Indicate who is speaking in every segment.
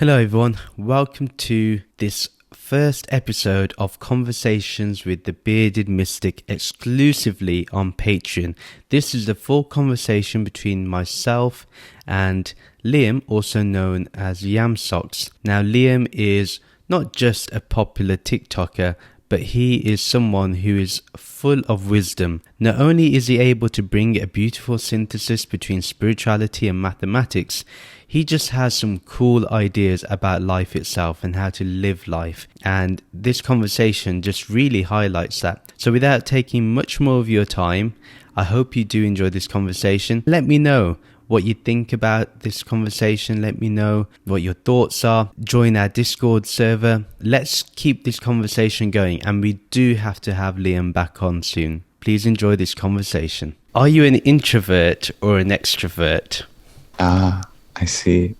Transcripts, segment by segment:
Speaker 1: Hello everyone, welcome to this first episode of Conversations with the Bearded Mystic exclusively on Patreon. This is the full conversation between myself and Lyam, also known as Yamsox. Now Lyam is not just a popular TikToker, but he is someone who is full of wisdom. Not only is he able to bring a beautiful synthesis between spirituality and mathematics, he just has some cool ideas about life itself and how to live life. And this conversation just really highlights that. So without taking much more of your time, I hope you do enjoy this conversation. Let me know what you think about this conversation. Let me know what your thoughts are. Join our Discord server. Let's keep this conversation going. And we do have to have Lyam back on soon. Please enjoy this conversation. Are you an introvert or an extrovert?
Speaker 2: I see.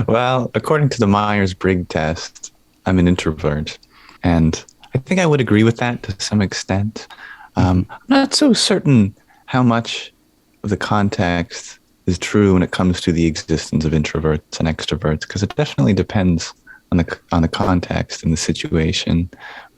Speaker 2: Well, according to the Myers-Briggs test, I'm an introvert. And I think I would agree with that to some extent. I'm not so certain how much of the context is true when it comes to the existence of introverts and extroverts, because it definitely depends on the context and the situation.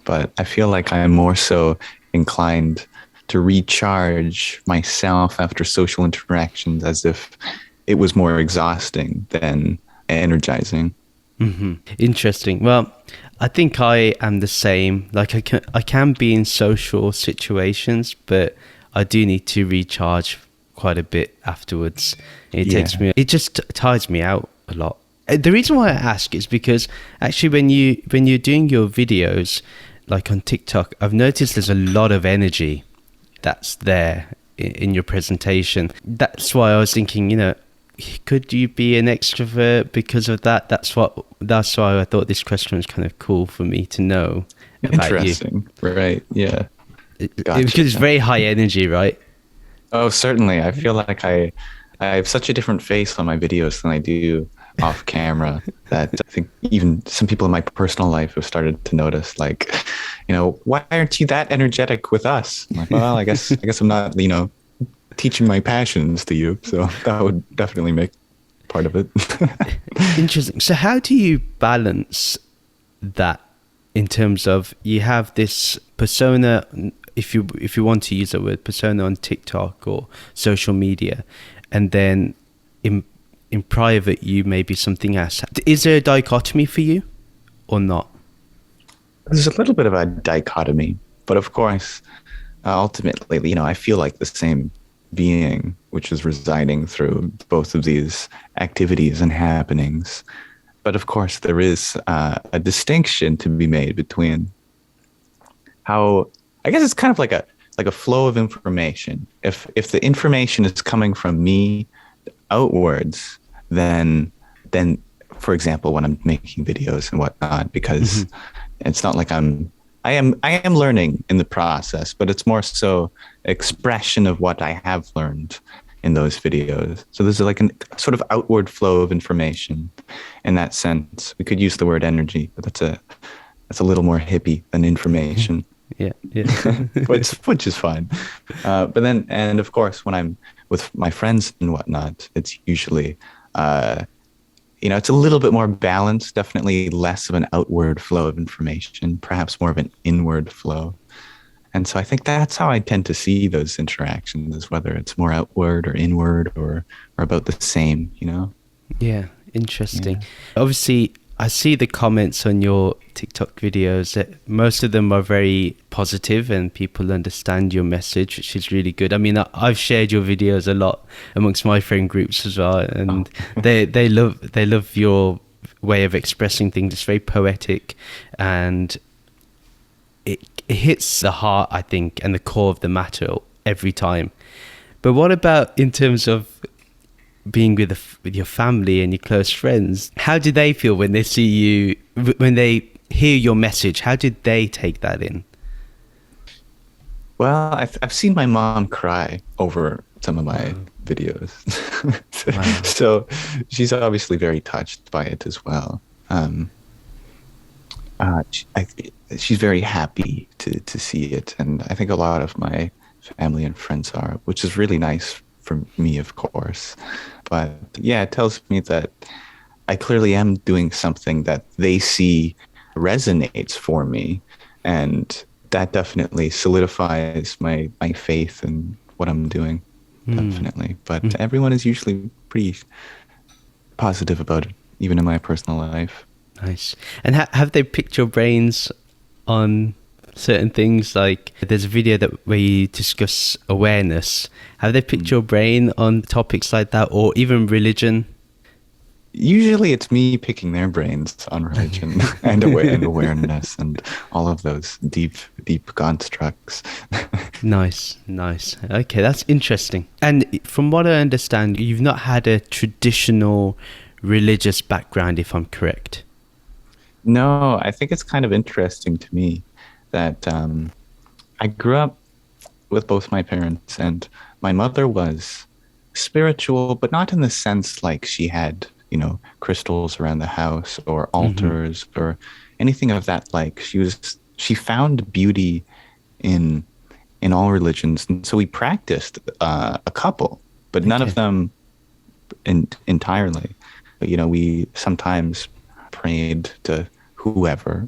Speaker 2: But I feel like I'm more so inclined to recharge myself after social interactions as if it was more exhausting than energizing.
Speaker 1: Mm-hmm. Interesting. Well, I think I am the same. Like I can be in social situations, but I do need to recharge quite a bit afterwards. It just tires me out a lot. The reason why I ask is because actually when you're doing your videos, like on TikTok, I've noticed there's a lot of energy that's there in your presentation. That's why I was thinking, could you be an extrovert because of that? That's why I thought this question was kind of cool for me to know about
Speaker 2: Interesting.
Speaker 1: You.
Speaker 2: Right. Yeah.
Speaker 1: Gotcha. Because it's very high energy, right?
Speaker 2: Oh, certainly. I feel like I have such a different face on my videos than I do off camera that I think even some people in my personal life have started to notice, like, why aren't you that energetic with us? I'm like, well, I guess I'm not, teaching my passions to you. So that would definitely make part of it.
Speaker 1: Interesting. So how do you balance that in terms of you have this persona, if you want to use the word persona on TikTok or social media, and then in private you may be something else. Is there a dichotomy for you or not?
Speaker 2: There's a little bit of a dichotomy, but of course, ultimately, I feel like the same being, which is residing through both of these activities and happenings. But of course, there is a distinction to be made between how, I guess it's kind of like a flow of information. If the information is coming from me outwards, then for example, when I'm making videos and whatnot, because it's not like I am learning in the process, but it's more so expression of what I have learned in those videos. So there's like a sort of outward flow of information in that sense. We could use the word energy, but that's a little more hippie than information.
Speaker 1: Yeah.
Speaker 2: which is fine. But then, and of course, when I'm with my friends and whatnot, it's usually, it's a little bit more balanced, definitely less of an outward flow of information, perhaps more of an inward flow. And so I think that's how I tend to see those interactions, is whether it's more outward or inward or about the same,
Speaker 1: Yeah, interesting. Yeah. Obviously, I see the comments on your TikTok videos that most of them are very positive and people understand your message, which is really good. I mean, I've shared your videos a lot amongst my friend groups as well, and they love your way of expressing things. It's very poetic, and it hits the heart, I think, and the core of the matter every time. But what about in terms of being with your family and your close friends? How do they feel when they see you, when they hear your message? How did they take that in?
Speaker 2: Well, I've seen my mom cry over some of my videos. Wow. So she's obviously very touched by it as well. She's very happy to see it, and I think a lot of my family and friends are, which is really nice for me, of course. But yeah, it tells me that I clearly am doing something that they see resonates for me. And that definitely solidifies my faith in what I'm doing, definitely. But everyone is usually pretty positive about it, even in my personal life.
Speaker 1: Nice. And have they picked your brains on certain things? Like there's a video where you discuss awareness. Have they picked your brain on topics like that, or even religion?
Speaker 2: Usually it's me picking their brains on religion and awareness and all of those deep constructs.
Speaker 1: Nice. Okay, that's interesting. And from what I understand, you've not had a traditional religious background, if I'm correct.
Speaker 2: No, I think it's kind of interesting to me that I grew up with both my parents, and my mother was spiritual, but not in the sense like she had, crystals around the house or altars or anything of that. Like she found beauty in all religions, and so we practiced a couple, but none of them entirely. But, we sometimes prayed to whoever.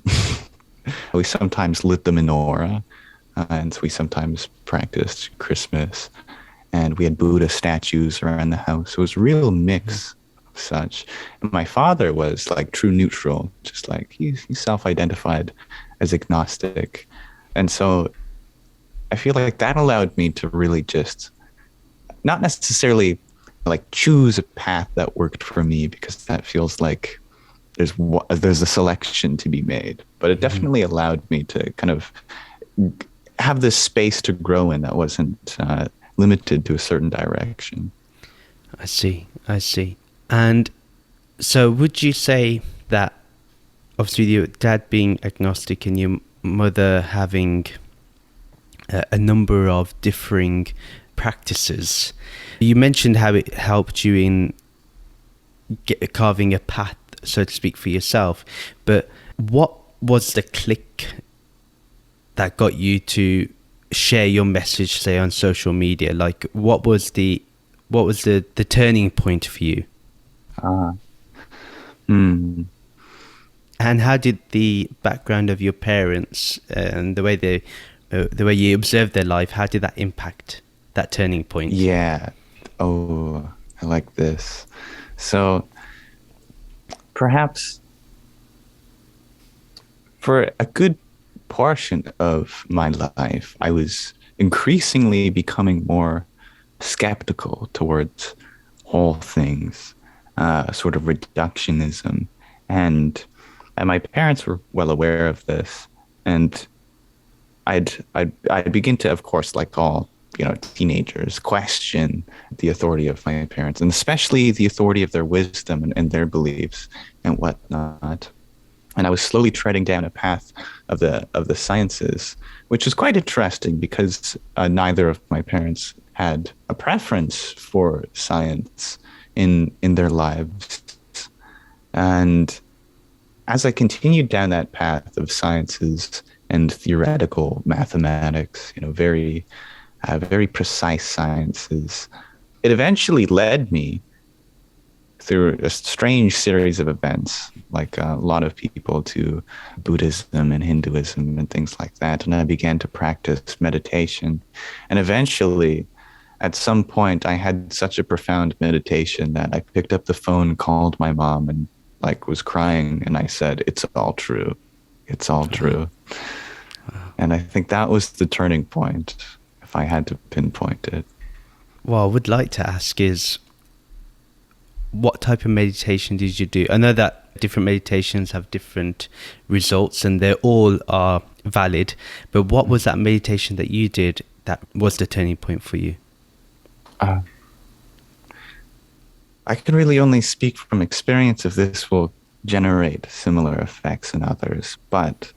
Speaker 2: We sometimes lit the menorah, and we sometimes practiced Christmas, and we had Buddha statues around the house. So it was a real mix of such. And my father was like true neutral, just like he self-identified as agnostic. And so I feel like that allowed me to really just not necessarily like choose a path that worked for me, because that feels like there's a selection to be made, but it definitely allowed me to kind of have this space to grow in that wasn't limited to a certain direction.
Speaker 1: I see. And so would you say that obviously your dad being agnostic and your mother having a number of differing practices, you mentioned how it helped you in carving a path, so to speak, for yourself, but what was the click that got you to share your message, say, on social media? Like what was the turning point for you? And how did the background of your parents and the way you observed their life, how did that impact that turning point?
Speaker 2: Yeah. Oh, I like this. So perhaps for a good portion of my life, I was increasingly becoming more skeptical towards all things, sort of reductionism. And my parents were well aware of this. And I'd begin to, of course, like all teenagers, question the authority of my parents, and especially the authority of their wisdom and their beliefs and whatnot. And I was slowly treading down a path of the sciences, which was quite interesting because neither of my parents had a preference for science in their lives. And as I continued down that path of sciences and theoretical mathematics, very precise sciences, it eventually led me through a strange series of events, like a lot of people, to Buddhism and Hinduism and things like that. And I began to practice meditation. And eventually, at some point, I had such a profound meditation that I picked up the phone, called my mom, and was crying. And I said, "It's all true. It's all true." And I think that was the turning point, if I had to pinpoint it.
Speaker 1: What I would like to ask is, what type of meditation did you do? I know that different meditations have different results and they all are valid, but what was that meditation that you did that was the turning point for you?
Speaker 2: I can really only speak from experience if this will generate similar effects in others, but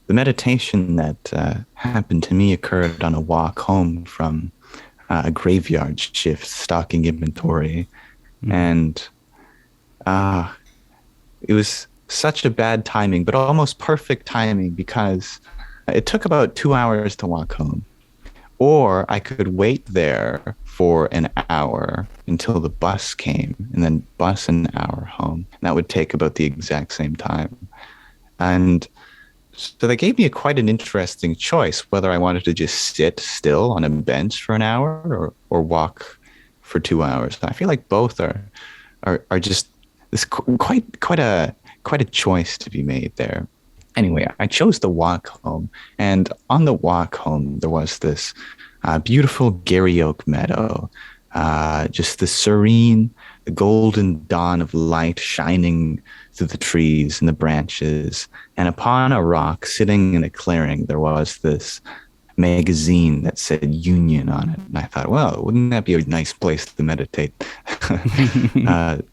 Speaker 2: the meditation that happened to me occurred on a walk home from a graveyard shift, stocking inventory. And it was such a bad timing, but almost perfect timing, because it took about 2 hours to walk home. Or I could wait there for an hour until the bus came, and then bus an hour home. And that would take about the exact same time. And so they gave me quite an interesting choice, whether I wanted to just sit still on a bench for an hour or walk for 2 hours. I feel like both are just this quite a choice to be made there. Anyway, I chose the walk home, and on the walk home there was this beautiful Gary Oak meadow, just the serene, the golden dawn of light shining through the trees and the branches. And upon a rock, sitting in a clearing, there was this magazine that said Union on it. And I thought, well, wouldn't that be a nice place to meditate?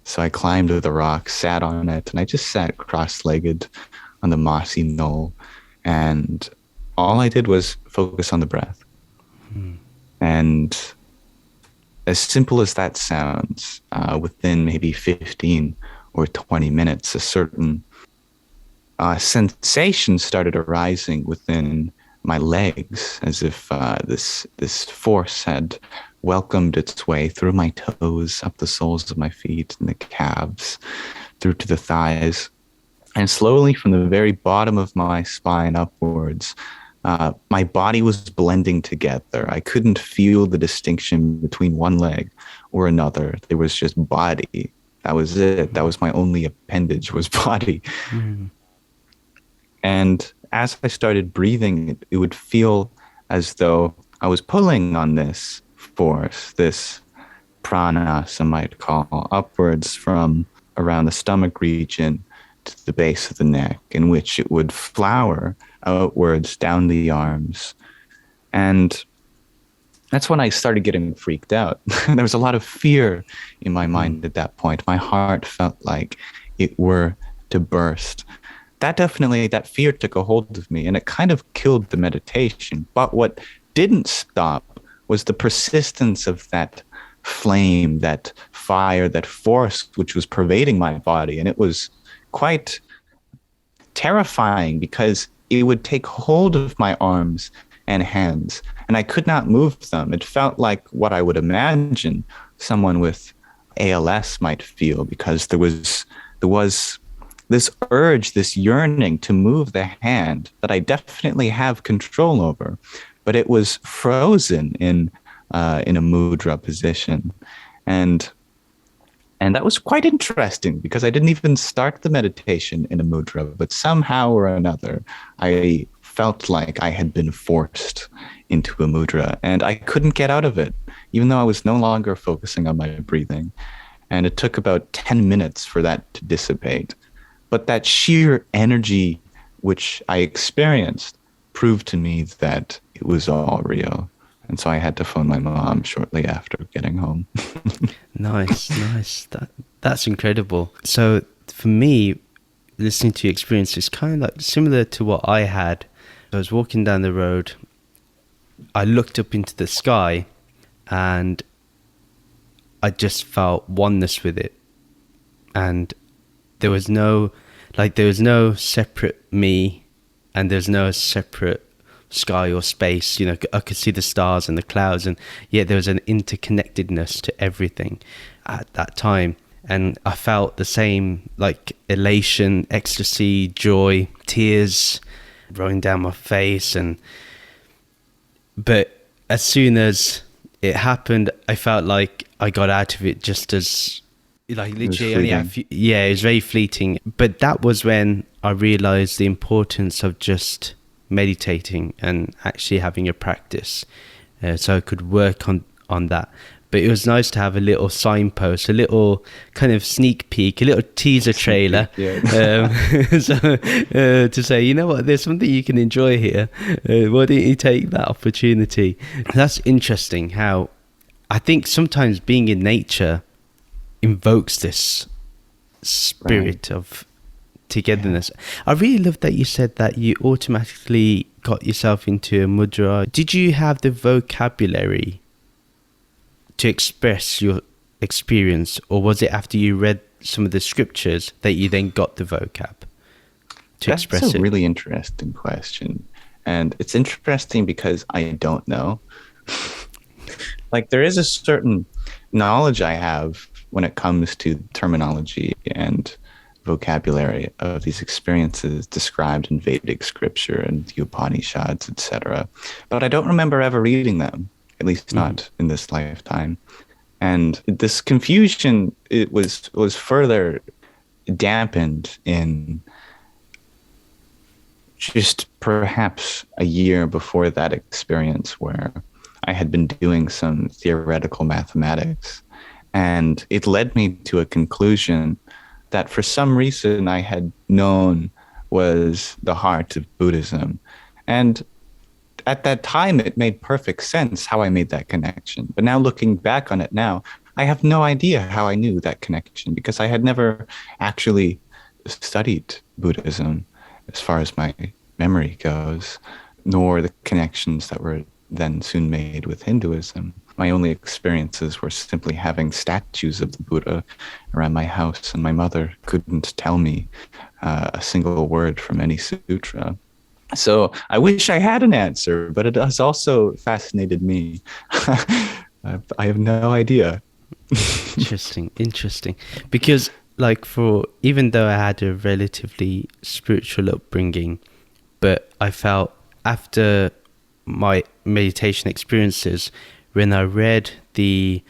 Speaker 2: So I climbed to the rock, sat on it, and I just sat cross-legged on the mossy knoll. And all I did was focus on the breath. And as simple as that sounds, within maybe 15 or 20 minutes, a certain sensation started arising within my legs, as if this force had welcomed its way through my toes, up the soles of my feet and the calves, through to the thighs, and slowly from the very bottom of my spine upwards. My body was blending together. I couldn't feel the distinction between one leg or another. There was just body. That was it. That was my only appendage, was body. And as I started breathing, it would feel as though I was pulling on this force, this prana, some might call, upwards from around the stomach region to the base of the neck, in which it would flower outwards down the arms. And that's when I started getting freaked out. There was a lot of fear in my mind at that point. My heart felt like it were to burst. That fear took a hold of me, and it kind of killed the meditation. But what didn't stop was the persistence of that flame, that fire, that force, which was pervading my body. And it was quite terrifying because it would take hold of my arms and hands, and I could not move them. It felt like what I would imagine someone with ALS might feel, because there was this urge, this yearning to move the hand that I definitely have control over, but it was frozen in a mudra position. And that was quite interesting, because I didn't even start the meditation in a mudra, but somehow or another, I felt like I had been forced into a mudra, and I couldn't get out of it, even though I was no longer focusing on my breathing. And it took about 10 minutes for that to dissipate. But that sheer energy which I experienced proved to me that it was all real. And so I had to phone my mom shortly after getting home.
Speaker 1: Nice. That's incredible. So for me, listening to your experience is kind of like similar to what I had. I was walking down the road. I looked up into the sky, and I just felt oneness with it. And there was no separate me, and there's no separate sky or space. You know, I could see the stars and the clouds, and yet there was an interconnectedness to everything at that time. And I felt the same, like, elation, ecstasy, joy, tears rolling down my face. But as soon as it happened, I felt like I got out of it just as, like, literally only it was very fleeting. But that was when I realized the importance of just meditating and actually having a practice, so I could work on that. But it was nice to have a little signpost, a little kind of sneak peek, a little teaser trailer, to say, you know what, there's something you can enjoy here. Why don't you take that opportunity? That's interesting how I think sometimes being in nature invokes this spirit of togetherness. I really love that you said that you automatically got yourself into a mudra. Did you have the vocabulary to express your experience, or was it after you read some of the scriptures that you then got the vocab to express it?
Speaker 2: That's a really interesting question. And it's interesting because I don't know. Like there is a certain knowledge I have when it comes to terminology and vocabulary of these experiences described in Vedic scripture and the Upanishads, etc. But I don't remember ever reading them, at least not in this lifetime. And this confusion, it was further dampened in just perhaps a year before that experience, where I had been doing some theoretical mathematics, and it led me to a conclusion that for some reason I had known was the heart of Buddhism. And at that time, it made perfect sense how I made that connection. But now looking back on it now, I have no idea how I knew that connection, because I had never actually studied Buddhism as far as my memory goes, nor the connections that were then soon made with Hinduism. My only experiences were simply having statues of the Buddha around my house, and my mother couldn't tell me a single word from any sutra. So I wish I had an answer, but it has also fascinated me. I have no idea.
Speaker 1: Interesting. Because, like, even though I had a relatively spiritual upbringing, but I felt after my meditation experiences, when I read the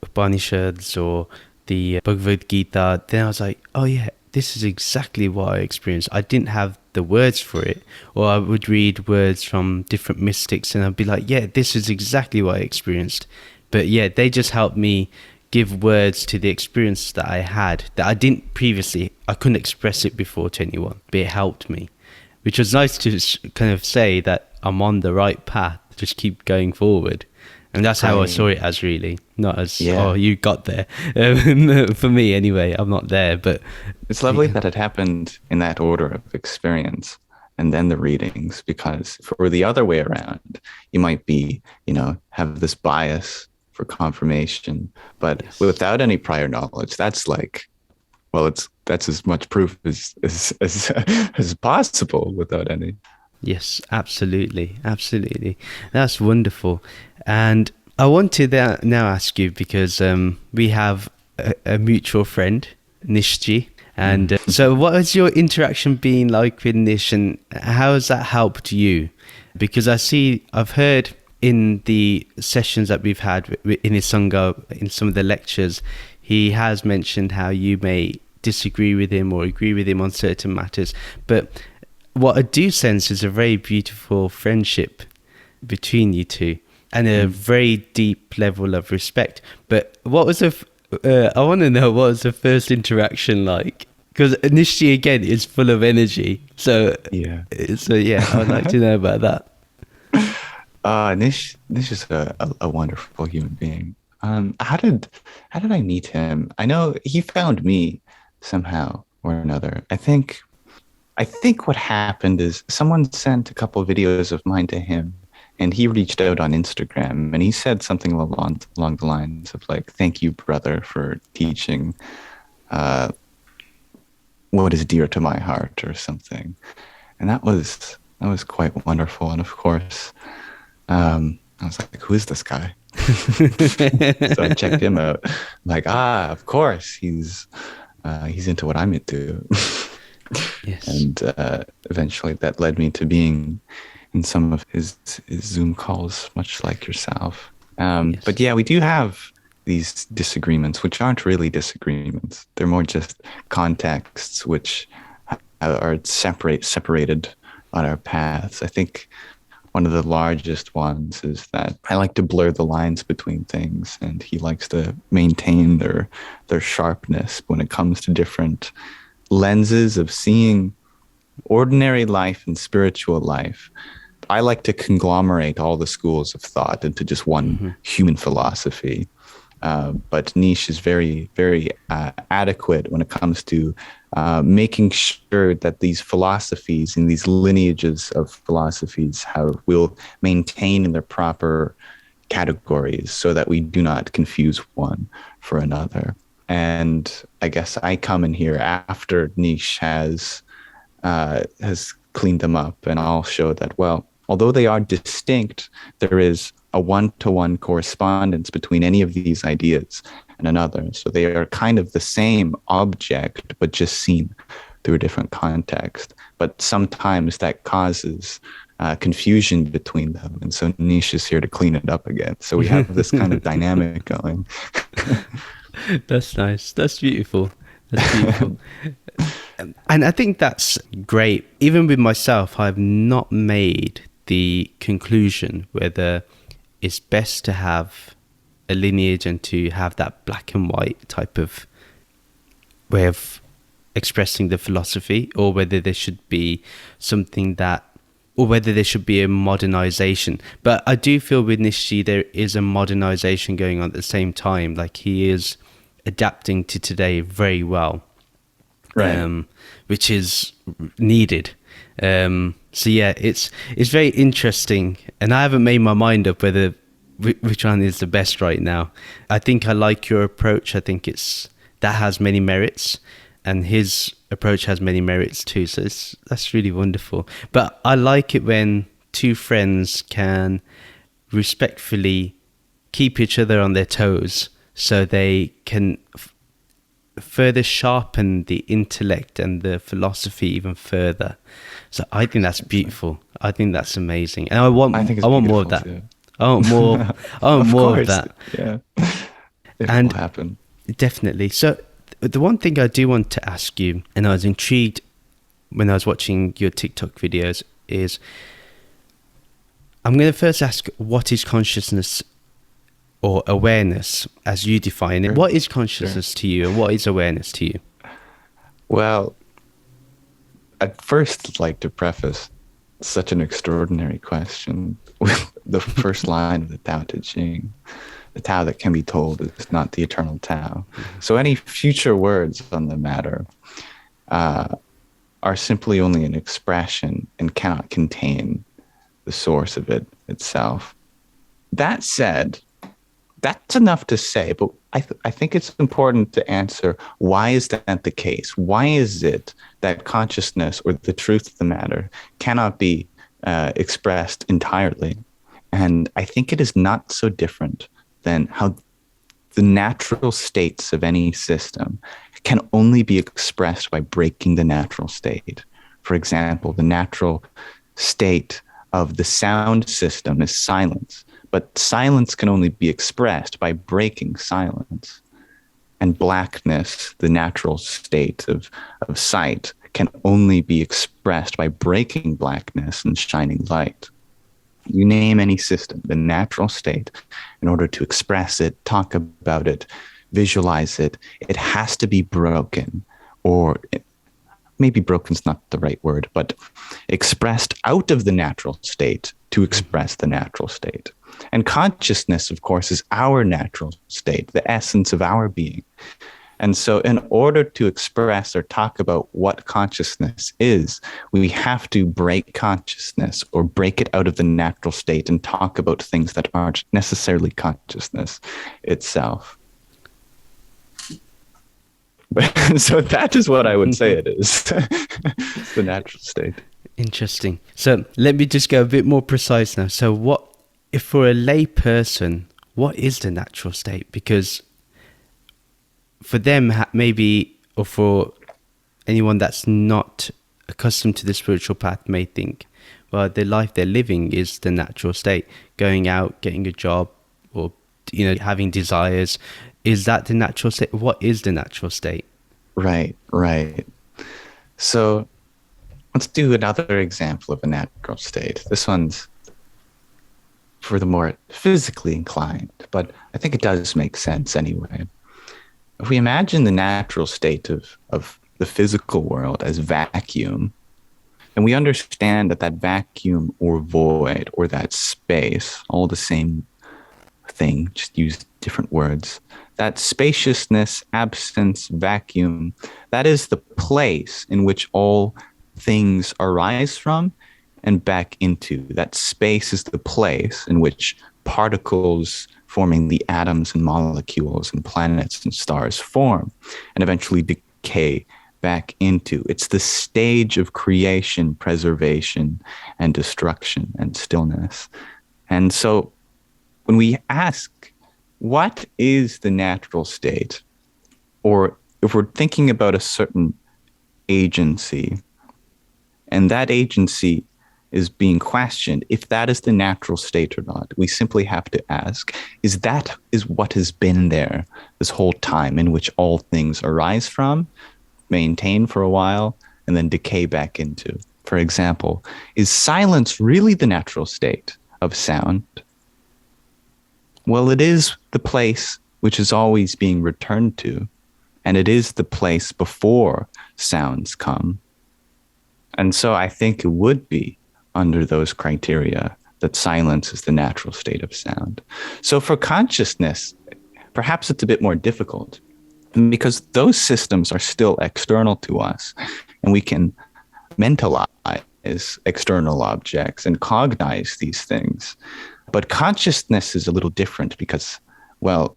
Speaker 1: Upanishads or the Bhagavad Gita, then I was like, oh yeah, this is exactly what I experienced. I didn't have the words for it, or I would read words from different mystics and I'd be like, yeah, this is exactly what I experienced. But yeah, they just helped me give words to the experience that I had that I didn't previously. I couldn't express it before to anyone, but it helped me, which was nice to kind of say that I'm on the right path, just keep going forward. And that's how I saw it as, really, not as, oh, you got there. For me, anyway, I'm not there, but...
Speaker 2: It's lovely that it happened in that order of experience and then the readings, because for the other way around, you might be, have this bias for confirmation, but without any prior knowledge, that's like, well, that's as much proof as possible without any.
Speaker 1: Yes, absolutely. That's wonderful. And I want to now ask you, because we have a mutual friend, Nishji. And so what has your interaction been like with Nish, and how has that helped you? Because I've heard in the sessions that we've had in his Sangha, in some of the lectures, he has mentioned how you may disagree with him or agree with him on certain matters. But what I do sense is a very beautiful friendship between you two, and a very deep level of respect. But what was I want to know, what was the first interaction like? Because Nishji, again, is full of energy. So yeah, I would like to know about that.
Speaker 2: Nish is a wonderful human being. How did I meet him? I know he found me somehow or another. I think what happened is someone sent a couple of videos of mine to him, and he reached out on Instagram, and he said something along the lines of like, "Thank you, brother, for teaching what is dear to my heart," or something. And that was quite wonderful. And of course, I was like, "Who is this guy?" So I checked him out. I'm like, of course, he's into what I'm into.
Speaker 1: Yes.
Speaker 2: And eventually that led me to being in some of his Zoom calls, much like yourself. Yes. But yeah, we do have these disagreements, which aren't really disagreements. They're more just contexts which are separated on our paths. I think one of the largest ones is that I like to blur the lines between things, and he likes to maintain their sharpness when it comes to different lenses of seeing ordinary life and spiritual life. I like to conglomerate all the schools of thought into just one human philosophy. But Nish is very, very adequate when it comes to making sure that these philosophies and these lineages of philosophies will maintain in their proper categories, so that we do not confuse one for another. And I guess I come in here after Nish has cleaned them up, and I'll show that, well, although they are distinct, there is a one-to-one correspondence between any of these ideas and another. So they are kind of the same object, but just seen through a different context. But sometimes that causes confusion between them. And so Nish is here to clean it up again. So we have this kind of dynamic going.
Speaker 1: That's nice. That's beautiful. That's beautiful. And I think that's great. Even with myself, I've not made the conclusion whether it's best to have a lineage and to have that black and white type of way of expressing the philosophy, or whether there should be something that, or whether there should be a modernization. But I do feel with Nishi there is a modernization going on at the same time. Like, he is adapting to today very well,
Speaker 2: Right.
Speaker 1: which is needed. So yeah, it's very interesting, and I haven't made my mind up whether which one is the best right now. I think I like your approach. I think that has many merits, and his approach has many merits too. So that's really wonderful. But I like it when two friends can respectfully keep each other on their toes, so they can further sharpen the intellect and the philosophy even further. So I think that's beautiful. I think that's amazing, and I want more of that.
Speaker 2: Too.
Speaker 1: I want more. I want more of that.
Speaker 2: Yeah, it
Speaker 1: and
Speaker 2: will happen.
Speaker 1: Definitely. So the one thing I do want to ask you, and I was intrigued when I was watching your TikTok videos, is I'm going to first ask, what is consciousness or awareness as you define it?
Speaker 2: Sure.
Speaker 1: What is consciousness to you, and what is awareness to you?
Speaker 2: Well, I'd first like to preface such an extraordinary question with the first line of the Tao Te Ching. The Tao that can be told is not the eternal Tao. So any future words on the matter are simply only an expression and cannot contain the source of it itself. That said, that's enough to say, but I think it's important to answer, why is that the case? Why is it that consciousness, or the truth of the matter, cannot be expressed entirely? And I think it is not so different than how the natural states of any system can only be expressed by breaking the natural state. For example, the natural state of the sound system is silence, but silence can only be expressed by breaking silence. And blackness, the natural state of sight, can only be expressed by breaking blackness and shining light. You name any system, the natural state, in order to express it, talk about it, visualize it, it has to be broken, or maybe broken's not the right word, but expressed out of the natural state to express the natural state. And consciousness, of course, is our natural state, the essence of our being. And so in order to express or talk about what consciousness is, we have to break consciousness, or break it out of the natural state, and talk about things that aren't necessarily consciousness itself. So that is what I would say it is. It's the natural state.
Speaker 1: Interesting. So let me just go a bit more precise now. So if for a lay person, what is the natural state? Because for them, maybe, or for anyone that's not accustomed to the spiritual path, may think, well, the life they're living is the natural state. Going out, getting a job, or having desires. Is that the natural state? What is the natural state?
Speaker 2: Right. So let's do another example of a natural state. This one's for the more physically inclined, but I think it does make sense anyway. If we imagine the natural state of the physical world as vacuum, and we understand that vacuum or void or that space, all the same thing, just use different words, that spaciousness, absence, vacuum, that is the place in which all things arise from and back into. That space is the place in which particles forming the atoms and molecules and planets and stars form and eventually decay back into. It's the stage of creation, preservation, and destruction and stillness. And so when we ask, what is the natural state? Or if we're thinking about a certain agency, and that agency is being questioned, if that is the natural state or not, we simply have to ask, is what has been there this whole time, in which all things arise from, maintain for a while, and then decay back into? For example, is silence really the natural state of sound? Well, it is the place which is always being returned to, and it is the place before sounds come. And so I think it would be under those criteria that silence is the natural state of sound. So for consciousness, perhaps it's a bit more difficult, because those systems are still external to us, and we can mentalize external objects and cognize these things. But consciousness is a little different because, well,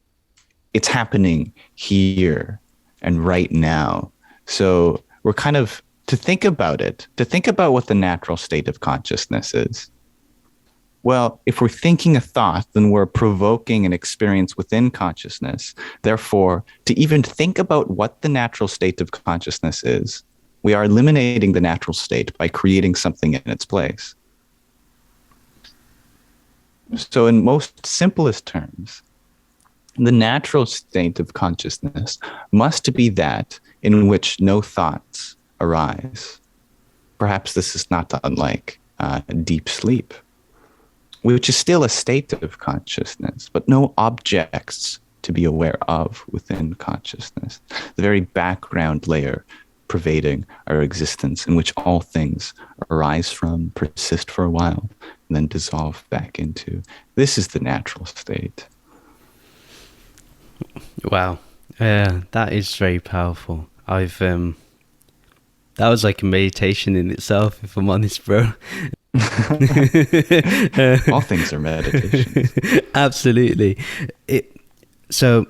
Speaker 2: it's happening here and right now. So we're kind of, to think about what the natural state of consciousness is. Well, if we're thinking a thought, then we're provoking an experience within consciousness. Therefore, to even think about what the natural state of consciousness is, we are eliminating the natural state by creating something in its place. So in most simplest terms, the natural state of consciousness must be that in which no thoughts arise. Perhaps this is not unlike deep sleep, which is still a state of consciousness, but no objects to be aware of within consciousness. The very background layer pervading our existence, in which all things arise from, persist for a while, and then dissolve back into. This is the natural state.
Speaker 1: Wow. That is very powerful. That was like a meditation in itself, if I'm honest, bro.
Speaker 2: All things are meditations.
Speaker 1: Absolutely. And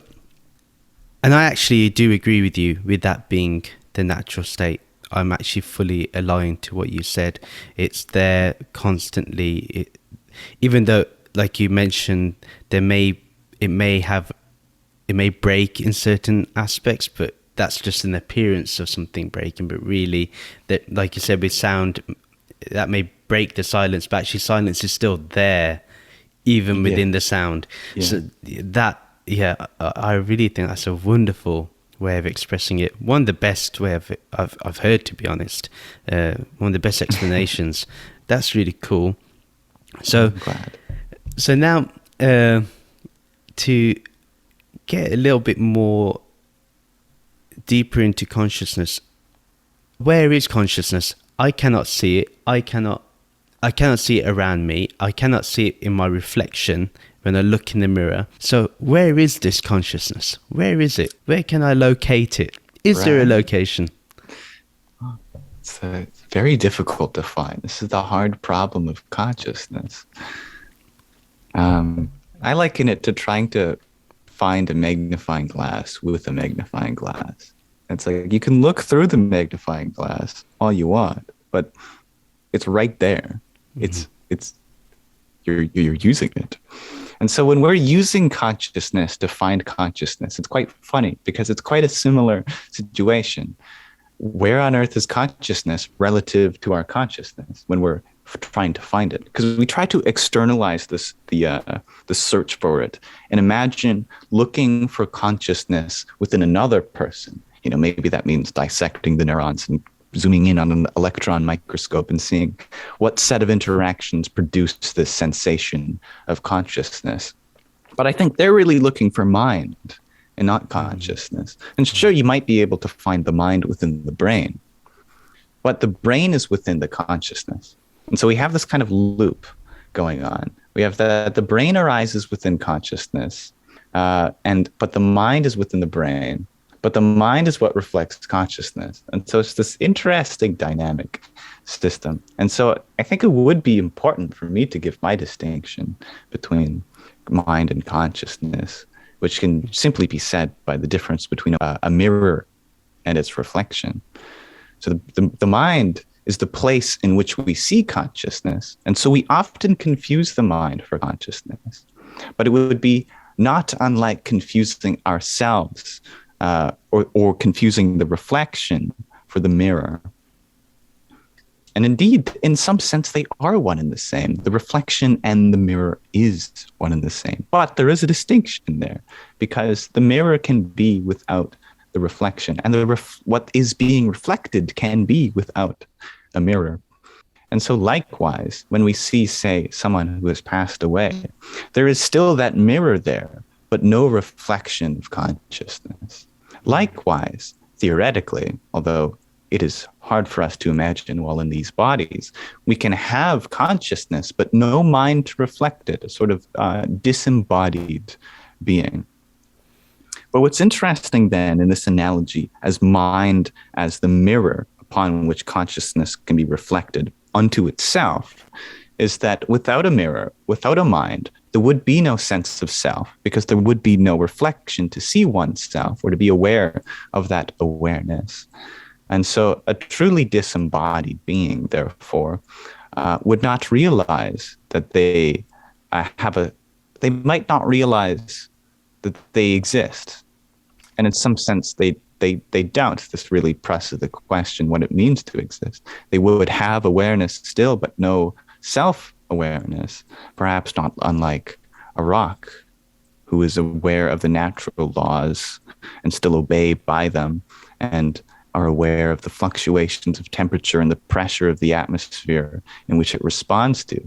Speaker 1: I actually do agree with you with that being the natural state. I'm actually fully aligned to what you said. It's there constantly. Even though, like you mentioned, it may break in certain aspects, but that's just an appearance of something breaking. But really, that, like you said, with sound, that may break the silence, but actually silence is still there, even within the sound. Yeah. So that, I really think that's a wonderful way of expressing it. One of the best way I've heard, to be honest. One of the best explanations. That's really cool. So,
Speaker 2: I'm glad.
Speaker 1: So now, to get a little bit more deeper into consciousness, where is consciousness? I cannot see it. I cannot see it around me. I cannot see it in my reflection when I look in the mirror. So where is this consciousness? Where is it? Where can I locate it? Is there a location?
Speaker 2: It's very difficult to find. This is the hard problem of consciousness. I liken it to trying to find a magnifying glass with a magnifying glass. It's like you can look through the magnifying glass all you want, but it's right there. Mm-hmm. It's you're using it. And so when we're using consciousness to find consciousness, it's quite funny because it's quite a similar situation. Where on earth is consciousness relative to our consciousness when we're trying to find it? Because we try to externalize the search for it, and imagine looking for consciousness within another person. Maybe that means dissecting the neurons and zooming in on an electron microscope and seeing what set of interactions produce this sensation of consciousness. But I think they're really looking for mind and not consciousness. And sure, you might be able to find the mind within the brain, but the brain is within the consciousness. And so we have this kind of loop going on. We have the brain arises within consciousness, but the mind is within the brain. But the mind is what reflects consciousness. And so it's this interesting dynamic system. And so I think it would be important for me to give my distinction between mind and consciousness, which can simply be said by the difference between a mirror and its reflection. So the mind is the place in which we see consciousness. And so we often confuse the mind for consciousness. But it would be not unlike confusing ourselves or confusing the reflection for the mirror. And indeed, in some sense, they are one and the same. The reflection and the mirror is one and the same. But there is a distinction there, because the mirror can be without the reflection, and what is being reflected can be without a mirror. And so likewise, when we see, say, someone who has passed away, there is still that mirror there, but no reflection of consciousness. Likewise, theoretically, although it is hard for us to imagine while in these bodies, we can have consciousness, but no mind to reflect it, a sort of disembodied being. But what's interesting then in this analogy as mind as the mirror upon which consciousness can be reflected unto itself is that without a mirror, without a mind, there would be no sense of self, because there would be no reflection to see oneself or to be aware of that awareness. And so a truly disembodied being, therefore, would not realize that they might not realize that they exist. And in some sense, they doubt this really presses the question what it means to exist. They would have awareness still, but no self-awareness, perhaps not unlike a rock who is aware of the natural laws and still obey by them, and are aware of the fluctuations of temperature and the pressure of the atmosphere in which it responds to.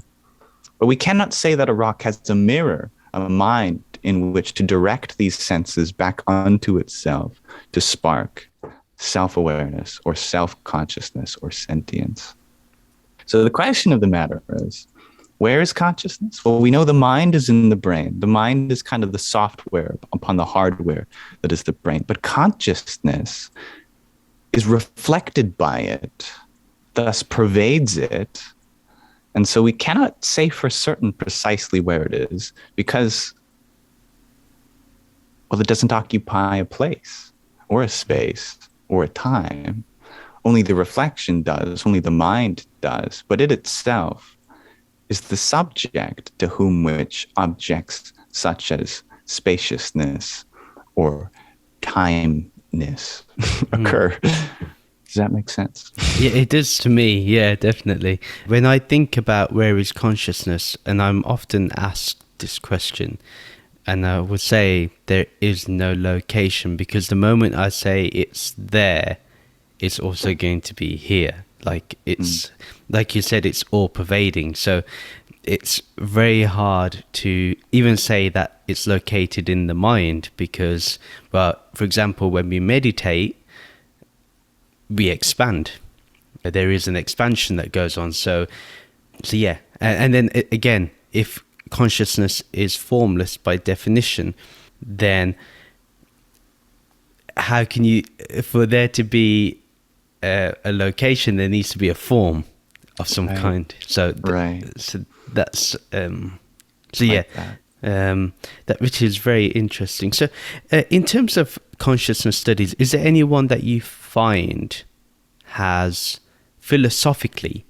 Speaker 2: But we cannot say that a rock has a mirror, a mind in which to direct these senses back onto itself to spark self-awareness or self-consciousness or sentience. So the question of the matter is, where is consciousness? Well, we know the mind is in the brain. The mind is kind of the software upon the hardware that is the brain. But consciousness is reflected by it, thus pervades it. And so we cannot say for certain precisely where it is, because, well, it doesn't occupy a place or a space or a time. Only the reflection does, only the mind does, but it itself is the subject to whom which objects such as spaciousness or timeness occur. Does that make sense?
Speaker 1: Yeah, it does to me. Yeah, definitely. When I think about where is consciousness, and I'm often asked this question, and I would say there is no location, because the moment I say it's there, it's also going to be here. Like it's, like you said, it's all pervading. So it's very hard to even say that it's located in the mind, because, well, for example, when we meditate, we expand. There is an expansion that goes on. So yeah. And then again, if consciousness is formless by definition, then how can you, for there to be a location, there needs to be a form of some kind. So so that's so yeah, that, which is very interesting. So in terms of consciousness studies, is there anyone that you find has philosophically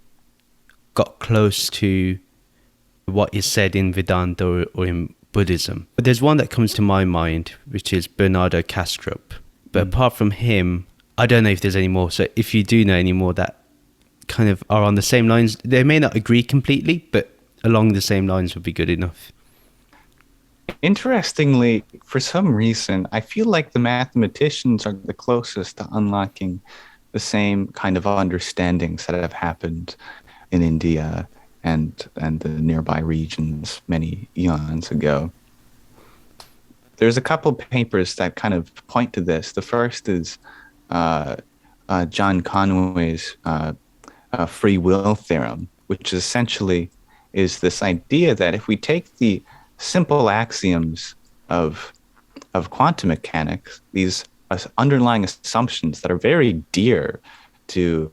Speaker 1: got close to what is said in Vedanta or in Buddhism? But there's one that comes to my mind, which is Bernardo Kastrup. But apart from him, I don't know if there's any more. So if you do know any more that kind of are on the same lines, they may not agree completely, but along the same lines would be good enough.
Speaker 2: Interestingly, for some reason, I feel like the mathematicians are the closest to unlocking the same kind of understandings that have happened in India and the nearby regions many eons ago. There's a couple papers that kind of point to this. The first is John Conway's free will theorem, which essentially is this idea that if we take the simple axioms of quantum mechanics, these underlying assumptions that are very dear to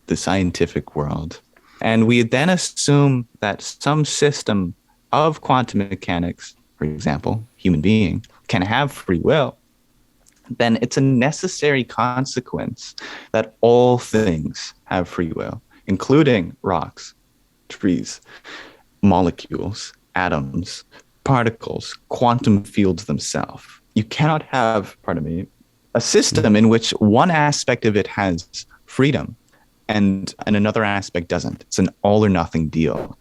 Speaker 2: the scientific world, and we then assume that some system of quantum mechanics, for example, human being, can have free will, then it's a necessary consequence that all things have free will, including rocks, trees, molecules, atoms, particles, quantum fields themselves. You cannot have, a system in which one aspect of it has freedom and another aspect doesn't. It's an all or nothing deal.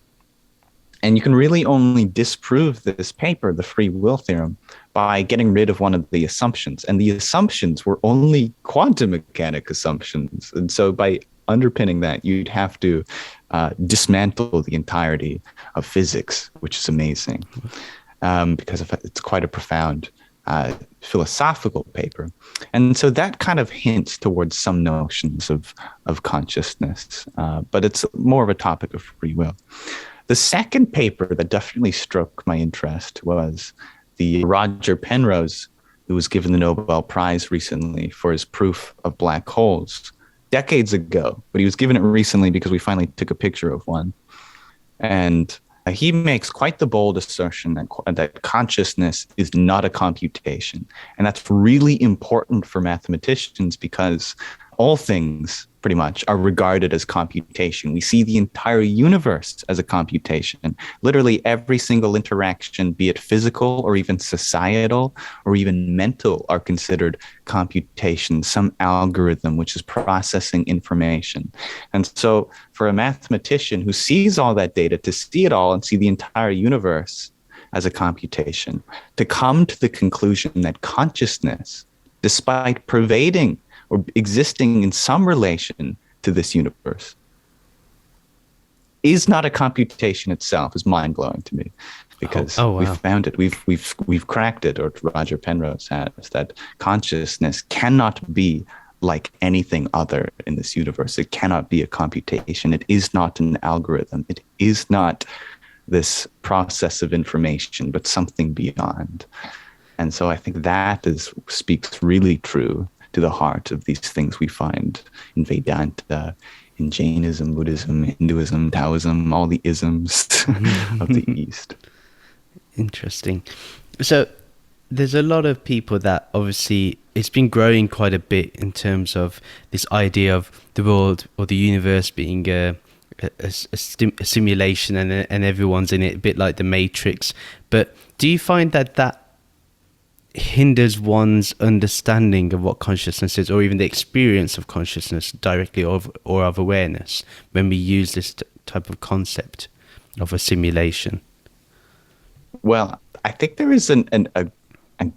Speaker 2: And you can really only disprove this paper, the free will theorem, by getting rid of one of the assumptions. And the assumptions were only quantum mechanic assumptions. And so by underpinning that, you'd have to dismantle the entirety of physics, which is amazing, because it's quite a profound philosophical paper. And so that kind of hints towards some notions of consciousness, but it's more of a topic of free will. The second paper that definitely struck my interest was the Roger Penrose, who was given the Nobel Prize recently for his proof of black holes decades ago, but he was given it recently because we finally took a picture of one. And he makes quite the bold assertion that consciousness is not a computation. And that's really important for mathematicians because all things pretty much are regarded as computation. We see the entire universe as a computation. Literally every single interaction, be it physical or even societal or even mental, are considered computation, some algorithm which is processing information. And so for a mathematician who sees all that data, to see it all and see the entire universe as a computation, to come to the conclusion that consciousness, despite pervading or existing in some relation to this universe, is not a computation itself, is mind-blowing to me, because
Speaker 1: wow.
Speaker 2: we've found it, we've cracked it, or Roger Penrose has, that consciousness cannot be like anything other in this universe. It cannot be a computation. It is not an algorithm. It is not this process of information, but something beyond. And so I think that speaks really true to the heart of these things we find in Vedanta, in Jainism, Buddhism, Hinduism, Taoism, all the isms of the East.
Speaker 1: Interesting. So there's a lot of people that obviously it's been growing quite a bit in terms of this idea of the world or the universe being a simulation and everyone's in it, a bit like the Matrix. But do you find that hinders one's understanding of what consciousness is, or even the experience of consciousness directly or of awareness, when we use this type of concept of a simulation?
Speaker 2: Well, I think there is a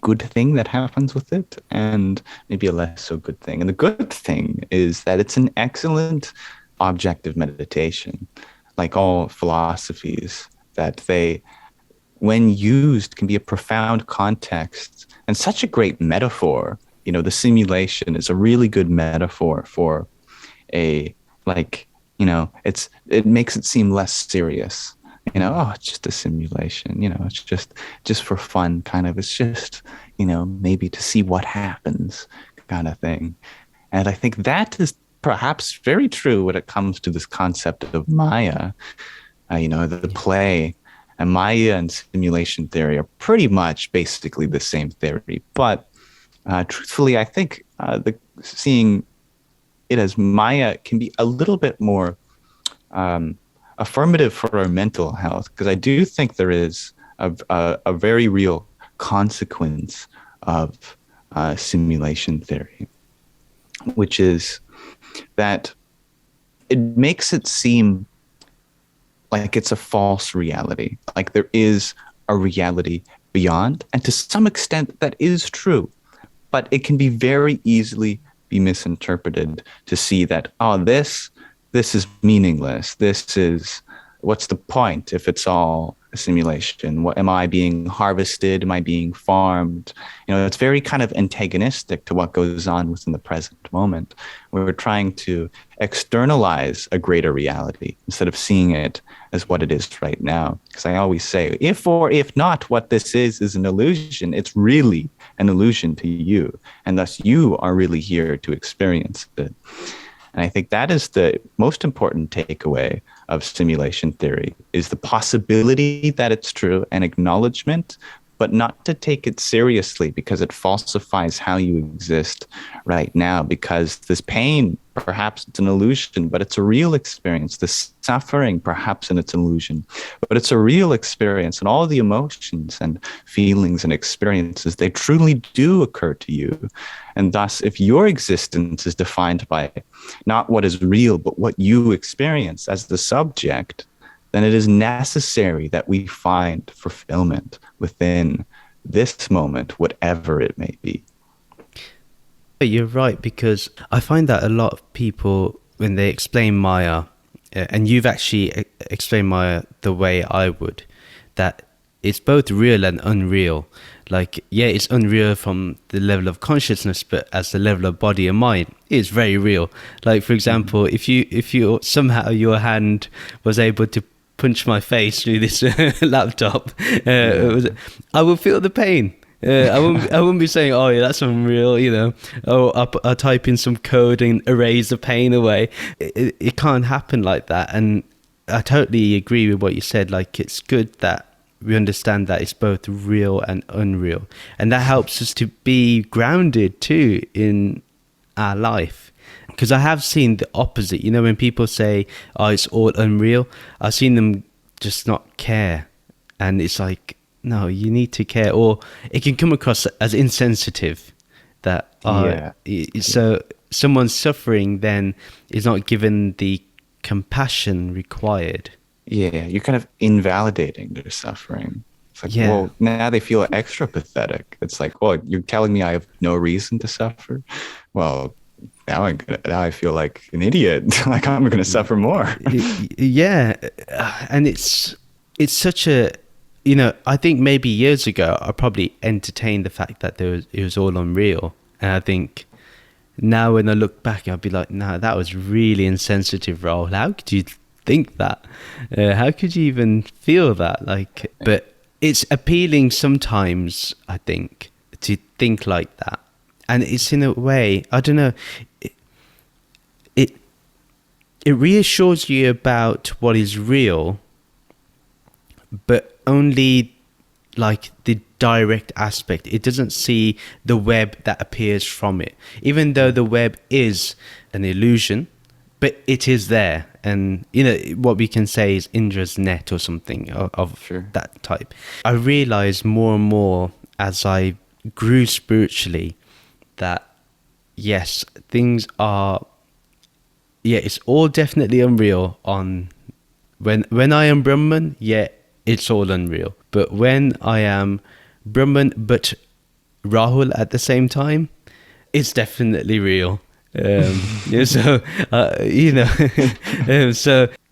Speaker 2: good thing that happens with it, and maybe a less so good thing. And the good thing is that it's an excellent object of meditation, like all philosophies, that they, when used, can be a profound context and such a great metaphor. You know, the simulation is a really good metaphor for it makes it seem less serious. You know, oh, it's just a simulation, you know, it's just for fun, kind of. It's just, you know, maybe to see what happens kind of thing. And I think that is perhaps very true when it comes to this concept of Maya, the play. And Maya and simulation theory are pretty much basically the same theory. But truthfully, I think seeing it as Maya can be a little bit more affirmative for our mental health, because I do think there is a very real consequence of simulation theory, which is that it makes it seem like it's a false reality, like there is a reality beyond, and to some extent that is true, but it can be very easily be misinterpreted to see that, oh, this is meaningless. This is, what's the point if it's all a simulation? What, am I being harvested? Am I being farmed? You know, it's very kind of antagonistic to what goes on within the present moment. We're trying to externalize a greater reality instead of seeing it as what it is right now. Because I always say, if not what this is an illusion, it's really an illusion to you. And thus you are really here to experience it. And I think that is the most important takeaway of simulation theory, is the possibility that it's true and acknowledgement, but not to take it seriously because it falsifies how you exist right now. Because this pain, perhaps it's an illusion, but it's a real experience. This suffering, perhaps it's an illusion, but it's a real experience. And all the emotions and feelings and experiences, they truly do occur to you. And thus, if your existence is defined by not what is real, but what you experience as the subject, then it is necessary that we find fulfillment within this moment, whatever it may be.
Speaker 1: You're right, because I find that a lot of people, when they explain Maya, and you've actually explained Maya the way I would, that it's both real and unreal. Like, yeah, it's unreal from the level of consciousness, but as the level of body and mind, it's very real. Like, for example, if you somehow your hand was able to punch my face through this laptop, I would feel the pain. I wouldn't be saying, oh yeah, that's unreal, you know. Oh, I'll type in some code and erase the pain away. It can't happen like that. And I totally agree with what you said. Like, it's good that we understand that it's both real and unreal, and that helps us to be grounded too in our life. Because I have seen the opposite, you know, when people say, oh, it's all unreal, I've seen them just not care. And it's like, no, you need to care. Or it can come across as insensitive, that, so someone's suffering then is not given the compassion required.
Speaker 2: Yeah, you're kind of invalidating their suffering. It's like, well, now they feel extra pathetic. It's like, well, you're telling me I have no reason to suffer? Well, now I feel like an idiot. Like, I'm going to suffer more.
Speaker 1: Yeah, and it's such a, you know, I think maybe years ago I probably entertained the fact that it was all unreal, and I think now when I look back, I'd be like, no, that was really insensitive, Raoul. How could you think that? How could you even feel that? Like, but it's appealing sometimes, I think, to think like that. And it's in a way, I don't know, it reassures you about what is real, but only like the direct aspect. It doesn't see the web that appears from it, even though the web is an illusion, but it is there. And, you know, what we can say is Indra's net or something of sure. That type. I realized more and more as I grew spiritually that, yes, things are, it's all definitely unreal on when I am Brahman, it's all unreal. But when I am Brahman but Rahul at the same time, it's definitely real. So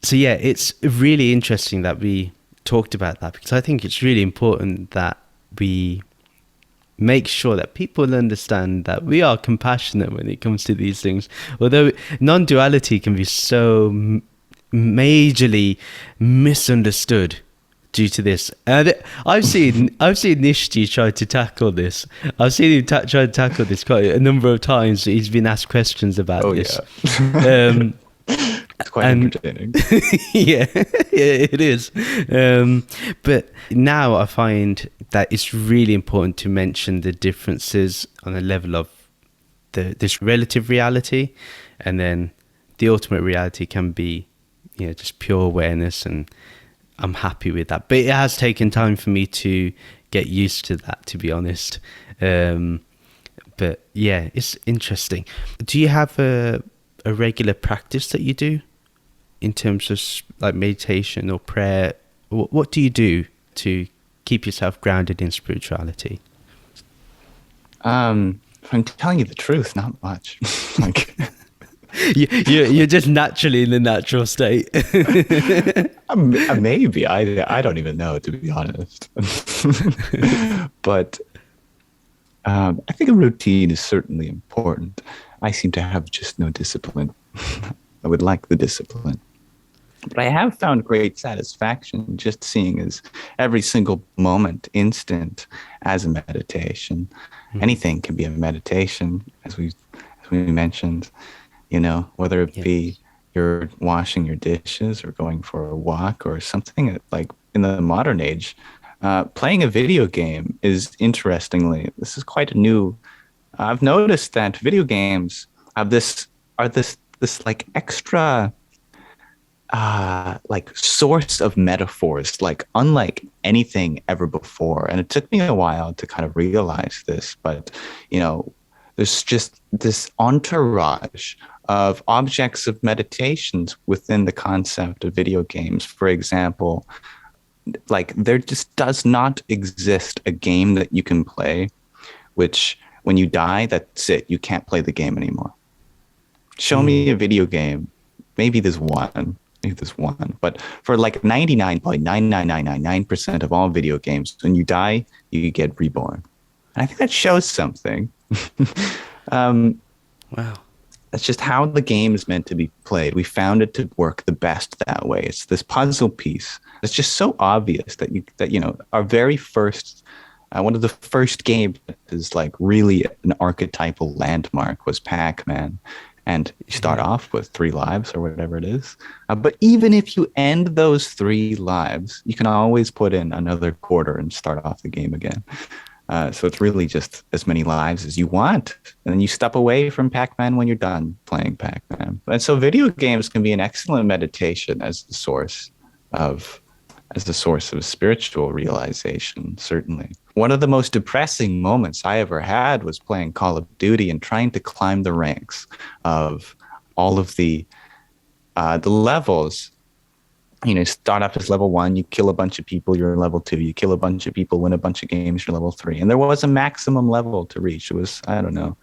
Speaker 1: it's really interesting that we talked about that, because I think it's really important that we make sure that people understand that we are compassionate when it comes to these things. Although non-duality can be so majorly misunderstood due to this. And I've seen Nishti try to tackle this. I've seen him try to tackle this quite a number of times. He's been asked questions about this.
Speaker 2: Yeah. It's quite entertaining.
Speaker 1: yeah, it is. But now I find that it's really important to mention the differences on the level of this relative reality, and then the ultimate reality can be, you know, just pure awareness, and I'm happy with that. But it has taken time for me to get used to that, to be honest. But yeah, it's interesting. Do you have a regular practice that you do in terms of like meditation or prayer? What do you do to keep yourself grounded in spirituality?
Speaker 2: If I'm telling you the truth, not much. Like,
Speaker 1: you're just naturally in the natural state.
Speaker 2: Maybe I don't even know, to be honest. But I think a routine is certainly important. I seem to have just no discipline. I would like the discipline. But I have found great satisfaction just seeing as every single moment instant as a meditation. Mm-hmm. Anything can be a meditation, as we mentioned, you know, whether it be you're washing your dishes or going for a walk or something like in the modern age, Playing a video game is, interestingly, this is quite a new. I've noticed that video games have this like extra like source of metaphors, like unlike anything ever before. And it took me a while to kind of realize this, but there's just this entourage of objects of meditations within the concept of video games. For example, like there just does not exist a game that you can play, which when you die, that's it. You can't play the game anymore. Show me a video game. Maybe there's one. But for like 99.99999% of all video games, when you die, you get reborn. And I think that shows something.
Speaker 1: Wow.
Speaker 2: That's just how the game is meant to be played. We found it to work the best that way. It's this puzzle piece. It's just so obvious that our very first, one of the first games that is like really an archetypal landmark was Pac-Man. And you start off with 3 lives or whatever it is. But even if you end those 3 lives, you can always put in another quarter and start off the game again. So it's really just as many lives as you want. And then you step away from Pac-Man when you're done playing Pac-Man. And so video games can be an excellent meditation as the source of spiritual realization, certainly. One of the most depressing moments I ever had was playing Call of Duty and trying to climb the ranks of all of the levels. Start off as level 1, you kill a bunch of people, you're level 2, you kill a bunch of people, win a bunch of games, you're level 3. And there was a maximum level to reach. It was, I don't know,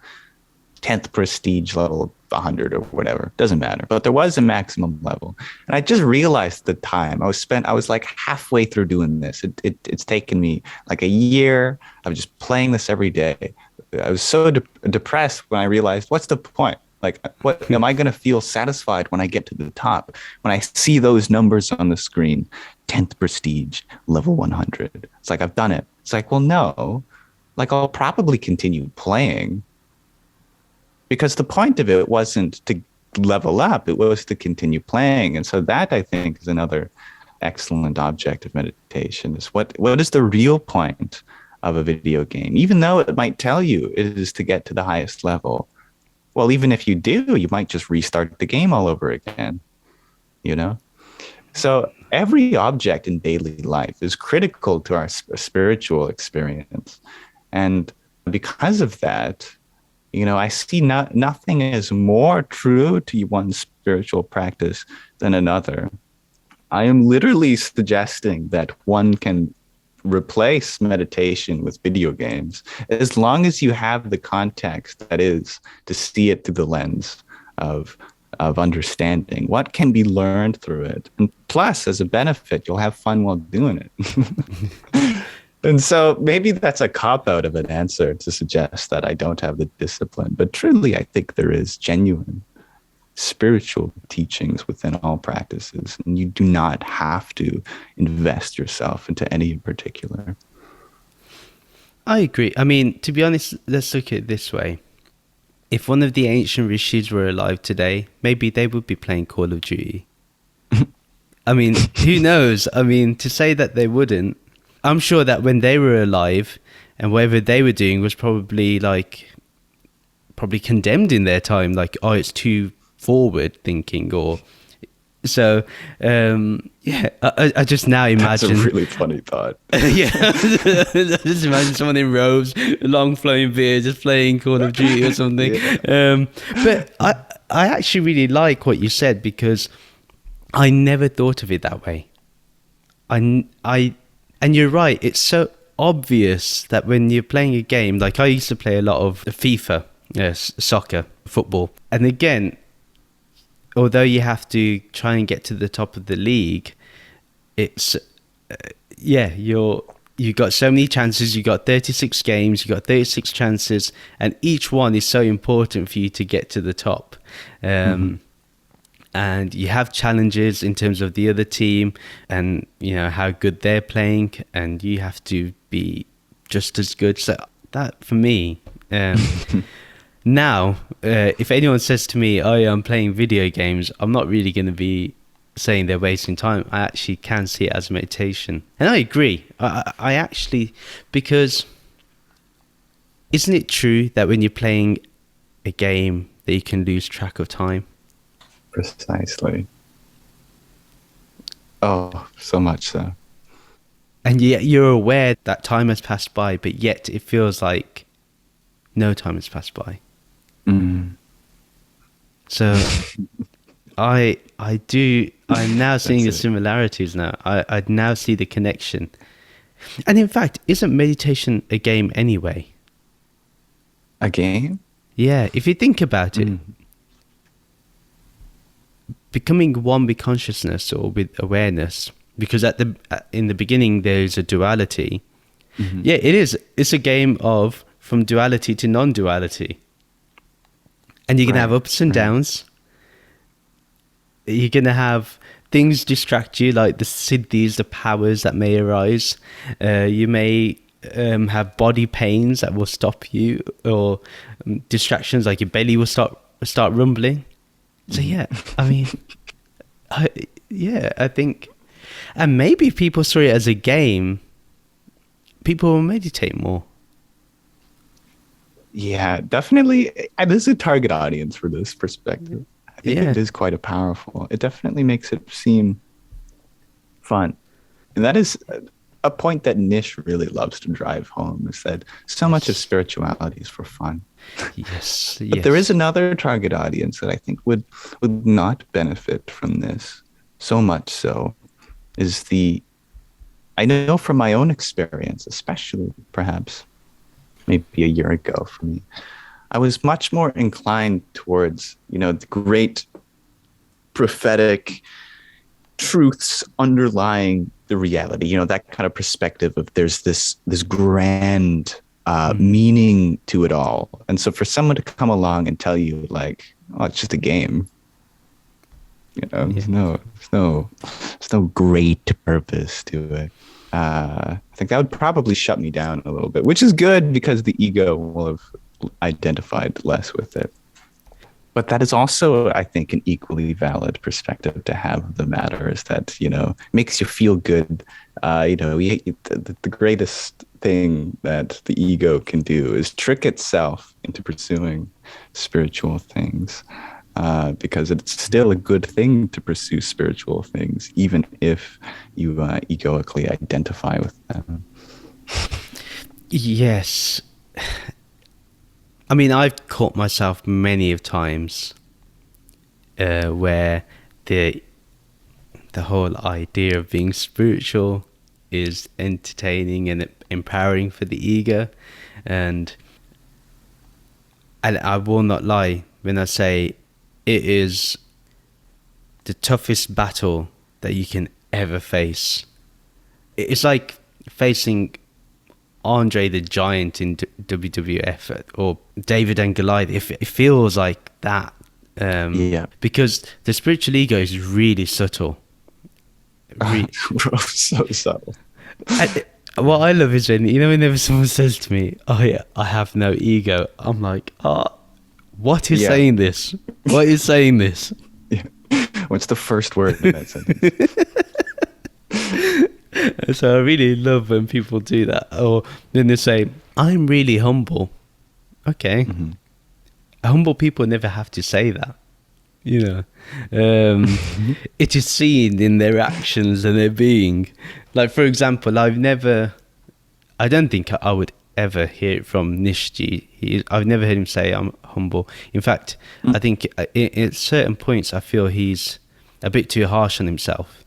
Speaker 2: 10th prestige level 100 or whatever. Doesn't matter. But there was a maximum level. And I just realized the time. I was like halfway through doing this. It's taken me like a year of just playing this every day. I was so depressed when I realized, what's the point? Like, what am I going to feel satisfied when I get to the top? When I see those numbers on the screen, 10th prestige, level 100. It's like, I've done it. It's like, well, no. Like, I'll probably continue playing. Because the point of it wasn't to level up, it was to continue playing. And so that, I think, is another excellent object of meditation, is what is the real point of a video game? Even though it might tell you it is to get to the highest level. Well, even if you do, you might just restart the game all over again, So every object in daily life is critical to our spiritual experience. And because of that, I see nothing is more true to one spiritual practice than another. I am literally suggesting that one can replace meditation with video games as long as you have the context, that is, to see it through the lens of understanding what can be learned through it. And plus, as a benefit, you'll have fun while doing it. And so maybe that's a cop-out of an answer to suggest that I don't have the discipline. But truly, I think there is genuine spiritual teachings within all practices. And you do not have to invest yourself into any in particular.
Speaker 1: I agree. I mean, to be honest, let's look at it this way. If one of the ancient rishis were alive today, maybe they would be playing Call of Duty. I mean, who knows? I mean, to say that they wouldn't, I'm sure that when they were alive and whatever they were doing was probably condemned in their time, like, oh, it's too forward thinking, or so. I just now imagine.
Speaker 2: That's a really funny thought.
Speaker 1: Yeah, just imagine someone in robes, long flowing beard, just playing Call of Duty or something. Yeah. But I actually really like what you said, because I never thought of it that way. And you're right, it's so obvious that when you're playing a game, like I used to play a lot of FIFA, soccer, football. And again, although you have to try and get to the top of the league, it's, you got so many chances, you got 36 games, you got 36 chances, and each one is so important for you to get to the top. And you have challenges in terms of the other team and, how good they're playing, and you have to be just as good. So that, for me, now, if anyone says to me, oh, yeah, I'm playing video games, I'm not really going to be saying they're wasting time. I actually can see it as meditation. And I agree. I actually, because isn't it true that when you're playing a game that you can lose track of time?
Speaker 2: Precisely. Oh, so much so.
Speaker 1: And yet you're aware that time has passed by, but yet it feels like no time has passed by.
Speaker 2: Mm.
Speaker 1: So I'm now seeing the similarities now. I now see the connection. And in fact, isn't meditation a game anyway?
Speaker 2: A game?
Speaker 1: Yeah, if you think about it, becoming one with consciousness or with awareness, because in the beginning there's a duality. Mm-hmm. Yeah, it is. It's a game of from duality to non-duality. And you're going to have ups and downs. You're going to have things distract you, like the siddhis, the powers that may arise. You may have body pains that will stop you, or distractions like your belly will start rumbling. So yeah, I mean, I think, and maybe if people saw it as a game, people will meditate more.
Speaker 2: Yeah, definitely. And this is a target audience for this perspective. I think it is quite powerful. It definitely makes it seem fun. And that is a point that Nish really loves to drive home, is that so much of spirituality is for fun.
Speaker 1: Yes.
Speaker 2: But there is another target audience that I think would not benefit from this so much so, is I know from my own experience, especially perhaps maybe a year ago for me, I was much more inclined towards, the great prophetic truths underlying the reality, that kind of perspective of there's this grand meaning to it all. And so for someone to come along and tell you like, oh, it's just a game, there's no great purpose to it. I think that would probably shut me down a little bit, which is good because the ego will have identified less with it. But that is also, I think, an equally valid perspective to have of the matter, is that, makes you feel good. The greatest thing that the ego can do is trick itself into pursuing spiritual things, because it's still a good thing to pursue spiritual things, even if you egoically identify with them.
Speaker 1: Yes. I mean, I've caught myself many of times where the whole idea of being spiritual is entertaining and empowering for the ego, and I will not lie when I say it is the toughest battle that you can ever face. It's like facing Andre the Giant in WWF or David and Goliath. It feels like that, because the spiritual ego is really subtle.
Speaker 2: So subtle.
Speaker 1: What I love is whenever someone says to me, "Oh yeah, I have no ego," I'm like, what is saying this? What is saying this?
Speaker 2: Yeah. What's the first word in that sentence?
Speaker 1: So I really love when people do that. Or then they say, "I'm really humble." Okay. Mm-hmm. Humble people never have to say that. It is seen in their actions and their being. Like, for example, I don't think I would ever hear it from Nishji. I've never heard him say I'm humble. In fact, I think at certain points I feel he's a bit too harsh on himself,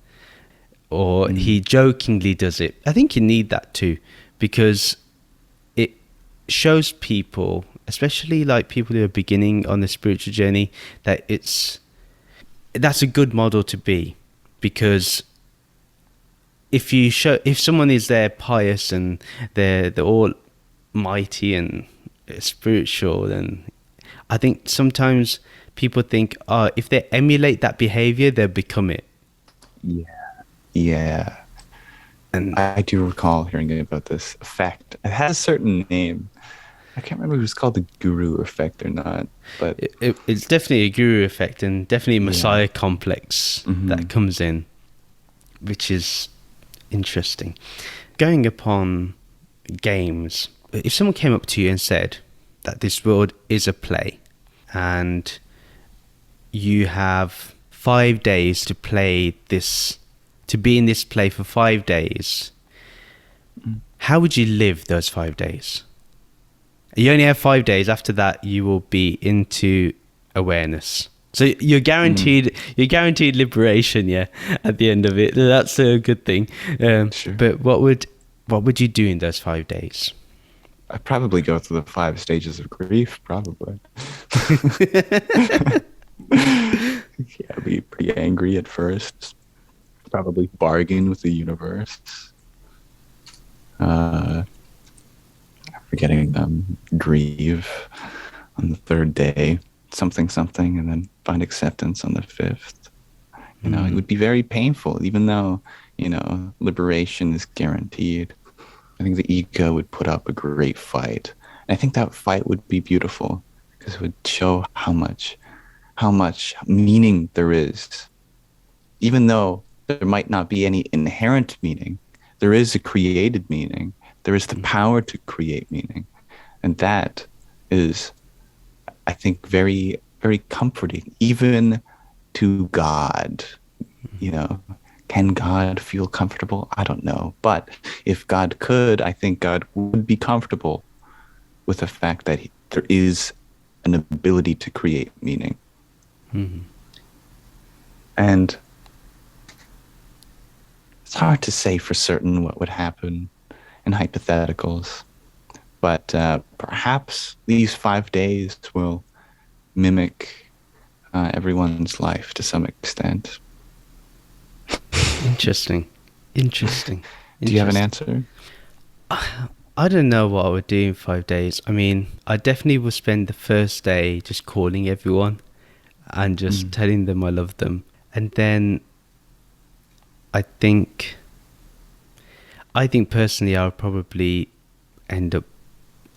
Speaker 1: or he jokingly does it. I think you need that too, because it shows people, especially like people who are beginning on the spiritual journey, that that's a good model to be. Because if someone is there pious and they're all mighty and spiritual, then I think sometimes people think, if they emulate that behavior, they'll become it.
Speaker 2: Yeah. And I do recall hearing about this effect. It has a certain name. I can't remember if it was called the guru effect or not, but
Speaker 1: It's definitely a guru effect and definitely a
Speaker 2: yeah.
Speaker 1: messiah complex that comes in, which is interesting. Going upon games, if someone came up to you and said that this world is a play and you have 5 days to play this, to be in this play for 5 days, how would you live those 5 days? You only have 5 days. After that, you will be into awareness. So you're guaranteed liberation, yeah, at the end of it. That's a good thing.
Speaker 2: Sure.
Speaker 1: But what would you do in those 5 days?
Speaker 2: I'd probably go through the 5 stages of grief, probably. Yeah, I'd be pretty angry at first. Probably bargain with the universe. Forgetting them, grieve on the 3rd day, something, and then find acceptance on the 5th. It would be very painful, even though, liberation is guaranteed. I think the ego would put up a great fight. And I think that fight would be beautiful because it would show how much meaning there is. Even though there might not be any inherent meaning, there is a created meaning. There is the power to create meaning. And that is, I think, very, very comforting, even to God. Can God feel comfortable? I don't know. But if God could, I think God would be comfortable with the fact that there is an ability to create meaning. And it's hard to say for certain what would happen in hypotheticals, but perhaps these 5 days will mimic everyone's life to some extent.
Speaker 1: Interesting.
Speaker 2: Do you have an answer?
Speaker 1: I don't know what I would do in 5 days. I mean, I definitely would spend the first day just calling everyone and just telling them I love them. And then I think personally I would probably end up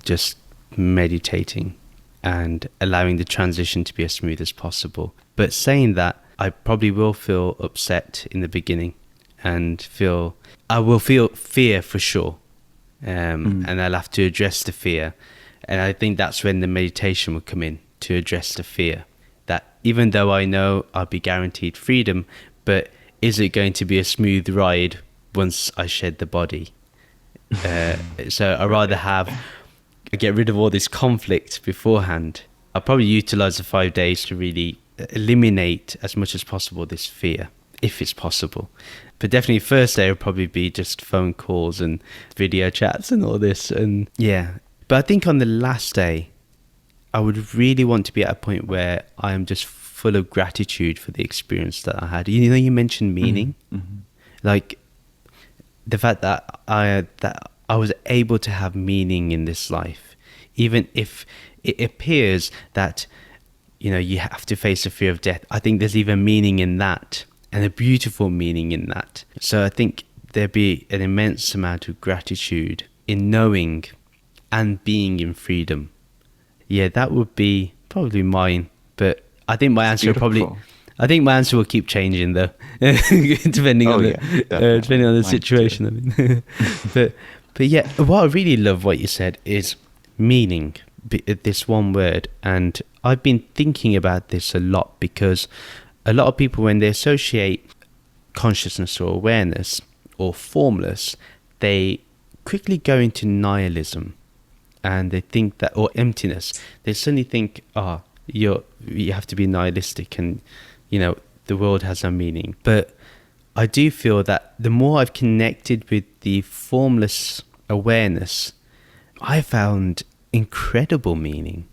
Speaker 1: just meditating and allowing the transition to be as smooth as possible. But saying that, I probably will feel upset in the beginning and I will feel fear for sure. And I'll have to address the fear. And I think that's when the meditation will come in, to address the fear. That even though I know I'll be guaranteed freedom, but is it going to be a smooth ride once I shed the body? So I'd rather get rid of all this conflict beforehand. I'll probably utilize the 5 days to really eliminate as much as possible this fear, if it's possible. But definitely first day will probably be just phone calls and video chats and all this. And yeah, but I think on the last day, I would really want to be at a point where I am just full of gratitude for the experience that I had. You mentioned meaning, like the fact that I was able to have meaning in this life, even if it appears that you have to face the fear of death. I think there's even meaning in that, and a beautiful meaning in that. So I think there'd be an immense amount of gratitude in knowing and being in freedom. Yeah, that would be probably mine. But I think my answer will keep changing though, depending on the situation. I mean, but yeah, what I really love what you said is meaning. This one word, and I've been thinking about this a lot because a lot of people, when they associate consciousness or awareness or formless, they quickly go into nihilism, and they think that, or emptiness, they suddenly think, you have to be nihilistic and the world has no meaning. But I do feel that the more I've connected with the formless awareness, I found incredible meaning.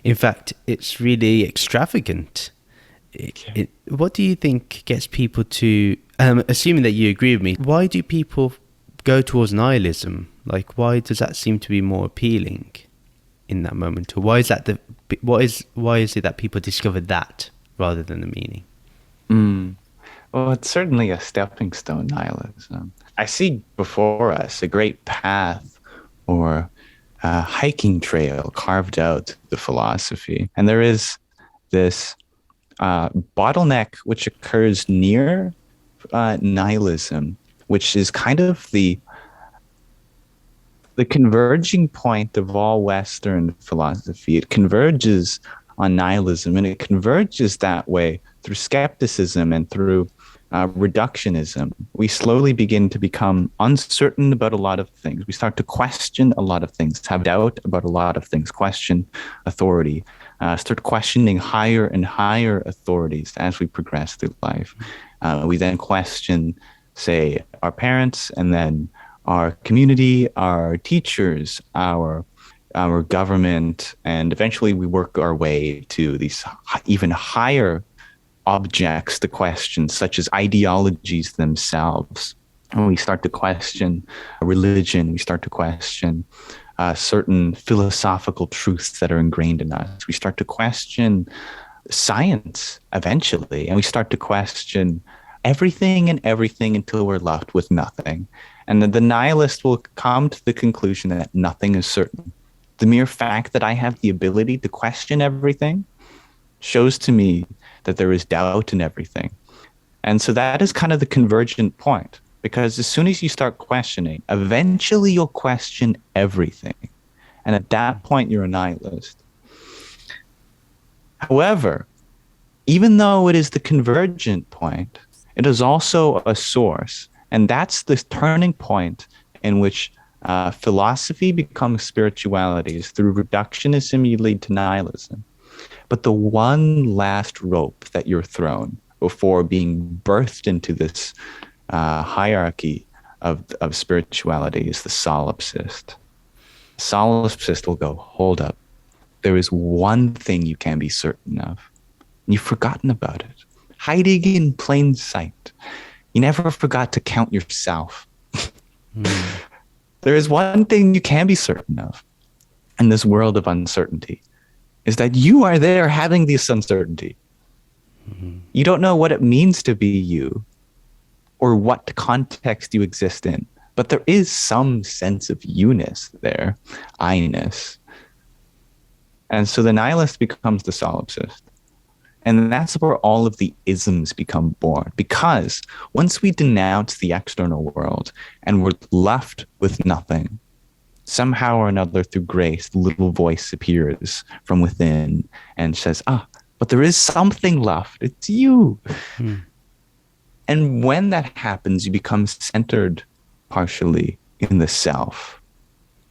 Speaker 1: In fact, it's really extravagant. What do you think gets people to, assuming that you agree with me, why do people go towards nihilism? Like, why does that seem to be more appealing in that moment? Or why is it that people discover that rather than the meaning?
Speaker 2: Well, it's certainly a stepping stone, nihilism. I see before us a great path or hiking trail carved out the philosophy. And there is this bottleneck which occurs near nihilism, which is kind of the converging point of all Western philosophy. It converges on nihilism, and it converges that way through skepticism and through reductionism. We slowly begin to become uncertain about a lot of things. We start to question a lot of things, have doubt about a lot of things, question authority, start questioning higher and higher authorities as we progress through life. We then question, say, our parents, and then our community, our teachers, our government, and eventually we work our way to these even higher objects to question, such as ideologies themselves. And we start to question religion, we start to question certain philosophical truths that are ingrained in us. We start to question science eventually, and we start to question everything and everything until we're left with nothing. And the nihilist will come to the conclusion that nothing is certain. The mere fact that I have the ability to question everything shows to me that there is doubt in everything. And so that is kind of the convergent point, because as soon as you start questioning, eventually you'll question everything. And at that point, you're a nihilist. However, even though it is the convergent point, it is also a source. And that's the turning point in which philosophy becomes spirituality. Is through reductionism, you lead to nihilism. But the one last rope that you're thrown before being birthed into this hierarchy of spirituality is the solipsist. Solipsist will go, hold up. There is one thing you can be certain of. You've forgotten about it. Hiding in plain sight. You never forgot to count yourself. There is one thing you can be certain of in this world of uncertainty, is that you are there having this uncertainty. You don't know what it means to be you or what context you exist in, but there is some sense of you-ness there, I-ness. And so the nihilist becomes the solipsist. And that's where all of the isms become born. Because once we denounce the external world and we're left with nothing, somehow or another through grace, the little voice appears from within and says, but there is something left. It's you. And when that happens, you become centered partially in the self.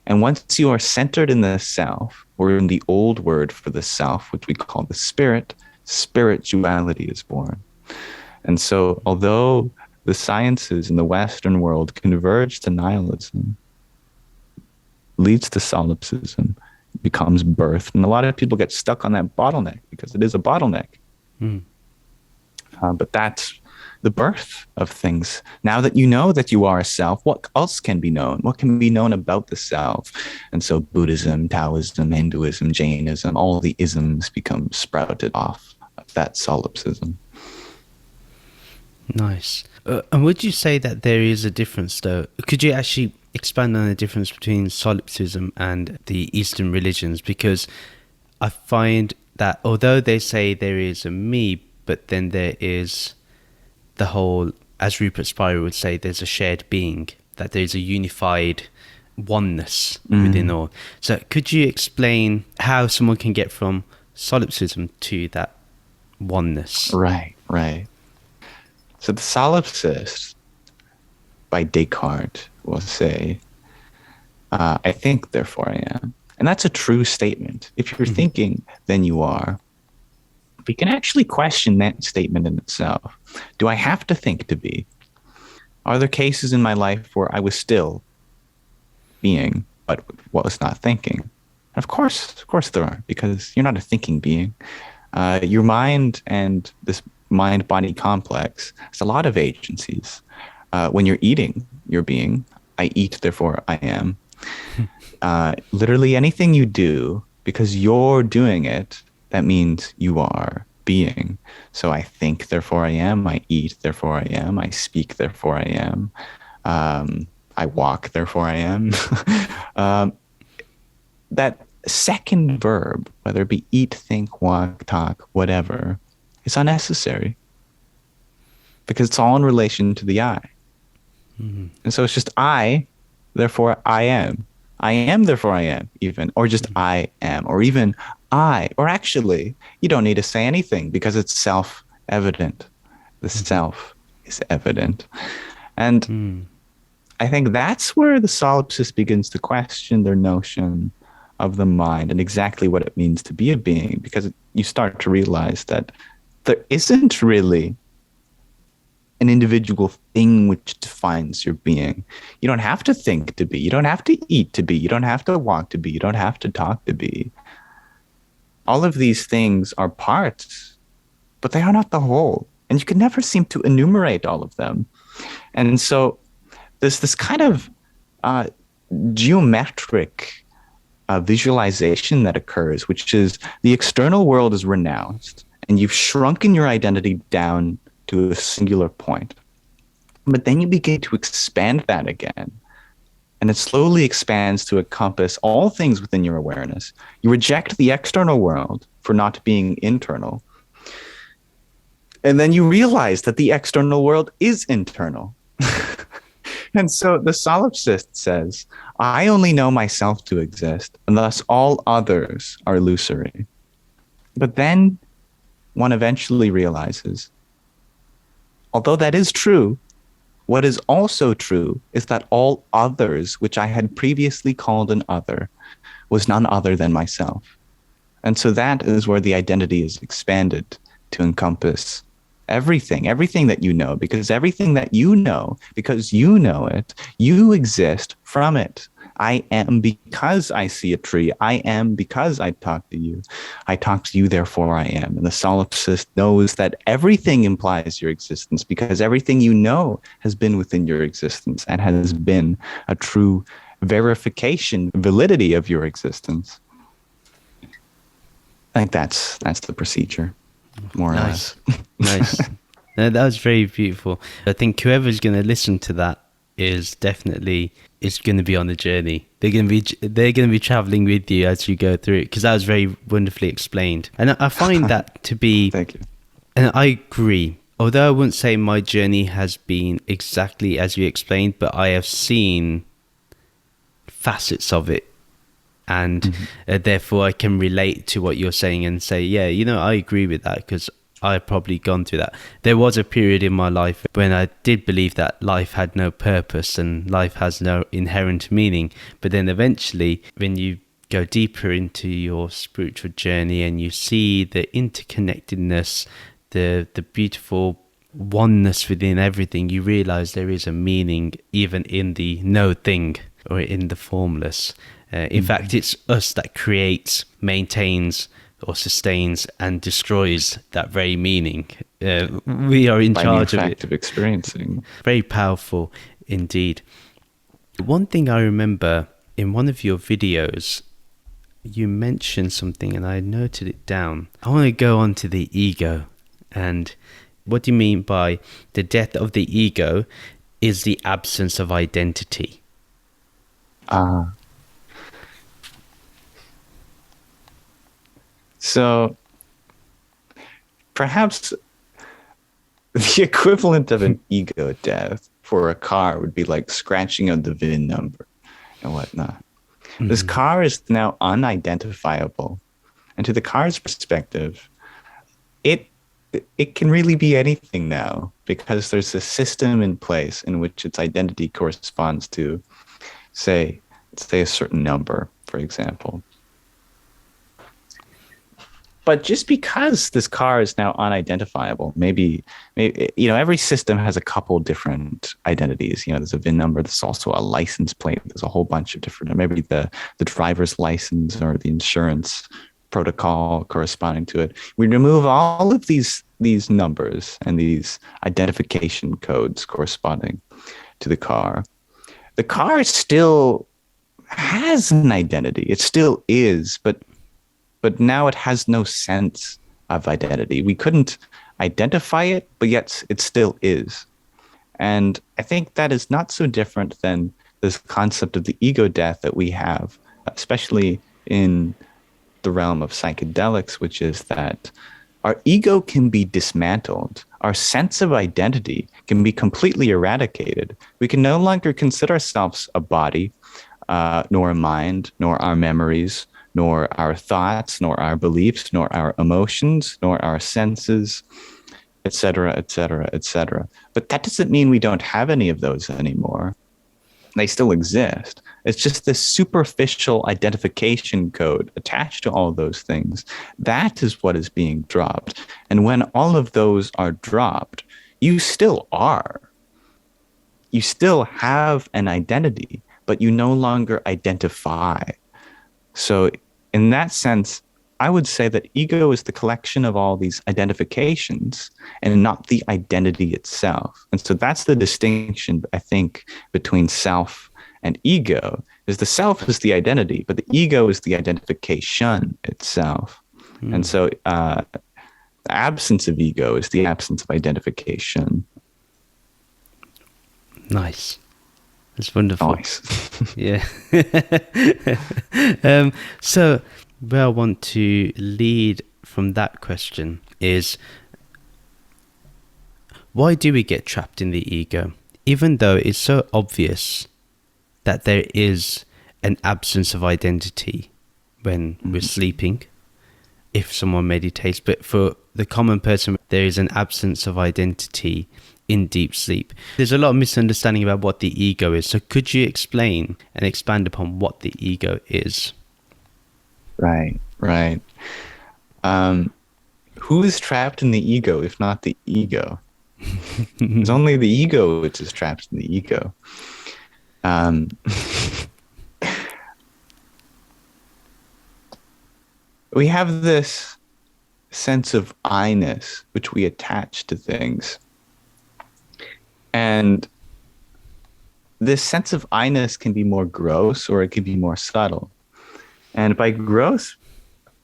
Speaker 2: And once you are centered in the self, or in the old word for the self, which we call the spirit, spirituality is born. And so although the sciences in the Western world converge to nihilism, leads to solipsism, becomes birth. And a lot of people get stuck on that bottleneck because it is a bottleneck. But that's the birth of things. Now that you know that you are a self, what else can be known? What can be known about the self? And so Buddhism, Taoism, Hinduism, Jainism, all the isms become sprouted off of that solipsism.
Speaker 1: Nice. And would you say that there is a difference, though? Could you actually expand on the difference between solipsism and the Eastern religions? Because I find that although they say there is a me, but then there is the whole, as Rupert Spira would say, there's a shared being, that there's a unified oneness within all. So could you explain how someone can get from solipsism to that oneness?
Speaker 2: Right. So the solipsist, by Descartes, will say, I think, therefore I am. And that's a true statement. If you're thinking, then you are. We can actually question that statement in itself. Do I have to think to be? Are there cases in my life where I was still being, but was not thinking? Of course there are, because you're not a thinking being. Your mind and this mind-body complex has a lot of agencies. When you're eating, you're being. I eat, therefore I am. Literally anything you do, because you're doing it, that means you are being. So I think, therefore I am. I eat, therefore I am. I speak, therefore I am. I walk, therefore I am. that second verb, whether it be eat, think, walk, talk, whatever, is unnecessary because it's all in relation to the I. Mm-hmm. And so it's just I, therefore I am. I am, therefore I am, even, or just I am, or even I, or actually, you don't need to say anything because it's self-evident. The self is evident. And I think that's where the solipsist begins to question their notion of the mind and exactly what it means to be a being, because you start to realize that there isn't really an individual thing which defines your being. You don't have to think to be. You don't have to eat to be. You don't have to walk to be. You don't have to talk to be. All of these things are parts, but they are not the whole. And you can never seem to enumerate all of them. And so there's this kind of geometric visualization that occurs, which is the external world is renounced, and you've shrunken your identity down to a singular point. But then you begin to expand that again, and it slowly expands to encompass all things within your awareness. You reject the external world for not being internal, and then you realize that the external world is internal. And so the solipsist says, I only know myself to exist, and thus all others are illusory. But then one eventually realizes, although that is true, what is also true is that all others, which I had previously called an other, was none other than myself. And so that is where the identity is expanded to encompass everything that you know, because everything that you know, because you know it, you exist from it. I am because I see a tree. I am because I talk to you. I talk to you, therefore I am. And the solipsist knows that everything implies your existence because everything you know has been within your existence and has been a true verification, validity of your existence. I think that's the procedure, more or less.
Speaker 1: Nice. No, that was very beautiful. I think whoever's going to listen to that is going to be on the journey. They're going to be traveling with you as you go through it, because that was very wonderfully explained. And I find that to be.
Speaker 2: Thank you.
Speaker 1: And I agree. Although I wouldn't say my journey has been exactly as you explained, but I have seen facets of it. And therefore I can relate to what you're saying and say, yeah, I agree with that, because I've probably gone through that. There was a period in my life when I did believe that life had no purpose and life has no inherent meaning. But then eventually, when you go deeper into your spiritual journey and you see the interconnectedness, the beautiful oneness within everything, you realize there is a meaning even in the no thing or in the formless. In fact, it's us that creates, maintains, or sustains and destroys that very meaning. We are in charge of it. By the fact
Speaker 2: of experiencing.
Speaker 1: Very powerful indeed. One thing I remember in one of your videos, you mentioned something and I noted it down. I want to go on to the ego. And what do you mean by the death of the ego is the absence of identity?
Speaker 2: So perhaps the equivalent of an ego death for a car would be like scratching out the VIN number and whatnot. This car is now unidentifiable. And to the car's perspective, it can really be anything now, because there's a system in place in which its identity corresponds to, say a certain number, for example. But just because this car is now unidentifiable, maybe every system has a couple different identities. There's a VIN number. There's also a license plate. There's a whole bunch of different, maybe the driver's license or the insurance protocol corresponding to it. We remove all of these numbers and these identification codes corresponding to the car. The car still has an identity. It still is, but now it has no sense of identity. We couldn't identify it, but yet it still is. And I think that is not so different than this concept of the ego death that we have, especially in the realm of psychedelics, which is that our ego can be dismantled. Our sense of identity can be completely eradicated. We can no longer consider ourselves a body, nor a mind, nor our memories, nor our thoughts, nor our beliefs, nor our emotions, nor our senses, etc., etc., etc. But that doesn't mean we don't have any of those anymore. They still exist. It's just this superficial identification code attached to all those things. That is what is being dropped. And when all of those are dropped, you still are. You still have an identity, but you no longer identify. So, in that sense, I would say that ego is the collection of all these identifications and not the identity itself. And so that's the distinction, I think, between self and ego, is the self is the identity, but the ego is the identification itself. And so the absence of ego is the absence of identification.
Speaker 1: Nice. That's wonderful.
Speaker 2: Nice.
Speaker 1: Yeah. So where I want to lead from that question is, why do we get trapped in the ego? Even though it's so obvious that there is an absence of identity when we're sleeping, if someone meditates, but for the common person, there is an absence of identity in deep sleep. There's a lot of misunderstanding about what the ego is. So could you explain and expand upon what the ego is?
Speaker 2: Right, right. Who is trapped in the ego if not the ego? It's only the ego which is trapped in the ego. We have this sense of I-ness which we attach to things. And this sense of I-ness can be more gross or it can be more subtle. And by gross,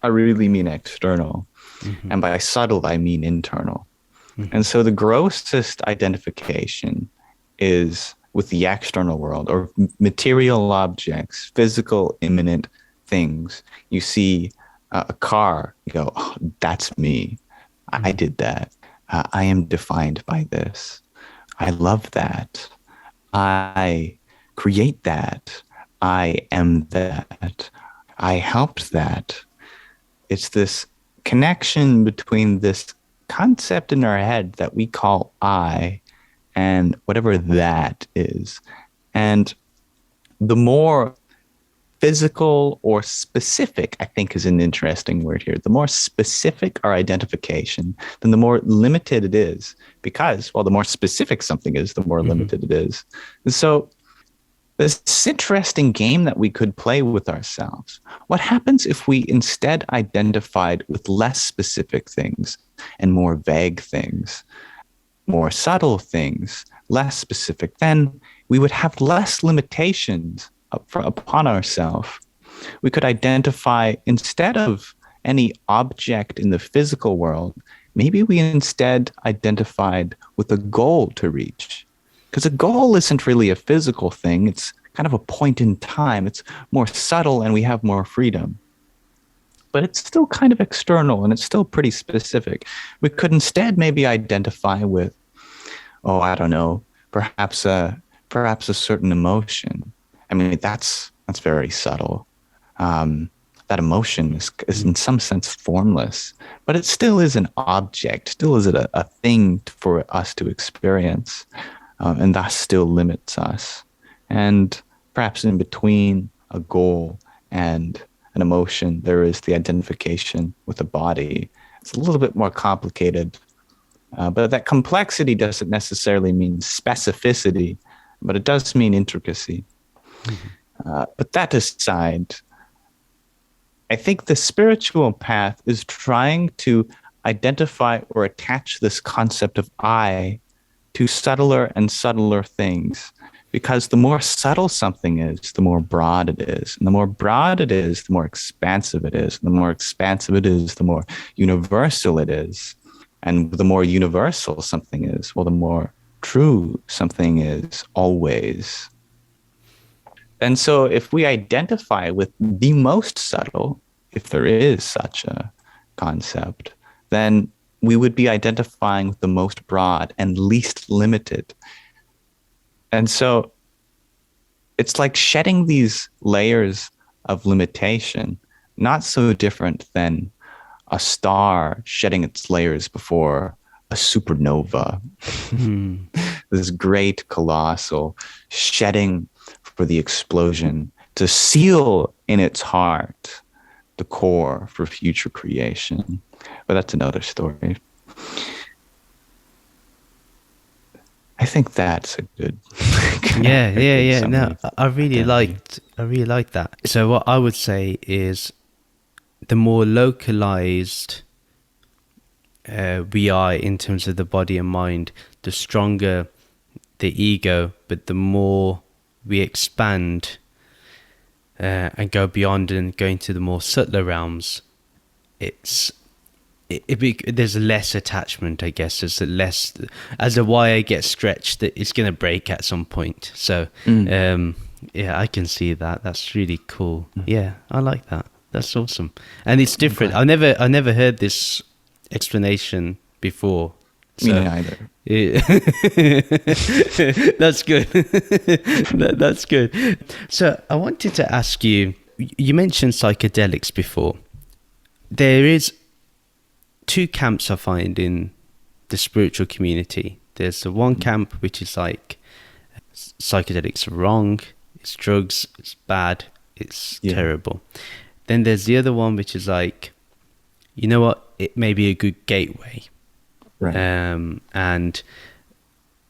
Speaker 2: I really mean external. Mm-hmm. And by subtle, I mean internal. Mm-hmm. And so the grossest identification is with the external world or material objects, physical, imminent things. You see a car, you go, oh, that's me. Mm-hmm. I did that. I am defined by this. I love that. I create that. I am that. I helped that. It's this connection between this concept in our head that we call I and whatever that is. And the more physical or specific, I think is an interesting word here. The more specific our identification, then the more limited it is. Because, well, the more specific something is, the more limited it is. And so this interesting game that we could play with ourselves. What happens if we instead identified with less specific things and more vague things, more subtle things, less specific? Then we would have less limitations upon ourselves. We could identify, instead of any object in the physical world, maybe we instead identified with a goal to reach. Because a goal isn't really a physical thing. It's kind of a point in time. It's more subtle and we have more freedom. But it's still kind of external and it's still pretty specific. We could instead maybe identify with, oh, I don't know, perhaps a certain emotion. I mean, that's very subtle. That emotion is in some sense formless, but it still is an object, still is a thing for us to experience. And that still limits us. And perhaps in between a goal and an emotion, there is the identification with a body. It's a little bit more complicated, but that complexity doesn't necessarily mean specificity, but it does mean intricacy. Mm-hmm. But that aside, I think the spiritual path is trying to identify or attach this concept of I to subtler and subtler things, because the more subtle something is, the more broad it is. And the more broad it is, the more expansive it is. And the more expansive it is, the more universal it is. And the more universal something is, well, the more true something is always. And so if we identify with the most subtle, if there is such a concept, then we would be identifying with the most broad and least limited. And so it's like shedding these layers of limitation, not so different than a star shedding its layers before a supernova. This great colossal shedding for the explosion to seal in its heart the core for future creation. But that's another story. I think that's a good
Speaker 1: yeah. No,
Speaker 2: summary.
Speaker 1: I really liked that. So what I would say is the more localized we are in terms of the body and mind, the stronger the ego, but the more we expand and go beyond and go into the more subtler realms, there's less attachment, I guess. There's less, as a wire gets stretched, that it's going to break at some point. So yeah, I can see that. That's really cool. Yeah, I like that. That's awesome. And it's different. I never heard this explanation before.
Speaker 2: Me neither.
Speaker 1: That's good. That's good. So I wanted to ask you, you mentioned psychedelics before. There is two camps I find in the spiritual community. There's the one camp which is like psychedelics are wrong, it's drugs, it's bad, it's terrible. Then there's the other one which is like, you know what, it may be a good gateway.
Speaker 2: Right.
Speaker 1: And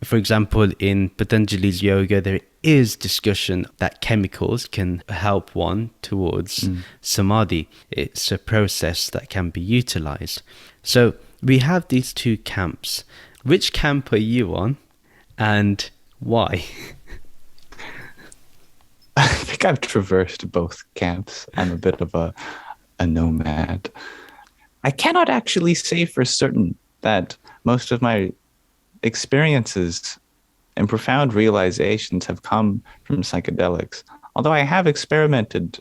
Speaker 1: for example, in Patanjali's yoga, there is discussion that chemicals can help one towards samadhi. It's a process that can be utilized. So we have these two camps. Which camp are you on, and why?
Speaker 2: I think I've traversed both camps. I'm a bit of a nomad. I cannot actually say for certain that most of my experiences and profound realizations have come from psychedelics, although I have experimented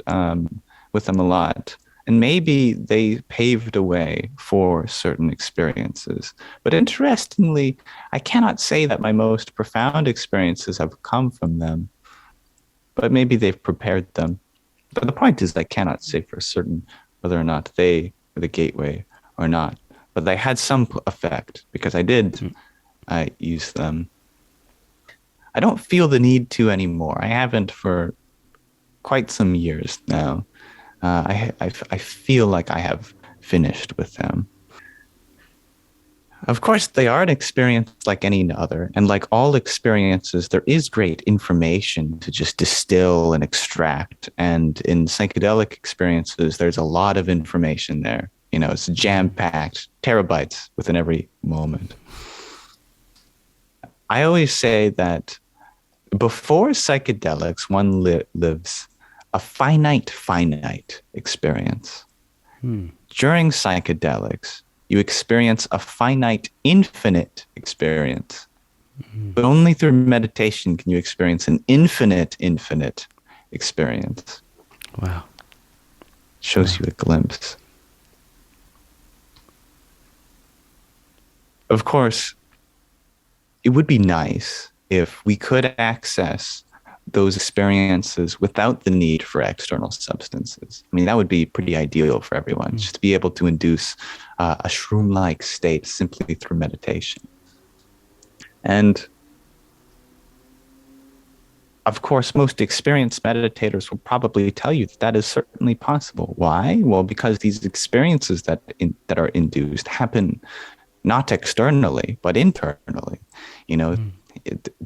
Speaker 2: with them a lot. And maybe they paved a way for certain experiences. But interestingly, I cannot say that my most profound experiences have come from them. But maybe they've prepared them. But the point is, I cannot say for certain whether or not they were the gateway or not. But they had some effect because I did use them. I don't feel the need to anymore. I haven't for quite some years now. I feel like I have finished with them. Of course, they are an experience like any other. And like all experiences, there is great information to just distill and extract. And in psychedelic experiences, there's a lot of information there. You know, it's jam-packed, terabytes within every moment. I always say that before psychedelics, one lives a finite experience. During psychedelics, you experience a finite, infinite experience. But only through meditation can you experience an infinite experience.
Speaker 1: Wow.
Speaker 2: Shows you a glimpse. Of course, it would be nice if we could access those experiences without the need for external substances. I mean, that would be pretty ideal for everyone, just to be able to induce a shroom-like state simply through meditation. And of course, most experienced meditators will probably tell you that is certainly possible. Why? Well, because these experiences that are induced happen not externally, but internally. You know,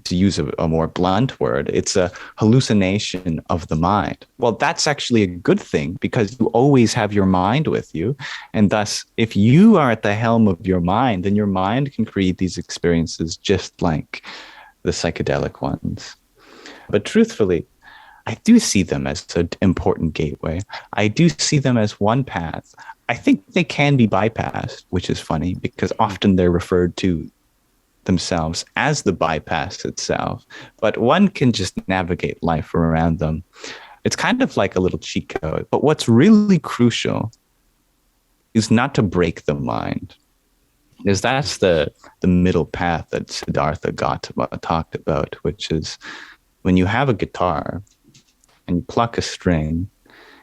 Speaker 2: to use a more blunt word, it's a hallucination of the mind. Well, that's actually a good thing because you always have your mind with you. And thus, if you are at the helm of your mind, then your mind can create these experiences just like the psychedelic ones. But truthfully, I do see them as an important gateway. I do see them as one path. I think they can be bypassed, which is funny because often they're referred to themselves as the bypass itself, but one can just navigate life around them. It's kind of like a little cheat code. But what's really crucial is not to break the mind, because that's the middle path that Siddhartha talked about, which is when you have a guitar and you pluck a string,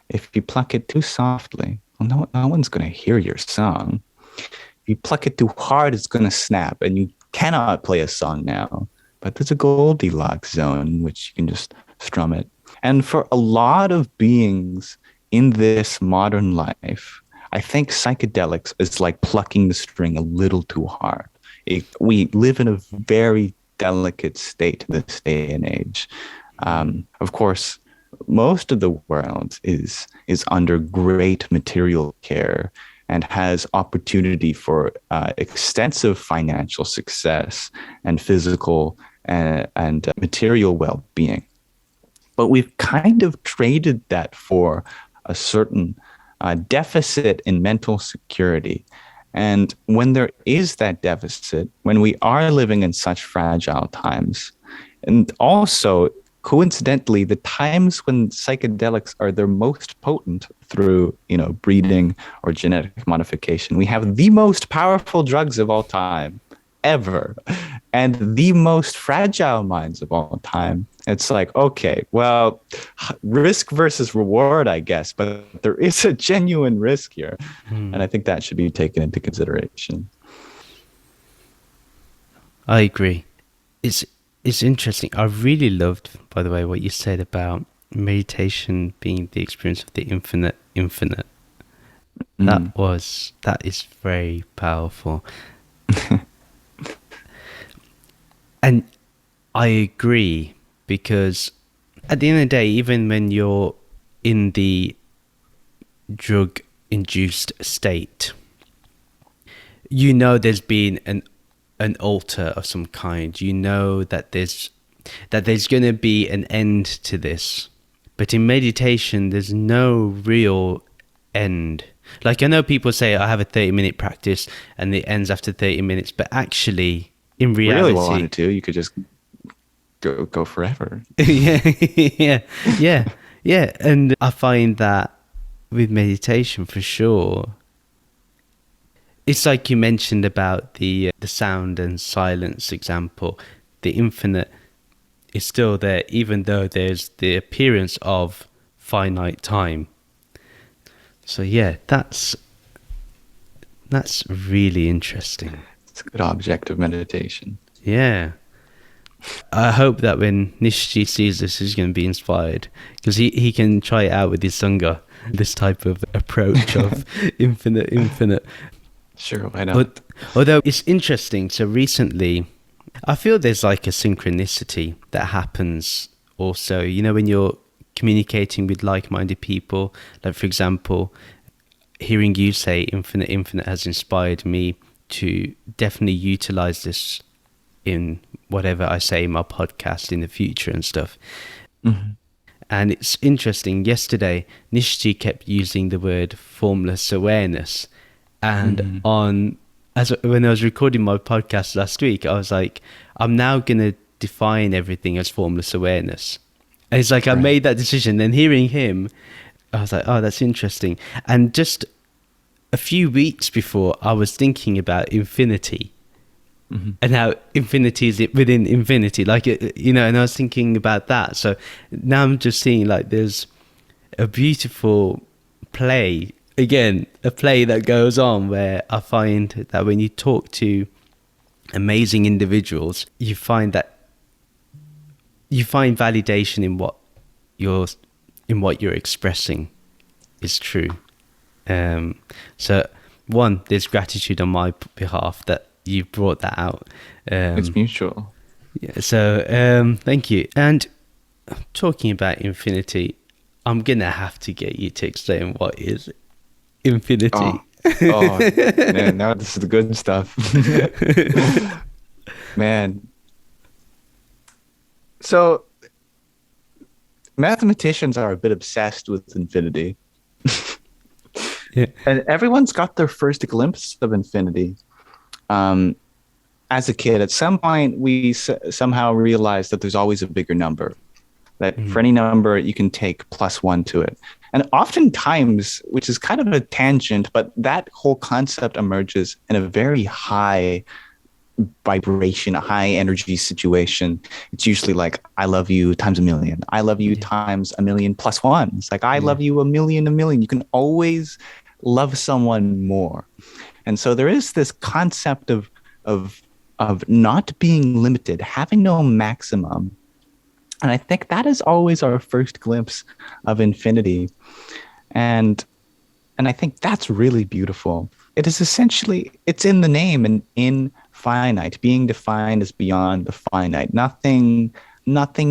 Speaker 2: if you pluck it too softly, well, no one's going to hear your song. If you pluck it too hard, it's going to snap, and you cannot play a song now. But there's a Goldilocks zone in which you can just strum it. And for a lot of beings in this modern life, I think psychedelics is like plucking the string a little too hard. We live in a very delicate state this day and age. Of course, most of the world is under great material care and has opportunity for extensive financial success and physical and material well-being. But we've kind of traded that for a certain deficit in mental security. And when there is that deficit, when we are living in such fragile times, and also coincidentally, the times when psychedelics are their most potent through, breeding or genetic modification, we have the most powerful drugs of all time, ever, and the most fragile minds of all time. It's like, okay, well, risk versus reward, I guess, but there is a genuine risk here. And I think that should be taken into consideration.
Speaker 1: I agree. It's interesting. I really loved, by the way, what you said about meditation being the experience of the infinite. That is very powerful. And I agree, because at the end of the day, even when you're in the drug-induced state, there's been an alter of some kind. That there's going to be an end to this. But in meditation, there's no real end. Like, I know people say, I have a 30-minute practice and it ends after 30 minutes, but actually, in reality,
Speaker 2: really wanted to, you could just go forever.
Speaker 1: yeah. And I find that with meditation, for sure, it's like you mentioned about the sound and silence example. The infinite is still there, even though there's the appearance of finite time. So yeah, that's really interesting.
Speaker 2: It's a good object of meditation.
Speaker 1: Yeah. I hope that when Nishiji sees this, he's going to be inspired, because he can try it out with his Sangha, this type of approach of infinite.
Speaker 2: Sure, why not?
Speaker 1: But, although it's interesting, so recently, I feel there's like a synchronicity that happens also, when you're communicating with like-minded people. Like, for example, hearing you say infinite has inspired me to definitely utilize this in whatever I say in my podcast in the future and stuff. Mm-hmm. And it's interesting, yesterday Nishiji kept using the word formless awareness, and when I was recording my podcast last week, I was like, I'm now going to define everything as formless awareness. And it's like, I made that decision. Then hearing him, I was like, oh, that's interesting. And just a few weeks before, I was thinking about infinity. And how infinity is within infinity, and I was thinking about that. So now I'm just seeing like there's a beautiful play, again, a play that goes on, where I find that when you talk to amazing individuals, you find validation in what you're expressing is true. So one, there's gratitude on my behalf that you brought that out.
Speaker 2: It's mutual.
Speaker 1: Yeah, so thank you. And talking about infinity, I'm gonna have to get you to explain what is infinity.
Speaker 2: Oh man, now this is the good stuff. Man. So mathematicians are a bit obsessed with infinity. Yeah. And everyone's got their first glimpse of infinity. as a kid, at some point, we somehow realized that there's always a bigger number, that for any number, you can take +1 to it. And oftentimes, which is kind of a tangent, but that whole concept emerges in a very high vibration, a high energy situation. It's usually like, I love you times a million. I love you times a million +1. It's like, I love you a million. You can always love someone more. And so there is this concept of not being limited, having no maximum. And I think that is always our first glimpse of infinity. And I think that's really beautiful. It is essentially, it's in the name, and infinite, being defined as beyond the finite. Nothing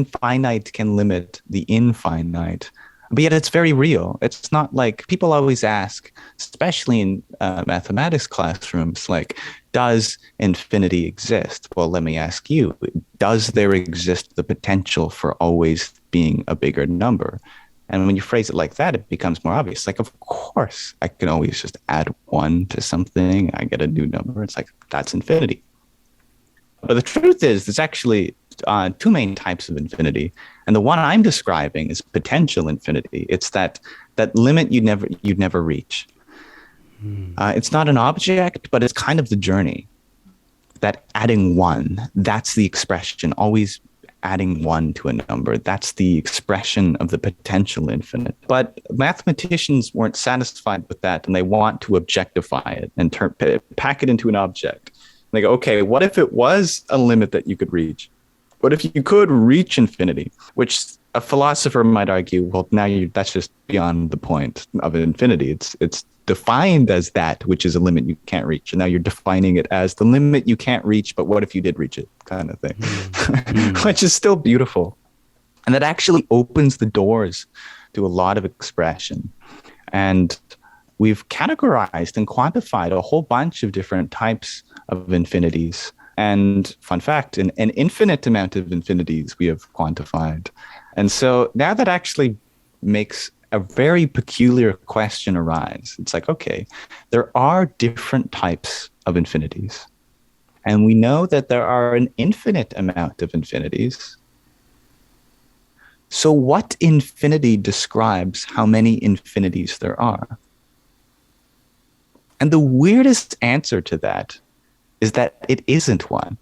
Speaker 2: finite can limit the infinite. But yet it's very real. It's not like people always ask, especially in mathematics classrooms, like, does infinity exist? Well, let me ask you, does there exist the potential for always being a bigger number? And when you phrase it like that, it becomes more obvious. Like, of course, I can always just add 1 to something. I get a new number. It's like, that's infinity. But the truth is, there's actually 2 main types of infinity. And the one I'm describing is potential infinity. It's that limit you'd never reach. It's not an object, but it's kind of the journey. That adding 1, that's the expression, always adding 1 to a number. That's the expression of the potential infinite. But mathematicians weren't satisfied with that, and they want to objectify it and pack it into an object. They go, okay, what if it was a limit that you could reach? What if you could reach infinity? Which a philosopher might argue, well, now that's just beyond the point of infinity. It's defined as that which is a limit you can't reach. And now you're defining it as the limit you can't reach, but what if you did reach it, kind of thing, which is still beautiful. And that actually opens the doors to a lot of expression. And we've categorized and quantified a whole bunch of different types of infinities. And fun fact, an infinite amount of infinities we have quantified. And so now that actually makes a very peculiar question arise. It's like, okay, there are different types of infinities. And we know that there are an infinite amount of infinities. So what infinity describes how many infinities there are? And the weirdest answer to that is that it isn't one.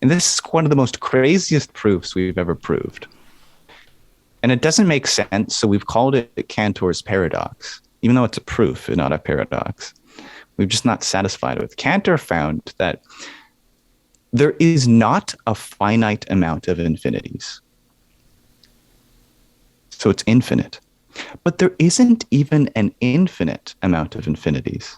Speaker 2: And this is one of the most craziest proofs we've ever proved. And it doesn't make sense, so we've called it Cantor's paradox, even though it's a proof and not a paradox. We're just not satisfied with it. Cantor found that there is not a finite amount of infinities. So it's infinite. But there isn't even an infinite amount of infinities.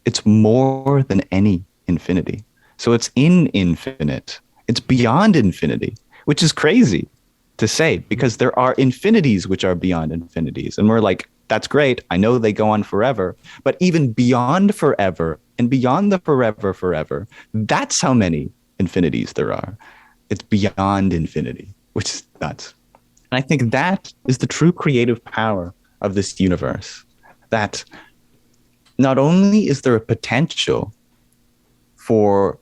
Speaker 2: It's more than any infinity. So it's infinite. It's beyond infinity, which is crazy to say, because there are infinities which are beyond infinities. And we're like, that's great. I know they go on forever, but even beyond forever and beyond the forever, that's how many infinities there are. It's beyond infinity, which is nuts. And I think that is the true creative power of this universe, that not only is there a potential for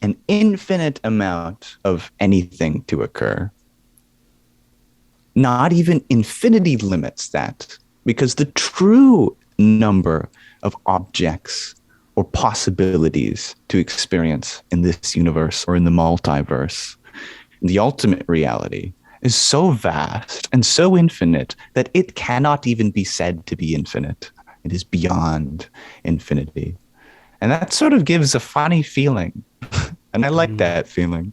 Speaker 2: an infinite amount of anything to occur, not even infinity limits that, because the true number of objects or possibilities to experience in this universe or in the multiverse, the ultimate reality, is so vast and so infinite that it cannot even be said to be infinite. It is beyond infinity. And that sort of gives a funny feeling. And I like that feeling.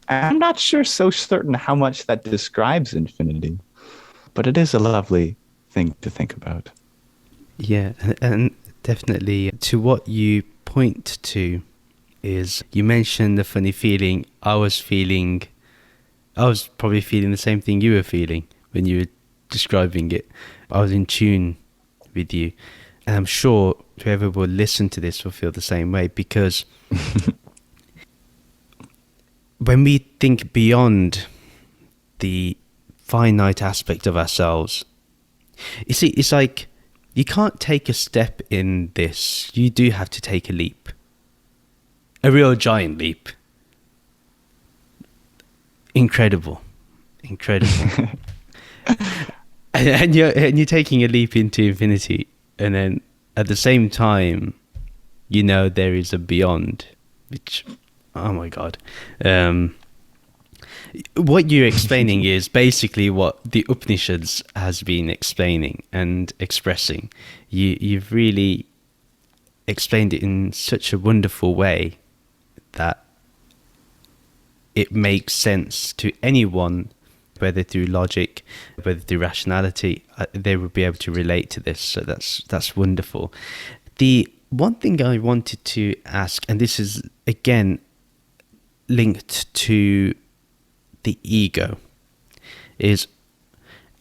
Speaker 2: I'm not so certain how much that describes infinity, but it is a lovely thing to think about.
Speaker 1: Yeah, and definitely to what you point to is, you mentioned the funny feeling. I was probably feeling the same thing you were feeling when you were describing it. I was in tune with you. And I'm sure whoever will listen to this will feel the same way, because when we think beyond the finite aspect of ourselves, you see, it's like you can't take a step in this. You do have to take a leap. a real giant leap. Incredible. And you're taking a leap into infinity, and then at the same time, you know there is a beyond, which, oh my God. What you're explaining is basically what the Upanishads has been explaining and expressing. You've really explained it in such a wonderful way that it makes sense to anyone, whether through logic, whether through rationality. They would be able to relate to this. So that's wonderful. The one thing I wanted to ask, and this is again linked to the ego, is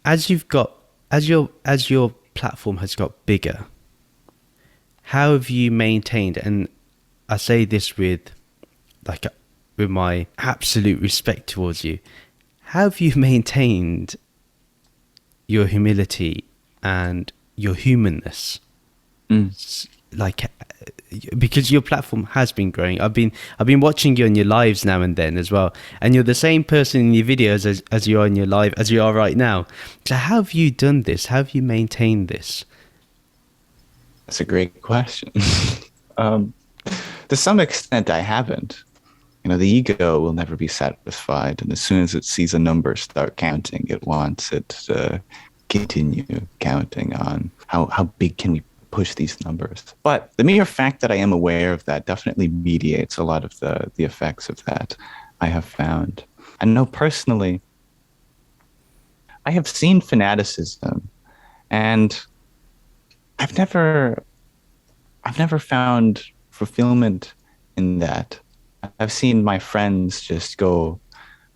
Speaker 1: as your platform has got bigger, how have you maintained, and I say this with my absolute respect towards you, how have you maintained your humility and your humanness? Because your platform has been growing. I've been watching you on your lives now and then as well, and you're the same person in your videos as you are in your live, as you are right now. So how have you done this? How have you maintained this?
Speaker 2: That's a great question. To some extent, I haven't. The ego will never be satisfied, and as soon as it sees a number start counting, it wants it to continue counting on how big can we push these numbers. But the mere fact that I am aware of that definitely mediates a lot of the effects of that, I have found. I know personally, I have seen fanaticism, and I've never found fulfillment in that. I've seen my friends just go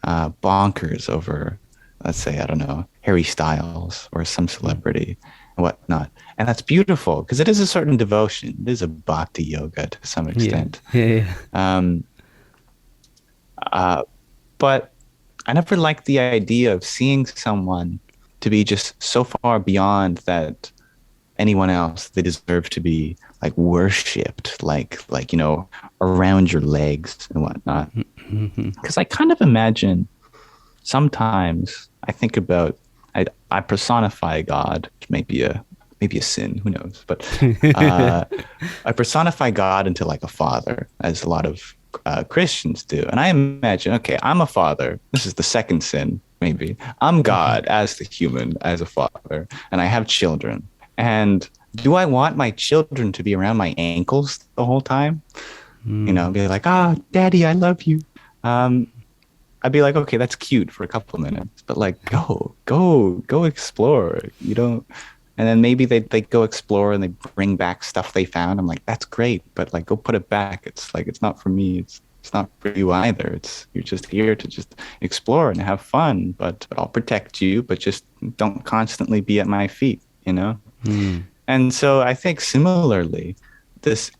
Speaker 2: bonkers over, let's say, I don't know, Harry Styles or some celebrity and whatnot. And that's beautiful because it is a certain devotion. It is a bhakti yoga to some extent.
Speaker 1: Yeah.
Speaker 2: But I never liked the idea of seeing someone to be just so far beyond that anyone else. They deserve to be like worshipped, like around your legs and whatnot. Because I kind of imagine sometimes I think about I personify God, which may be a sin, who knows? But I personify God into like a father, as a lot of Christians do, and I imagine, okay, I'm a father. This is the second sin, maybe. I'm God as the human, as a father, and I have children. And do I want my children to be around my ankles the whole time? Be like, daddy, I love you. I'd be like, okay, that's cute for a couple of minutes, but like, go explore. And then maybe they go explore and they bring back stuff they found. I'm like, that's great, but like, go put it back. It's like, it's not for me. It's not for you either. You're just here to just explore and have fun, but I'll protect you, but just don't constantly be at my feet, And so I think similarly, this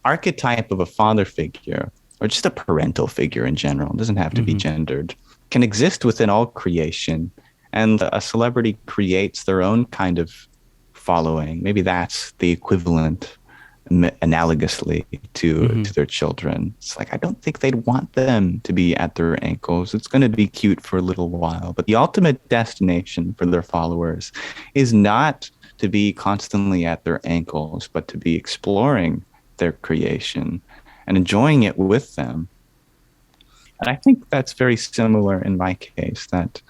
Speaker 2: archetype of a father figure, or just a parental figure in general, it doesn't have to be gendered, can exist within all creation. And a celebrity creates their own kind of following. Maybe that's the equivalent, analogously to their children. It's like, I don't think they'd want them to be at their ankles. It's going to be cute for a little while. But the ultimate destination for their followers is not to be constantly at their ankles, but to be exploring their creation and enjoying it with them. And I think that's very similar in my case, that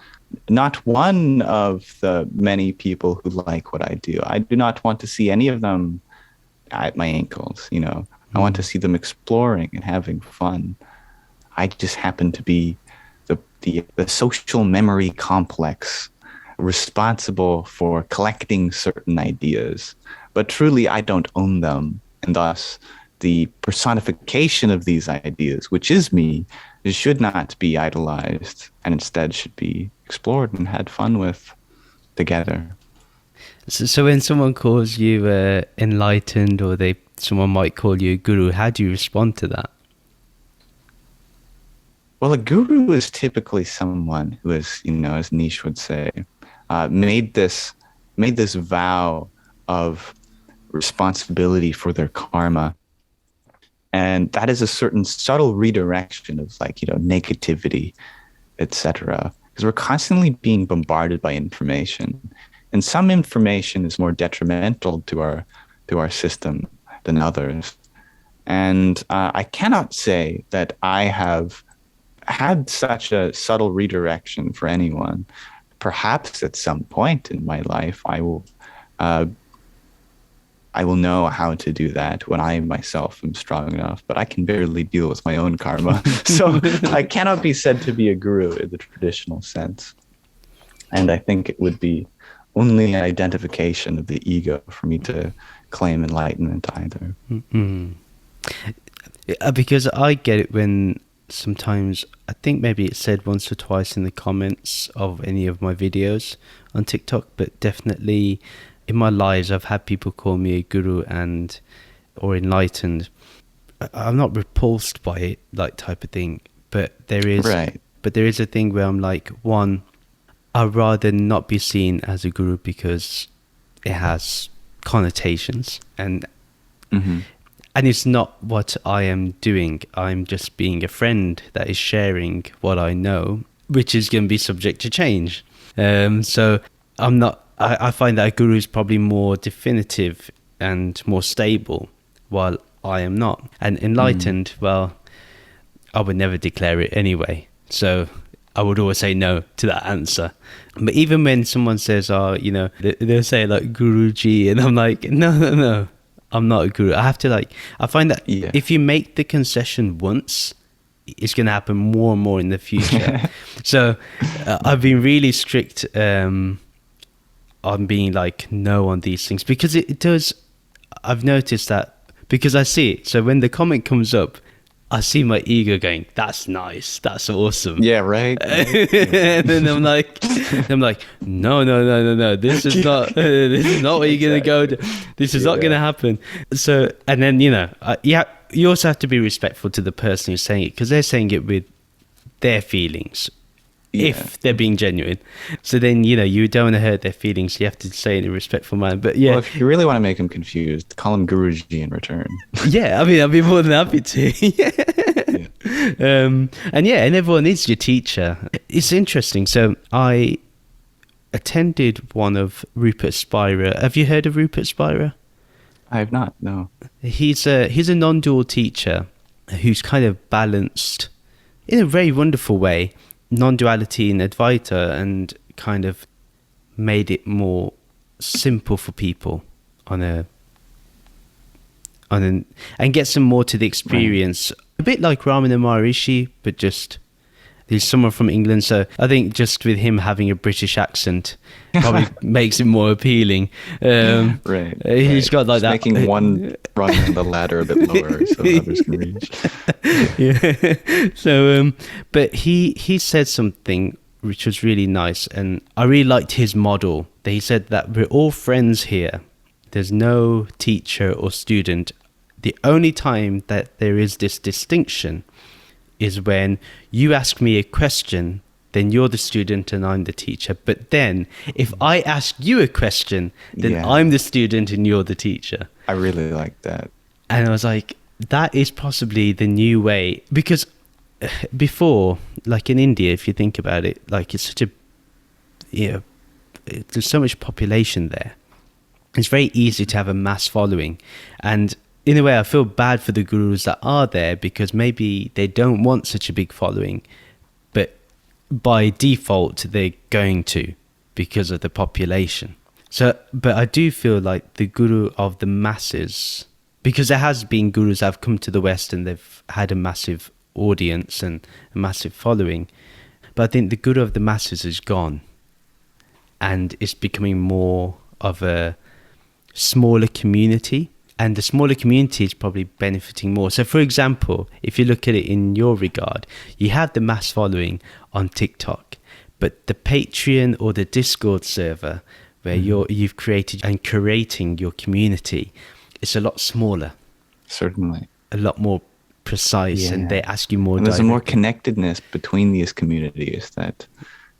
Speaker 2: not one of the many people who like what I do, I do not want to see any of them at my ankles. I want to see them exploring and having fun. I just happen to be the social memory complex responsible for collecting certain ideas, but truly I don't own them, and thus the personification of these ideas, which is me, should not be idolized and instead should be explored and had fun with together.
Speaker 1: So when someone calls you enlightened, or someone might call you a guru, how do you respond to that?
Speaker 2: Well, a guru is typically someone who is, as Nietzsche would say, made this vow of responsibility for their karma. And that is a certain subtle redirection of like, negativity, etc. Because we're constantly being bombarded by information. And some information is more detrimental to our system than others. And I cannot say that I have had such a subtle redirection for anyone. Perhaps at some point in my life, I will know how to do that when I myself am strong enough, but I can barely deal with my own karma. So I cannot be said to be a guru in the traditional sense. And I think it would be only an identification of the ego for me to claim enlightenment either.
Speaker 1: Mm-hmm. Because I get it when sometimes, I think maybe it's said once or twice in the comments of any of my videos on TikTok, but definitely in my lives I've had people call me a guru or enlightened. I'm not repulsed by it, like, type of thing, but there is a thing where I'm like, one, I'd rather not be seen as a guru because it has connotations, and it's not what I am doing. I'm just being a friend that is sharing what I know, which is going to be subject to change. So I'm not. I find that a guru is probably more definitive and more stable, while I am not. And enlightened, well, I would never declare it anyway. So I would always say no to that answer. But even when someone says, they'll say like Guruji, and I'm like, no, I'm not a guru. I find that if you make the concession once, it's going to happen more and more in the future. So I've been really strict on being like no on these things, because it does. I've noticed that because I see it. So when the comment comes up, I see my ego going, "That's nice, that's awesome."
Speaker 2: Yeah, right.
Speaker 1: And then I'm like, no. This is not what you're gonna go to. This is not gonna happen. So, and then you also have to be respectful to the person who's saying it, because they're saying it with their feelings. Yeah. If they're being genuine. So then, you don't want to hurt their feelings. You have to say it in a respectful manner. But yeah.
Speaker 2: Well, if you really want to make them confused, call him Guruji in return.
Speaker 1: Yeah, I mean, I'd be more than happy to. Yeah. And everyone is your teacher. It's interesting. So I attended one of Rupert Spira. Have you heard of Rupert Spira?
Speaker 2: I have not, no.
Speaker 1: He's a non-dual teacher who's kind of balanced in a very wonderful way non-duality in Advaita, and kind of made it more simple for people and gets them more to the experience. Right. A bit like Ramana Maharishi, but just there's someone from England, so I think just with him having a British accent probably makes it more appealing.
Speaker 2: Right.
Speaker 1: He's got like that.
Speaker 2: Making one rung on the ladder a bit lower so others can reach.
Speaker 1: Yeah. So, but he said something which was really nice, and I really liked his model. He said that we're all friends here. There's no teacher or student. The only time that there is this distinction is when you ask me a question, then you're the student and I'm the teacher. But then if I ask you a question, then I'm the student and you're the teacher.
Speaker 2: I really like that.
Speaker 1: And I was like, that is possibly the new way. Because before, like in India, if you think about it, like it's such a, there's so much population there. It's very easy to have a mass following. And in a way, I feel bad for the gurus that are there, because maybe they don't want such a big following, but by default, they're going to because of the population. So, but I do feel like the guru of the masses, because there has been gurus that have come to the West and they've had a massive audience and a massive following, but I think the guru of the masses is gone, and it's becoming more of a smaller community. And the smaller community is probably benefiting more. So, for example, if you look at it in your regard, you have the mass following on TikTok, but the Patreon or the Discord server where you've created and curating your community, it's a lot smaller.
Speaker 2: Certainly.
Speaker 1: A lot more precise, and they ask you more.
Speaker 2: And there's a more connectedness between these communities that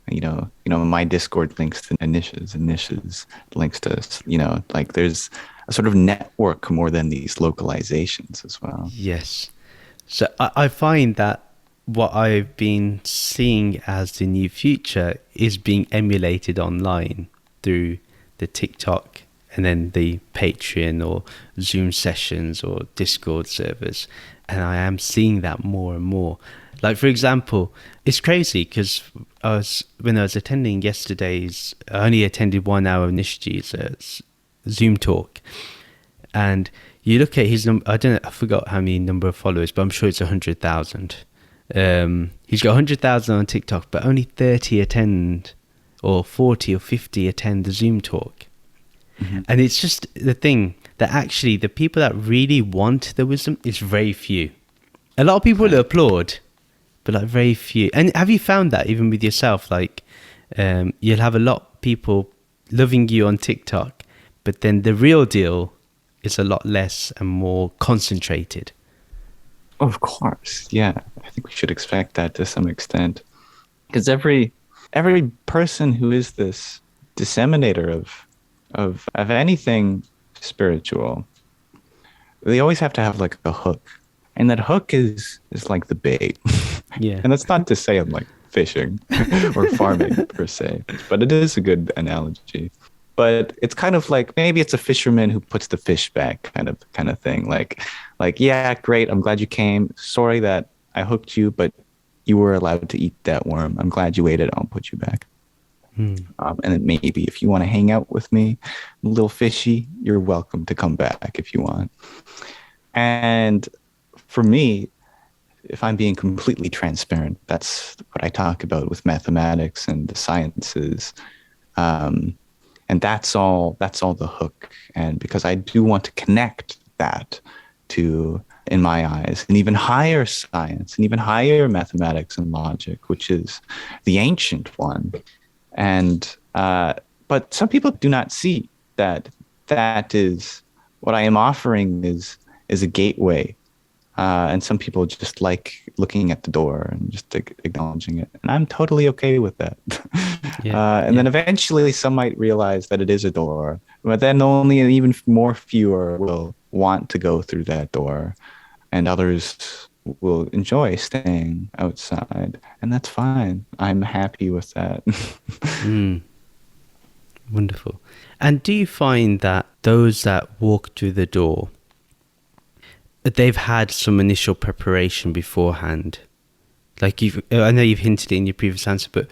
Speaker 2: My Discord links to niches, and niches links to, like there's a sort of network more than these localizations as well.
Speaker 1: Yes. So I find that what I've been seeing as the new future is being emulated online through the TikTok and then the Patreon or Zoom sessions or Discord servers. And I am seeing that more and more. Like, for example, it's crazy because when I was attending yesterday's, I only attended 1 hour of Nishji's Zoom talk. And you look at his number, I forgot how many number of followers, but I'm sure it's 100,000. He's got 100,000 on TikTok, but only 30 attend, or 40 or 50 attend the Zoom talk. Mm-hmm. And it's just the thing that actually the people that really want the wisdom is very few. A lot of people will applaud, but like very few. And have you found that even with yourself? Like, you'll have a lot of people loving you on TikTok, but then the real deal is a lot less and more concentrated.
Speaker 2: Of course, yeah. I think we should expect that to some extent, because every person who is this disseminator of anything spiritual, they always have to have like a hook, and that hook is like the bait.
Speaker 1: Yeah.
Speaker 2: And that's not to say I'm like fishing or farming per se, but it is a good analogy. But it's kind of like, maybe it's a fisherman who puts the fish back kind of thing. Like, yeah, great. I'm glad you came. Sorry that I hooked you, but you were allowed to eat that worm. I'm glad you ate it. I'll put you back. And then maybe if you want to hang out with me, a little fishy, you're welcome to come back if you want. And for me, if I'm being completely transparent, that's what I talk about with mathematics and the sciences. And that's all the hook. And because I do want to connect that to, in my eyes, an even higher science, and even higher mathematics and logic, which is the ancient one. And but some people do not see that is what I am offering is a gateway. And some people just like looking at the door and just acknowledging it. And I'm totally okay with that. Then eventually some might realize that it is a door, but then only even more fewer will want to go through that door, and others will enjoy staying outside. And that's fine. I'm happy with that.
Speaker 1: Wonderful. And do you find that those that walk through the door, they've had some initial preparation beforehand? Like I know you've hinted in your previous answer, but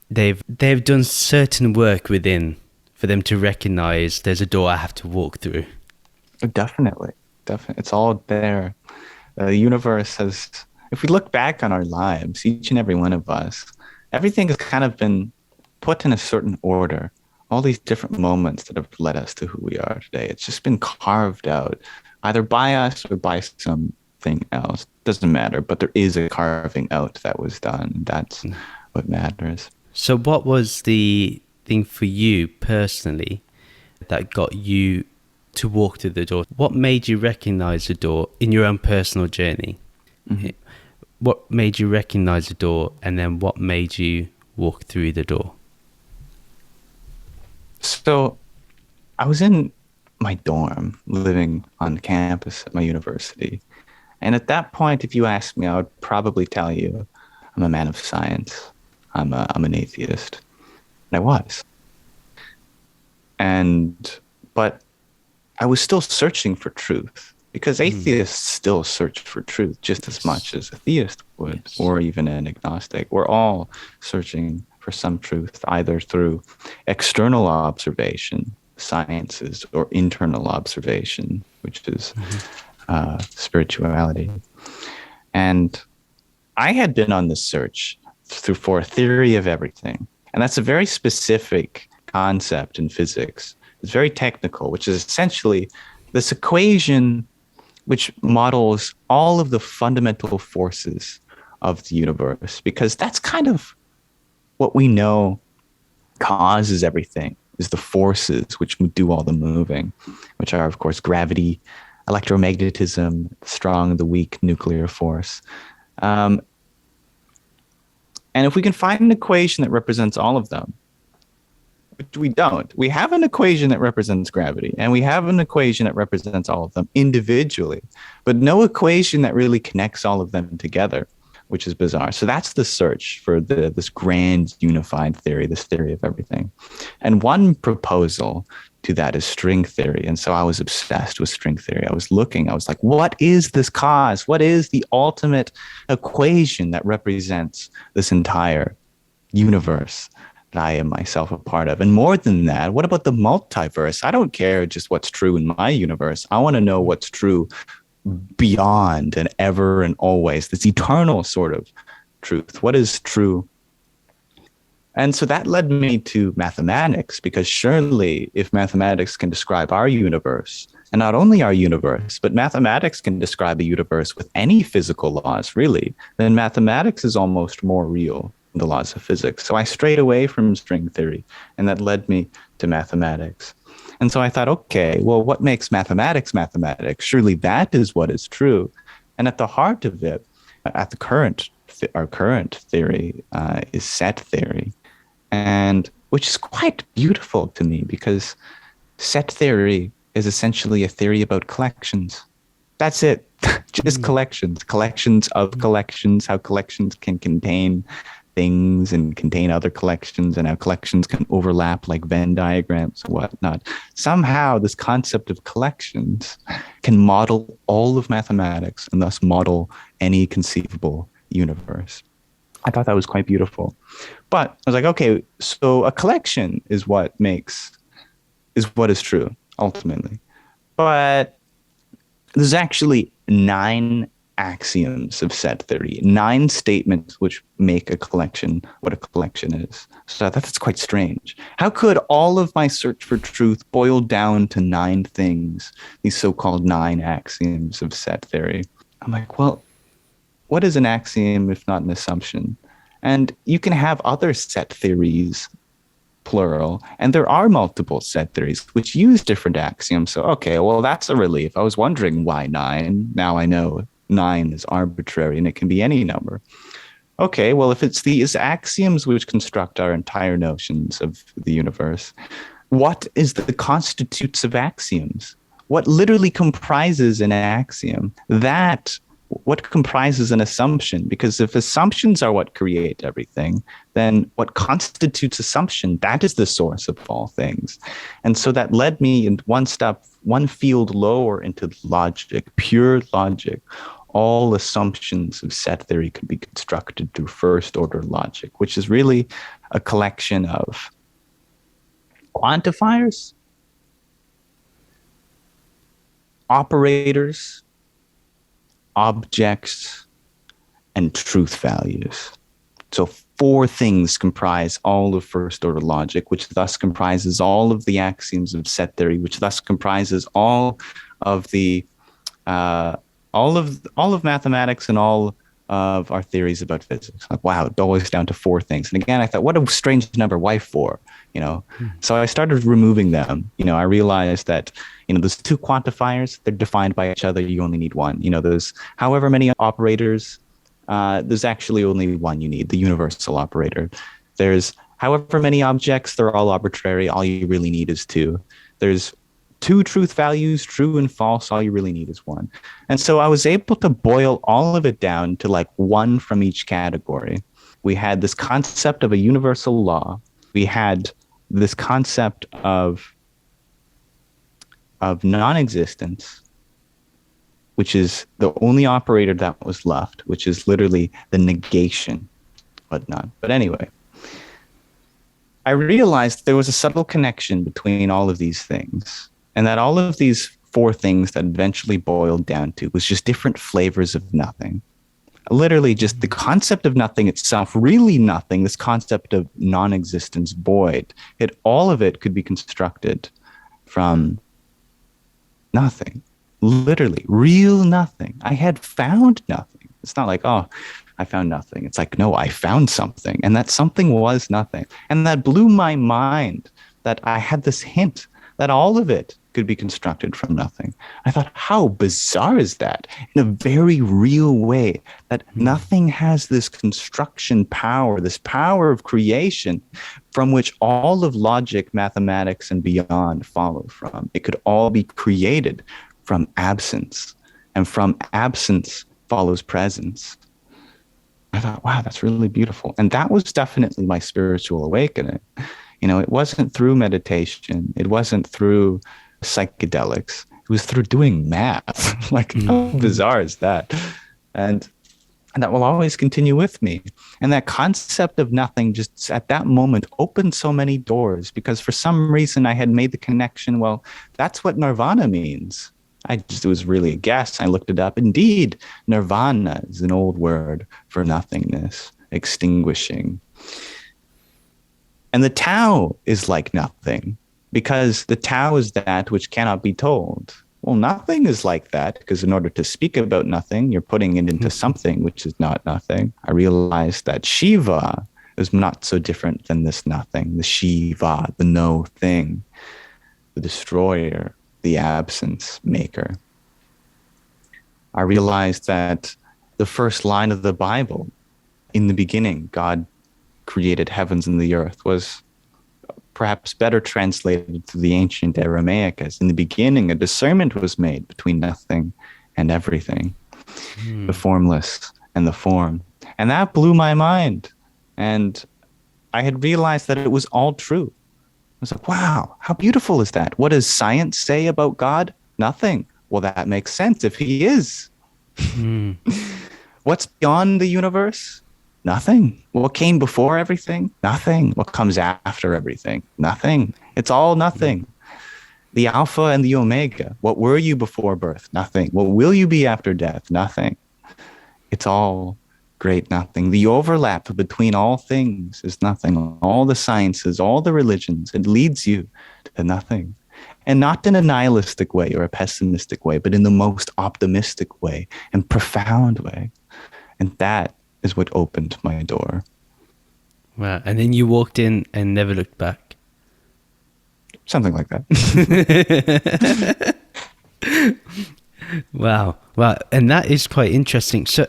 Speaker 1: they've done certain work within for them to recognize there's a door I have to walk through.
Speaker 2: Definitely. It's all there. The universe has, if we look back on our lives, each and every one of us, everything has kind of been put in a certain order. All these different moments that have led us to who we are today. It's just been carved out, either by us or by something else. Doesn't matter, but there is a carving out that was done. That's what matters.
Speaker 1: So what was the thing for you personally that got you to walk through the door? What made you recognize the door in your own personal journey? Mm-hmm. What made you recognize the door, and then what made you walk through the door?
Speaker 2: So I was in my dorm living on campus at my university. And at that point, if you asked me, I would probably tell you I'm a man of science. I'm an atheist. And I was. But I was still searching for truth, because atheists still search for truth just as much as a theist would, or even an agnostic. We're all searching for some truth, either through external observation, sciences, or internal observation, which is spirituality. And I had been on this search for a theory of everything. And that's a very specific concept in physics. It's very technical, which is essentially this equation which models all of the fundamental forces of the universe, because that's kind of what we know causes everything, is the forces which do all the moving, which are, of course, gravity, electromagnetism, strong, the weak, nuclear force. And if we can find an equation that represents all of them, which we don't, we have an equation that represents gravity, and we have an equation that represents all of them individually, but no equation that really connects all of them together, which is bizarre. So that's the search for this grand unified theory, this theory of everything. And one proposal to that is string theory. And so I was obsessed with string theory. I was like, what is this cause? What is the ultimate equation that represents this entire universe that I am myself a part of? And more than that, what about the multiverse? I don't care just what's true in my universe. I want to know what's true beyond and ever and always, this eternal sort of truth. What is true? And so that led me to mathematics, because surely if mathematics can describe our universe, and not only our universe, but mathematics can describe a universe with any physical laws, really, then mathematics is almost more real than the laws of physics. So I strayed away from string theory, and that led me to mathematics. And so I thought, okay, well, what makes mathematics mathematics? Surely that is what is true. And at the heart of it, our current theory is set theory, and which is quite beautiful to me, because set theory is essentially a theory about collections. That's it. Just collections of collections, how collections can contain things and contain other collections, and how collections can overlap like Venn diagrams and whatnot. Somehow this concept of collections can model all of mathematics, and thus model any conceivable universe. I thought that was quite beautiful. But I was like, okay, so a collection is what is true ultimately. But there's actually 9 axioms of set theory, 9 statements which make a collection what a collection is. So that's quite strange. How could all of my search for truth boil down to 9 things, these so-called 9 axioms of set theory? I'm like, well, what is an axiom if not an assumption? And you can have other set theories, plural, and there are multiple set theories which use different axioms. So, okay, well, that's a relief. I was wondering why 9. Now I know 9 is arbitrary and it can be any number. Okay, well, if it's these axioms which construct our entire notions of the universe, what is the constitutes of axioms? What literally comprises an axiom? What comprises an assumption? Because if assumptions are what create everything, then what constitutes assumption, that is the source of all things. And so that led me in one field lower into logic, pure logic. All assumptions of set theory could be constructed through first order logic, which is really a collection of quantifiers, operators, objects, and truth values. So 4 things comprise all of first order logic, which thus comprises all of the axioms of set theory, which thus comprises all of the all of mathematics and all of our theories about physics. Like, wow, it boils down to 4 things. And again, I thought, what a strange number. Why 4? So I started removing them. I realized that those 2 quantifiers, they're defined by each other. You only need one. There's however many operators, there's actually only one you need, the universal operator. There's however many objects, they're all arbitrary. All you really need is 2. There's 2 truth values, true and false. All you really need is 1. And so I was able to boil all of it down to like 1 from each category. We had this concept of a universal law. We had this concept of non-existence, which is the only operator that was left, which is literally the negation, whatnot. But anyway, I realized there was a subtle connection between all of these things, and that all of these 4 things that eventually boiled down to was just different flavors of nothing. Literally just the concept of nothing itself, really nothing, this concept of non-existence, void. All of it could be constructed from nothing, literally, real nothing. I had found nothing. It's not like, oh, I found nothing. It's like, no, I found something, and that something was nothing. And that blew my mind, that I had this hint that all of it could be constructed from nothing. I thought, how bizarre is that? In a very real way, that nothing has this construction power, this power of creation from which all of logic, mathematics, and beyond follow from. It could all be created from absence, and from absence follows presence. I thought, wow, that's really beautiful. And that was definitely my spiritual awakening. It wasn't through meditation. It wasn't through psychedelics. It was through doing math. Like, how bizarre is that? And that will always continue with me. And that concept of nothing just at that moment opened so many doors, because for some reason I had made the connection, well, that's what nirvana means. It was really a guess. I looked it up. Indeed, nirvana is an old word for nothingness, extinguishing. And the Tao is like nothing, because the Tao is that which cannot be told. Well, nothing is like that, because in order to speak about nothing, you're putting it into something which is not nothing. I realized that Shiva is not so different than this nothing, the Shiva, the no thing, the destroyer, the absence maker. I realized that the first line of the Bible, in the beginning, God created heavens and the earth, was perhaps better translated to the ancient Aramaic as, in the beginning, a discernment was made between nothing and everything, the formless and the form. And that blew my mind. And I had realized that it was all true. I was like, wow, how beautiful is that? What does science say about God? Nothing. Well, that makes sense if he is. What's beyond the universe? Nothing. What came before everything? Nothing. What comes after everything? Nothing. It's all nothing. The Alpha and the Omega. What were you before birth? Nothing. What will you be after death? Nothing. It's all great nothing. The overlap between all things is nothing. All the sciences, all the religions, it leads you to nothing. And not in a nihilistic way or a pessimistic way, but in the most optimistic way and profound way. And that is what opened my door.
Speaker 1: Wow. And then you walked in and never looked back.
Speaker 2: Something like that.
Speaker 1: Wow. Wow. And that is quite interesting. So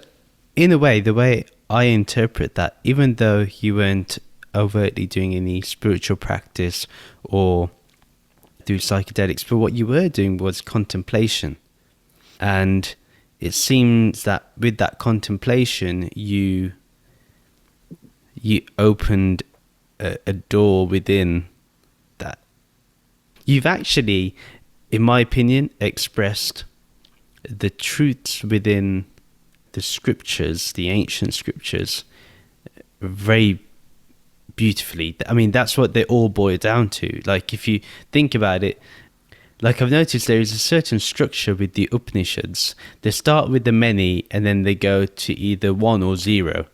Speaker 1: in a way, the way I interpret that, even though you weren't overtly doing any spiritual practice or through psychedelics, but what you were doing was contemplation. And it seems that with that contemplation, you opened a door within that. You've actually, in my opinion, expressed the truths within the scriptures, the ancient scriptures, very beautifully. I mean, that's what they all boil down to. Like, if you think about it, like I've noticed there is a certain structure with the Upanishads. They start with the many and then they go to either 1 or 0,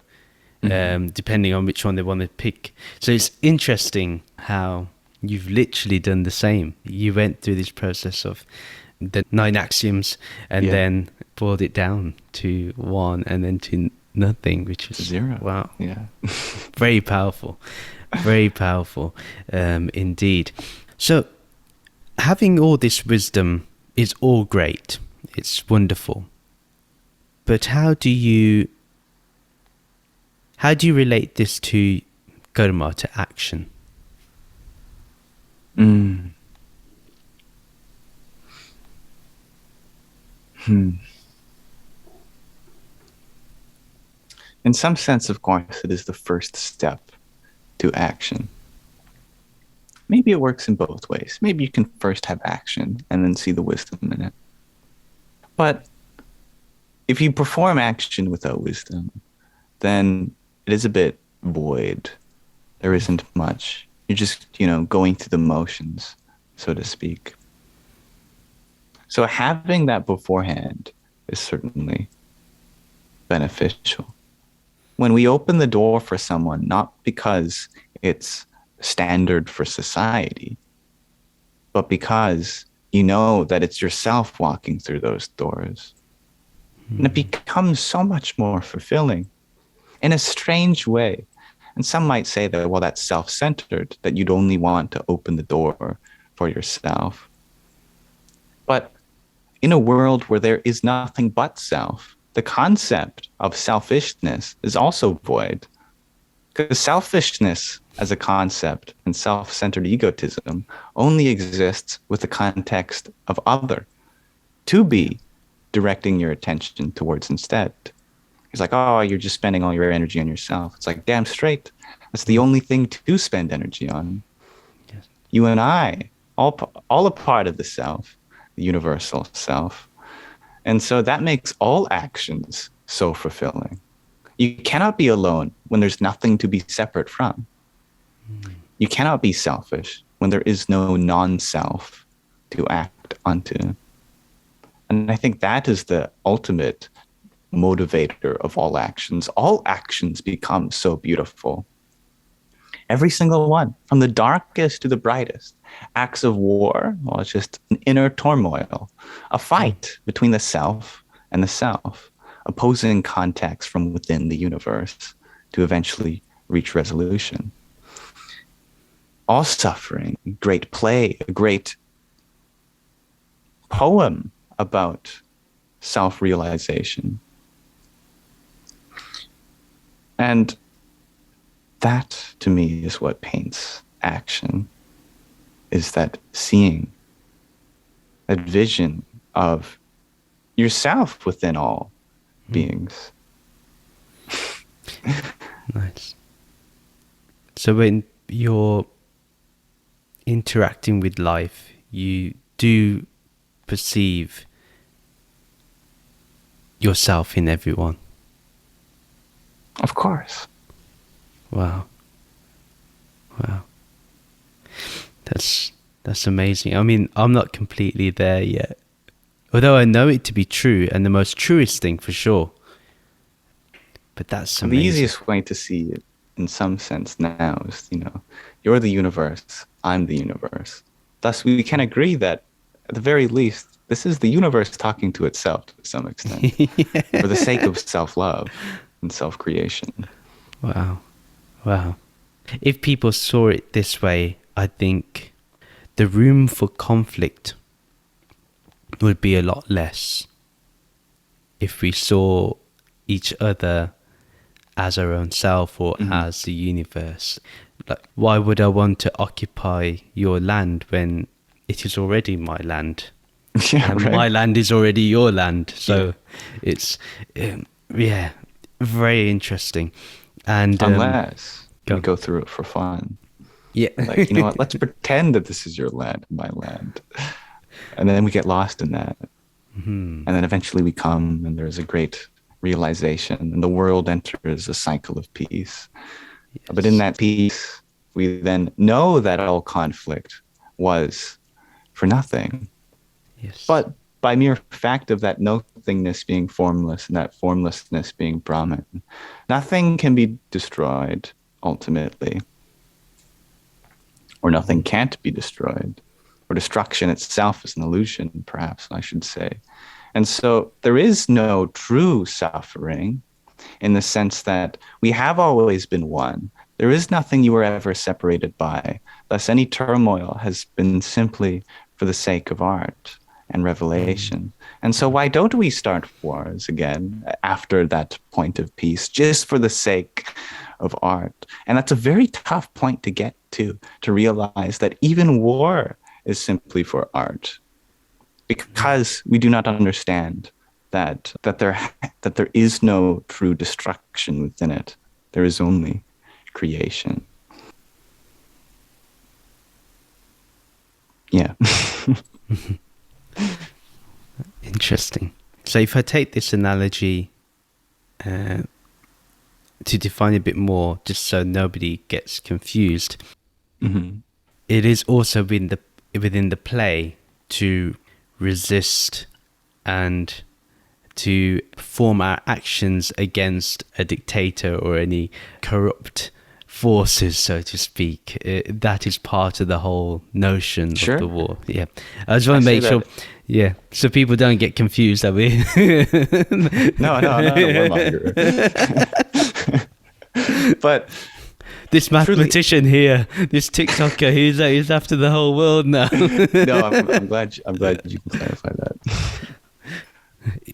Speaker 1: depending on which one they want to pick. So it's interesting how you've literally done the same. You went through this process of the 9 axioms and then boiled it down to 1 and then to nothing, which is
Speaker 2: 0.
Speaker 1: Wow.
Speaker 2: Yeah.
Speaker 1: Very powerful. Very powerful indeed. So having all this wisdom is all great. It's wonderful. But how do you relate this to karma, to action?
Speaker 2: In some sense, of course, it is the first step to action. Maybe it works in both ways. Maybe you can first have action and then see the wisdom in it. But if you perform action without wisdom, then it is a bit void. There isn't much. You're just, going through the motions, so to speak. So having that beforehand is certainly beneficial. When we open the door for someone, not because it's standard for society, but because you know that it's yourself walking through those doors. And it becomes so much more fulfilling in a strange way. And some might say that, that's self-centered, that you'd only want to open the door for yourself. But in a world where there is nothing but self, the concept of selfishness is also void. Because selfishness as a concept and self-centered egotism only exists with the context of other to be directing your attention towards instead. It's like, oh, you're just spending all your energy on yourself. It's like, damn straight. That's the only thing to spend energy on. Yes. You and I, all a part of the self, the universal self. And so that makes all actions so fulfilling. You cannot be alone when there's nothing to be separate from. You cannot be selfish when there is no non-self to act onto. And I think that is the ultimate motivator of all actions. All actions become so beautiful. Every single one, from the darkest to the brightest. Acts of war, well, it's just an inner turmoil, a fight between the self and the self, opposing contacts from within the universe to eventually reach resolution. All suffering, great play, a great poem about self-realization. And that, to me, is what paints action, is that seeing, that vision of yourself within all beings.
Speaker 1: Nice. So when you're interacting with life, you do perceive yourself in everyone.
Speaker 2: Of course.
Speaker 1: Wow. That's amazing. I mean, I'm not completely there yet, although I know it to be true and the most truest thing for sure. But that's amazing.
Speaker 2: The easiest way to see it in some sense now is, you're the universe, I'm the universe. Thus, we can agree that at the very least, this is the universe talking to itself to some extent, for the sake of self-love and self-creation.
Speaker 1: Wow. If people saw it this way, I think the room for conflict would be a lot less if we saw each other as our own self or as the universe. Like, why would I want to occupy your land when it is already my land?
Speaker 2: Yeah, right.
Speaker 1: My land is already your land. So it's, very interesting. And
Speaker 2: unless we go through it for fun.
Speaker 1: Yeah.
Speaker 2: Like, you know what, let's pretend that this is your land, my land. And then we get lost in that. And then eventually we come and there's a great realization and the world enters a cycle of peace. Yes. But in that peace, we then know that all conflict was for nothing.
Speaker 1: Yes.
Speaker 2: But by mere fact of that nothingness being formless and that formlessness being Brahman, nothing can be destroyed ultimately. Or nothing can't be destroyed. Or destruction itself is an illusion, perhaps I should say. And so there is no true suffering in the sense that we have always been one. There is nothing you were ever separated by. Thus, any turmoil has been simply for the sake of art and revelation. And so why don't we start wars again after that point of peace, just for the sake of art? And that's a very tough point to get to realize that even war is simply for art, because we do not understand that there is no true destruction within it. There is only creation. Yeah.
Speaker 1: Interesting. So if I take this analogy to define a bit more, just so nobody gets confused, it is also within the play to resist and to perform our actions against a dictator or any corrupt forces, so to speak. That is part of the whole notion of the war. Yeah, I just want to make sure. Yeah, so people don't get confused. Are we?
Speaker 2: No, warmonger. But
Speaker 1: This mathematician here, this TikToker, he's after the whole world now.
Speaker 2: No, I'm glad you can clarify that.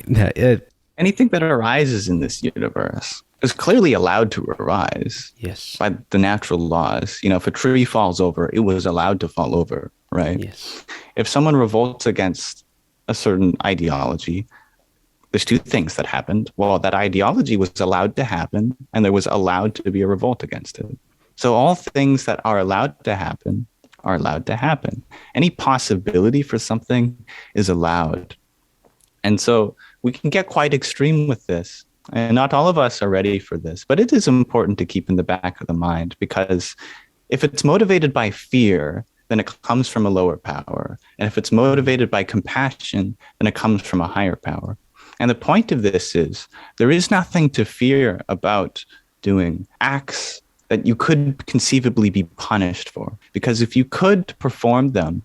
Speaker 1: Yeah,
Speaker 2: anything that arises in this universe is clearly allowed to arise.
Speaker 1: Yes.
Speaker 2: By the natural laws. If a tree falls over, it was allowed to fall over, right?
Speaker 1: Yes.
Speaker 2: If someone revolts against a certain ideology, there's two things that happened. Well, that ideology was allowed to happen, and there was allowed to be a revolt against it. So all things that are allowed to happen are allowed to happen. Any possibility for something is allowed. And so we can get quite extreme with this. And not all of us are ready for this, but it is important to keep in the back of the mind, because if it's motivated by fear, then it comes from a lower power. And if it's motivated by compassion, then it comes from a higher power. And the point of this is there is nothing to fear about doing acts that you could conceivably be punished for, because if you could perform them,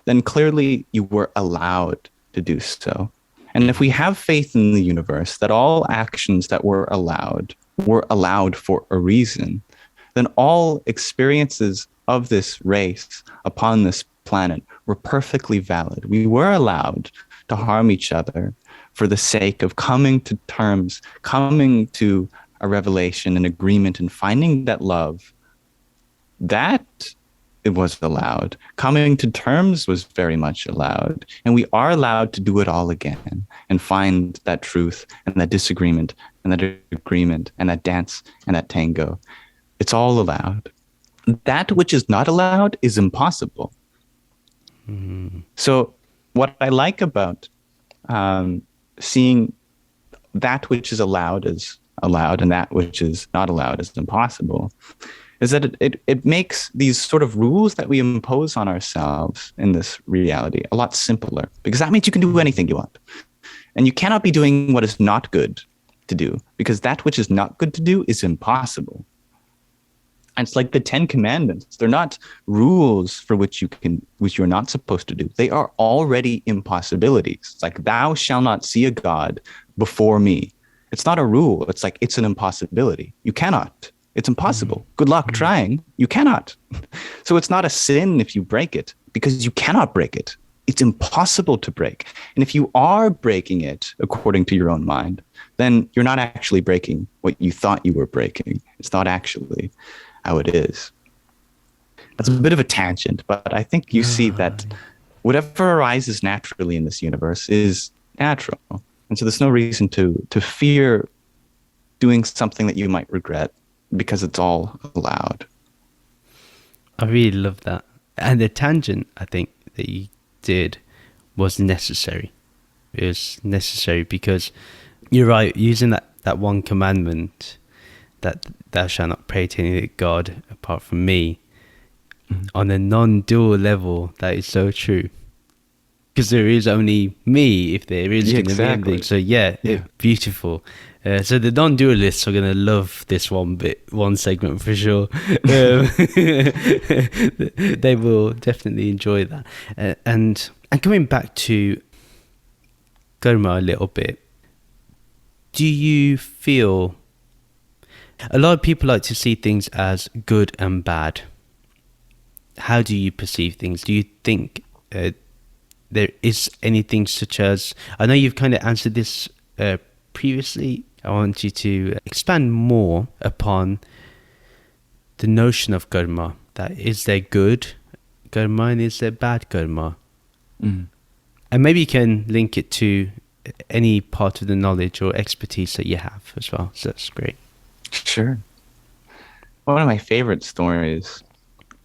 Speaker 2: then clearly you were allowed to do so. And if we have faith in the universe that all actions that were allowed for a reason, then all experiences of this race upon this planet were perfectly valid. We were allowed to harm each other for the sake of coming to terms, coming to a revelation, an agreement, and finding that love, that it was allowed. Coming to terms was very much allowed. And we are allowed to do it all again and find that truth and that disagreement and that agreement and that dance and that tango. It's all allowed. That which is not allowed is impossible. Mm-hmm. So what I like about seeing that which is allowed as allowed and that which is not allowed as impossible is that it makes these sort of rules that we impose on ourselves in this reality a lot simpler, because that means you can do anything you want. And you cannot be doing what is not good to do, because that which is not good to do is impossible. And it's like the 10 Commandments. They're not rules for which you're not supposed to do. They are already impossibilities. It's like, thou shalt not see a God before me. It's not a rule. It's like, it's an impossibility. You cannot. It's impossible. Good luck trying. You cannot. So it's not a sin if you break it, because you cannot break it. It's impossible to break. And if you are breaking it according to your own mind, then you're not actually breaking what you thought you were breaking. It's not actually how it is. That's a bit of a tangent, but I think you see that whatever arises naturally in this universe is natural. And so there's no reason to fear doing something that you might regret, because it's all allowed.
Speaker 1: I really love that. And the tangent, I think, that you did was necessary. It was necessary because you're right, using that one commandment, that thou shalt not pray to any God apart from me, on a non-dual level, that is so true. Because there is only me if there is going to be anything. So beautiful. So the non-dualists are going to love this one segment for sure. They will definitely enjoy that. And coming back to Karma a little bit, do you feel a lot of people like to see things as good and bad? How do you perceive things? Do you think there is anything such as, I know you've kind of answered this previously, I want you to expand more upon the notion of karma, that is there good karma and is there bad karma? And maybe you can link it to any part of the knowledge or expertise that you have as well, so that's great.
Speaker 2: Sure. One of my favorite stories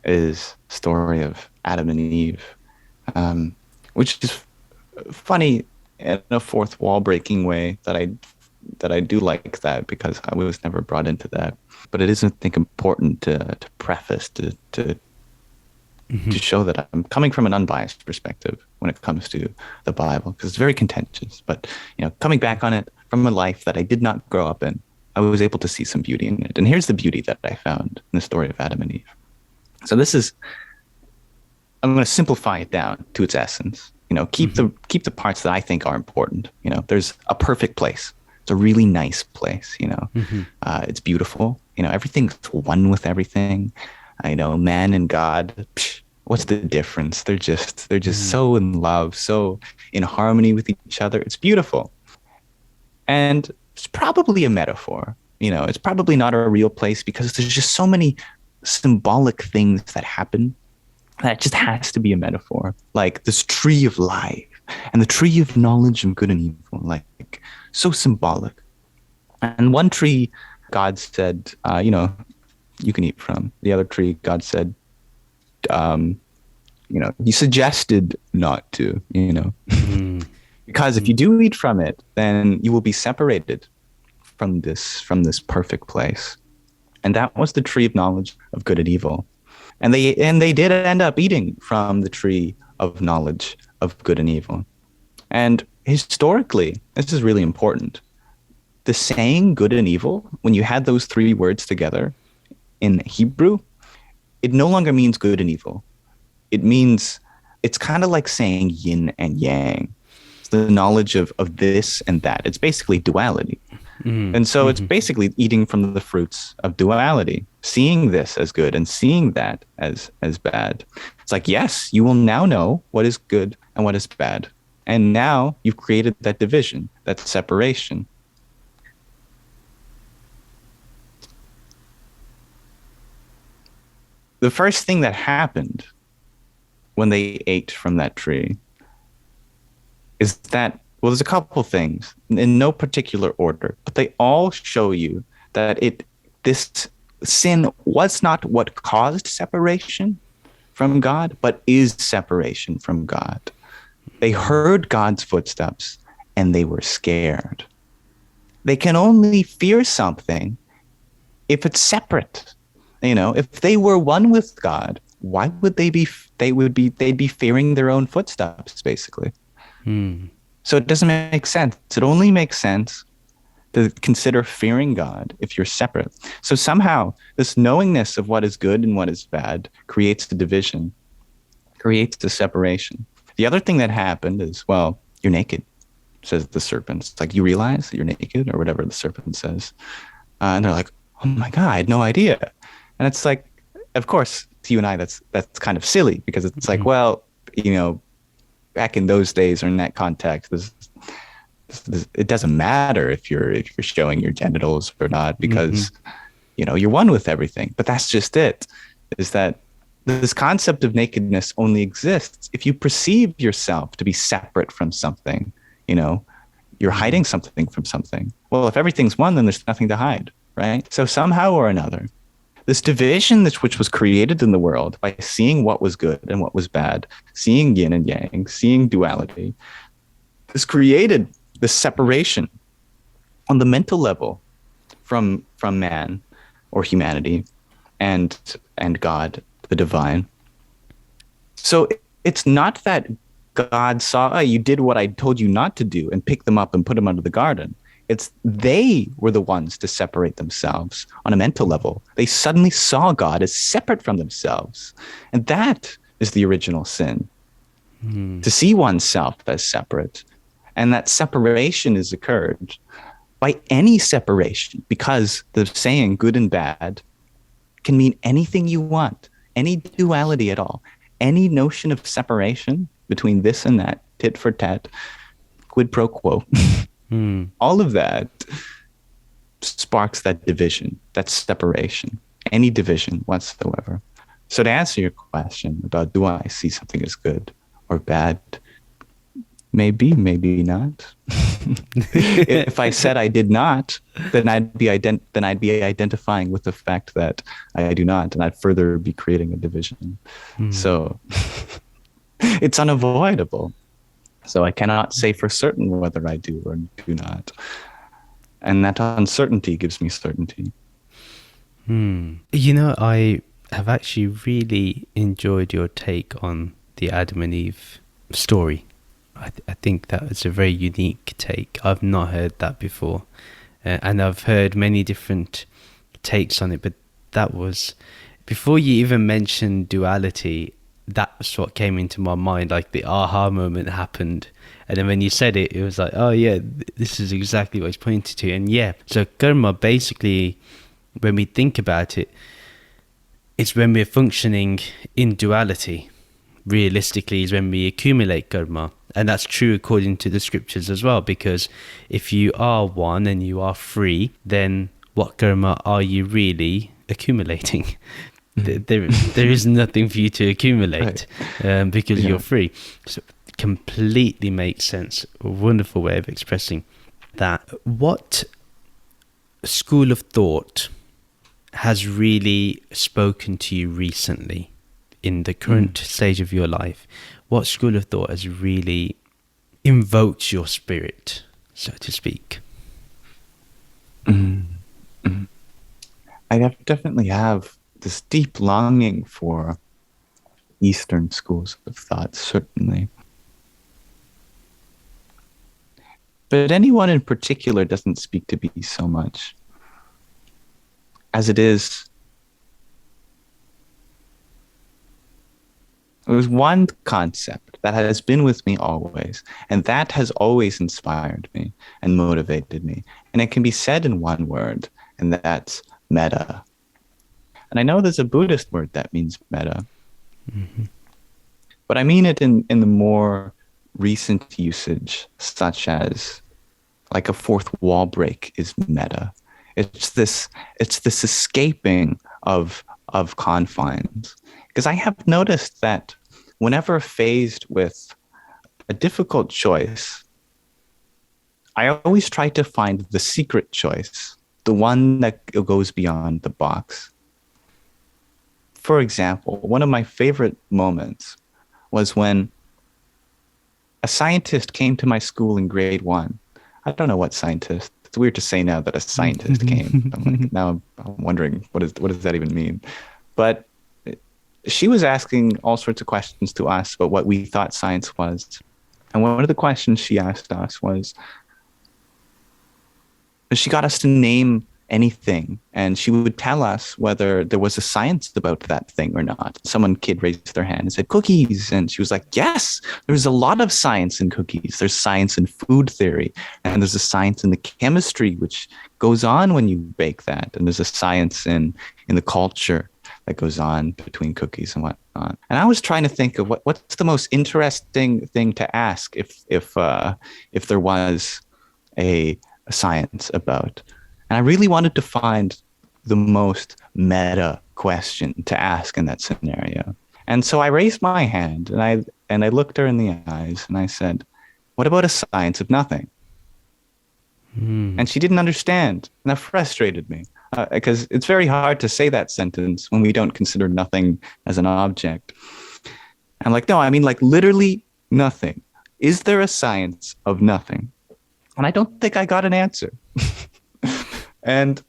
Speaker 2: is the story of Adam and Eve, which is funny in a fourth wall breaking way that I do like that, because I was never brought into that. But it is, I think, important to preface to show that I'm coming from an unbiased perspective when it comes to the Bible, because it's very contentious. But coming back on it from a life that I did not grow up in, I was able to see some beauty in it. And here's the beauty that I found in the story of Adam and Eve. So I'm going to simplify it down to its essence. Keep the parts that I think are important. There's a perfect place. It's a really nice place. It's beautiful. everything's one with everything. I know man and God, what's the difference? They're just so in love, so in harmony with each other. It's beautiful. And it's probably a metaphor. It's probably not a real place because there's just so many symbolic things that happen that just has to be a metaphor. Like this tree of life and the tree of knowledge of good and evil, like so symbolic. And one tree, God said, you can eat from. The other tree, God said, he suggested not to, because if you do eat from it, then you will be separated from this perfect place. And that was the tree of knowledge of good and evil. And they did end up eating from the tree of knowledge of good and evil. And historically, this is really important. The saying good and evil, when you had those three words together in Hebrew, it no longer means good and evil. It means, it's kind of like saying yin and yang. It's the knowledge of this and that. It's basically duality. And so it's basically eating from the fruits of duality, seeing this as good and seeing that as bad. It's like, yes, you will now know what is good and what is bad. And now you've created that division, that separation. The first thing that happened when they ate from that tree is that, well, there's a couple things in no particular order, but they all show you that this sin was not what caused separation from God, but is separation from God. They heard God's footsteps and they were scared. They can only fear something if it's separate. If they were one with God, why would they'd be fearing their own footsteps, basically. So it doesn't make sense. It only makes sense to consider fearing God if you're separate. So somehow this knowingness of what is good and what is bad creates the division, creates the separation. The other thing that happened is, well, you're naked, says the serpent. It's like, you realize that you're naked, or whatever the serpent says. And they're like, oh my God, I had no idea. And it's like, of course, to you and I, that's kind of silly, because it's like, well, back in those days or in that context, it doesn't matter if you're showing your genitals or not, because you're one with everything. But that's just it, is that this concept of nakedness only exists if you perceive yourself to be separate from something. You're hiding something from something. Well, if everything's one, then there's nothing to hide, right? So somehow or another, this division which was created in the world by seeing what was good and what was bad, seeing yin and yang, seeing duality, this created this separation on the mental level from man or humanity and God, the divine. So it's not that God saw, you did what I told you not to do, and picked them up and put them under the garden. It's they were the ones to separate themselves on a mental level. They suddenly saw God as separate from themselves. And that is the original sin, to see oneself as separate. And that separation has occurred by any separation, because the saying good and bad can mean anything you want, any duality at all, any notion of separation between this and that, tit for tat, quid pro quo. All of that sparks that division, that separation, any division whatsoever. So to answer your question about, do I see something as good or bad? Maybe, maybe not. If I said I did not, then I'd be identifying with the fact that I do not, and I'd further be creating a division. So it's unavoidable. So I cannot say for certain whether I do or do not. And that uncertainty gives me certainty.
Speaker 1: I have actually really enjoyed your take on the Adam and Eve story. I think that was a very unique take. I've not heard that before. And I've heard many different takes on it, but that was, before you even mentioned duality, that's what came into my mind, like the aha moment happened. And then when you said it, it was like, oh yeah, this is exactly what it's pointed to. And yeah, so karma basically when we think about it, it's when we're functioning in duality. Realistically, is when we accumulate karma. And that's true according to the scriptures as well, because if you are one and you are free, then what karma are you really accumulating? There is nothing for you to accumulate, because you're free. So it completely makes sense. A wonderful way of expressing that. What school of thought has really spoken to you recently in the current stage of your life? What school of thought has really invoked your spirit, so to speak?
Speaker 2: I definitely have this deep longing for Eastern schools of thought, certainly. But anyone in particular doesn't speak to me so much. As it is, there was one concept that has been with me always, and that has always inspired me and motivated me. And it can be said in one word, and that's metta. And I know there's a Buddhist word that means metta, but I mean it in the more recent usage, such as like a fourth wall break is metta. It's this escaping of confines. Because I have noticed that whenever faced with a difficult choice, I always try to find the secret choice, the one that goes beyond the box. For example, one of my favorite moments was when a scientist came to my school in grade 1. I don't know what scientist. It's weird to say now that a scientist came. I'm wondering, what does that even mean? But she was asking all sorts of questions to us about what we thought science was. And one of the questions she asked us was, she got us to name anything, and she would tell us whether there was a science about that thing or not. Kid raised their hand and said, cookies. And she was like, yes, there's a lot of science in cookies. There's science in food theory, and there's a science in the chemistry, which goes on when you bake that. And there's a science in the culture that goes on between cookies and whatnot. And I was trying to think of what's the most interesting thing to ask if there was a science about. And I really wanted to find the most meta question to ask in that scenario. And so I raised my hand and I looked her in the eyes and I said, what about a science of nothing? And she didn't understand. And that frustrated me because it's very hard to say that sentence when we don't consider nothing as an object. I'm like, no, I mean like literally nothing. Is there a science of nothing? And I don't think I got an answer. And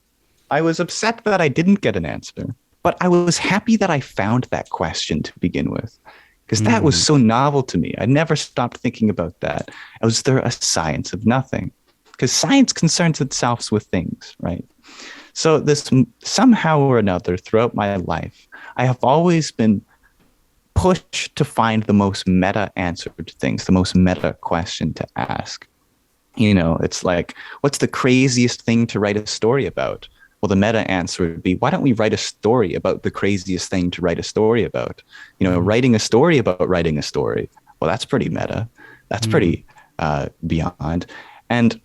Speaker 2: I was upset that I didn't get an answer, but I was happy that I found that question to begin with, because that was so novel to me. I never stopped thinking about that. Was there a science of nothing? Because science concerns itself with things, right? So this somehow or another throughout my life, I have always been pushed to find the most meta answer to things, the most meta question to ask. You know, it's like, what's the craziest thing to write a story about? Well, the meta answer would be, why don't we write a story about the craziest thing to write a story about? You know, writing a story about writing a story. Well, that's pretty meta. That's pretty beyond. And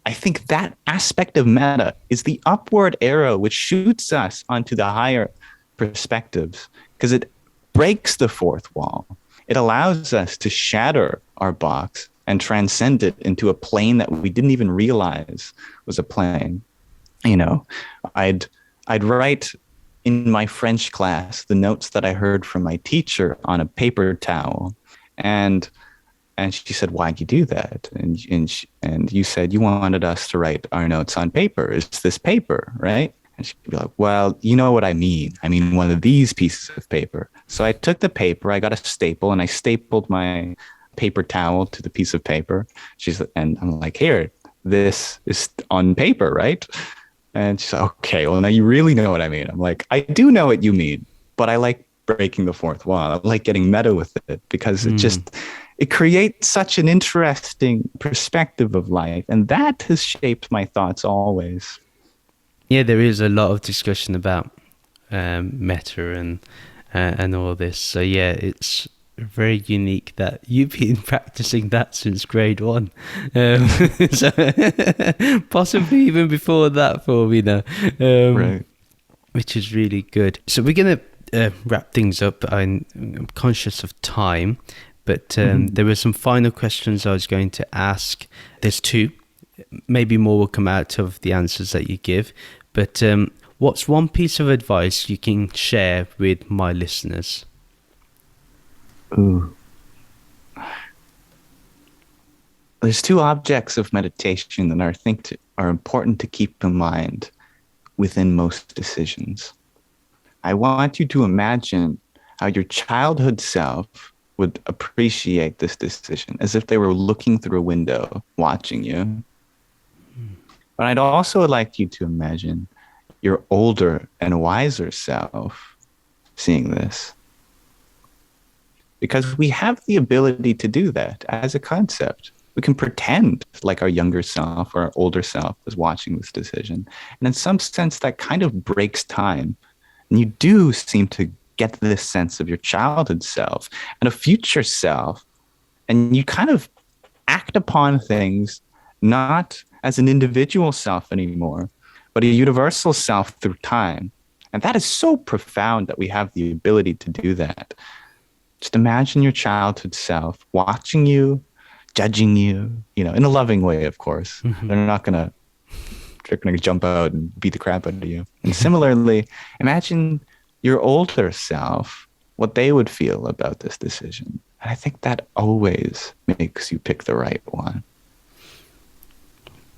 Speaker 2: I think that aspect of meta is the upward arrow which shoots us onto the higher perspectives, because it breaks the fourth wall. It allows us to shatter our box and transcend it into a plane that we didn't even realize was a plane. You know, I'd write in my French class the notes that I heard from my teacher on a paper towel, and she said, "Why'd you do that?" And you said you wanted us to write our notes on paper. Is this paper, right? And she'd be like, "Well, you know what I mean. I mean one of these pieces of paper." So I took the paper, I got a staple, and I stapled my paper towel to the piece of paper. And I'm like, "Here, this is on paper, right?" And she's like, "Okay, well, now you really know what I mean." I'm like, "I do know what you mean, but I like breaking the fourth wall. I like getting meta with it, because it creates such an interesting perspective of life. And that has shaped my thoughts always."
Speaker 1: Yeah, there is a lot of discussion about meta and all this. So yeah, it's very unique that you've been practicing that since grade 1. So possibly even before that, for we know.
Speaker 2: Right.
Speaker 1: Which is really good. So we're going to wrap things up. I'm conscious of time, but there were some final questions I was going to ask. There's 2. Maybe more will come out of the answers that you give. But what's one piece of advice you can share with my listeners?
Speaker 2: Ooh. There's 2 objects of meditation that I think are important to keep in mind within most decisions. I want you to imagine how your childhood self would appreciate this decision, as if they were looking through a window watching you. But I'd also like you to imagine your older and wiser self seeing this. Because we have the ability to do that as a concept. We can pretend like our younger self or our older self is watching this decision. And in some sense, that kind of breaks time. And you do seem to get this sense of your childhood self and a future self. And you kind of act upon things not as an individual self anymore, but a universal self through time. And that is so profound that we have the ability to do that. Just imagine your childhood self watching you, judging you, in a loving way, of course. They're going to jump out and beat the crap out of you. And similarly, imagine your older self, what they would feel about this decision. And I think that always makes you pick the right one.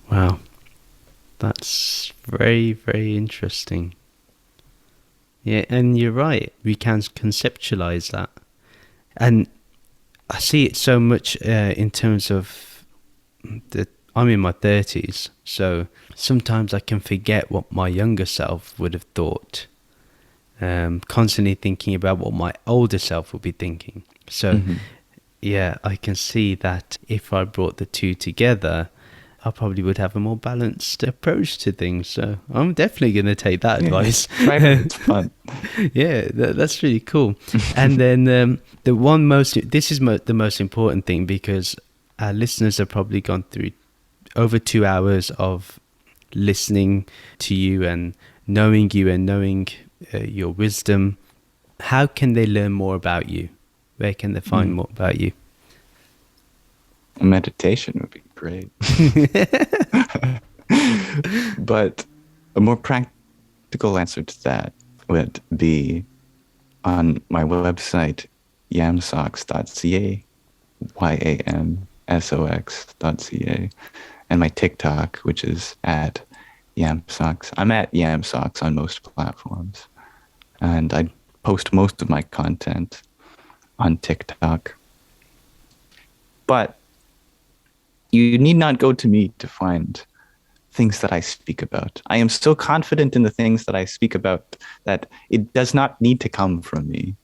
Speaker 1: Wow. That's very, very interesting. Yeah, and you're right. We can conceptualize that. And I see it so much in terms of I'm in my 30s, so sometimes I can forget what my younger self would have thought. Constantly thinking about what my older self would be thinking. So, yeah, I can see that if I brought the 2 together, I probably would have a more balanced approach to things. So I'm definitely going to take that advice.
Speaker 2: Right, it's fun.
Speaker 1: Yeah, that's really cool. And then the most important thing, because our listeners have probably gone through over 2 hours of listening to you and knowing your wisdom. How can they learn more about you? Where can they find more about you?
Speaker 2: Meditation would be great. But a more practical answer to that would be on my website, yamsox.ca, YAMSOX.ca, and my TikTok, which is at Yamsox. I'm at Yamsox on most platforms. And I post most of my content on TikTok. But you need not go to me to find things that I speak about. I am so confident in the things that I speak about that it does not need to come from me.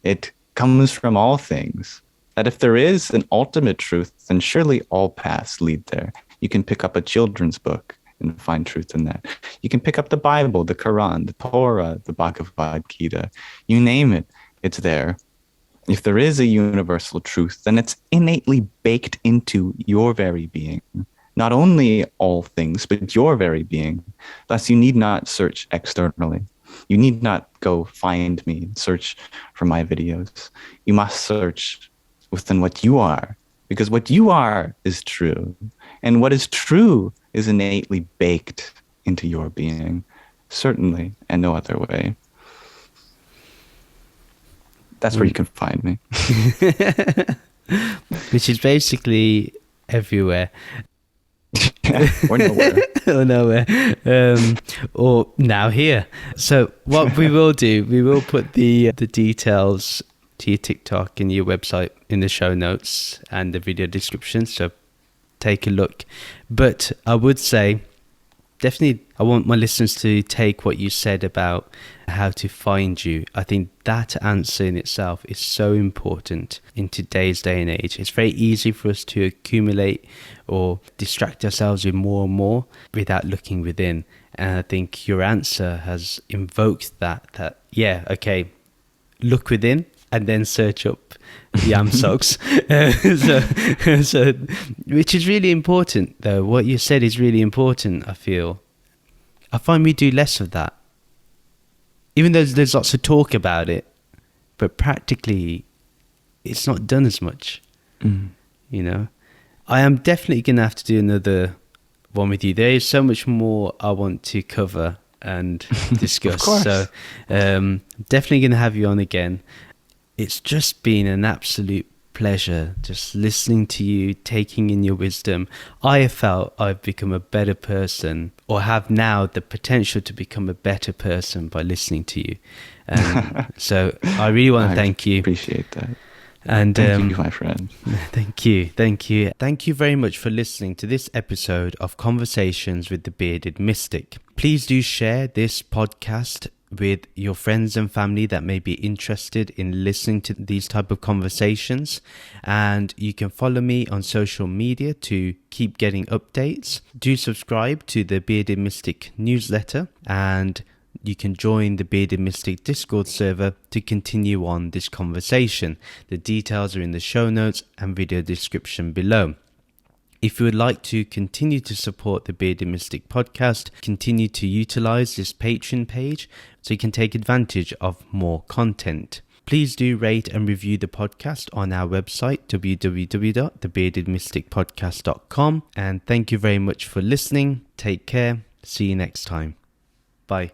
Speaker 2: It comes from all things. That if there is an ultimate truth, then surely all paths lead there. You can pick up a children's book and find truth in that. You can pick up the Bible, the Quran, the Torah, the Bhagavad Gita. You name it, it's there. If there is a universal truth, then it's innately baked into your very being. Not only all things, but your very being. Thus, you need not search externally. You need not go find me and search for my videos. You must search within what you are, because what you are is true. And what is true is innately baked into your being, certainly, and no other way. That's where you can find me.
Speaker 1: Which is basically everywhere.
Speaker 2: Or nowhere.
Speaker 1: Or nowhere. Or now here. So what we will do, we will put the details to your TikTok and your website in the show notes and the video description. So take a look. But I would say, definitely, I want my listeners to take what you said about how to find you. I think that answer in itself is so important in today's day and age. It's very easy for us to accumulate or distract ourselves with more and more without looking within. And I think your answer has invoked that, yeah, okay, look within and then search up Yamsox. so, which is really important, though. What you said is really important, I feel. I find we do less of that. Even though there's lots of talk about it, but practically it's not done as much, you know. I am definitely going to have to do another one with you. There is so much more I want to cover and discuss. So definitely going to have you on again. It's just been an absolute pleasure just listening to you, taking in your wisdom. I have felt I've become a better person, or have now the potential to become a better person by listening to you. So I really want to thank you.
Speaker 2: Appreciate that.
Speaker 1: And
Speaker 2: thank you, my friend.
Speaker 1: Thank you. Thank you very much for listening to this episode of Conversations with the Bearded Mystic. Please do share this podcast with your friends and family that may be interested in listening to these type of conversations. And you can follow me on social media to keep getting updates. Do subscribe to the Bearded Mystic newsletter, and you can join the Bearded Mystic Discord server to continue on this conversation. The details are in the show notes and video description below. If you would like to continue to support the Bearded Mystic podcast, continue to utilize this Patreon page so you can take advantage of more content. Please do rate and review the podcast on our website, www.thebeardedmysticpodcast.com. And thank you very much for listening. Take care. See you next time. Bye.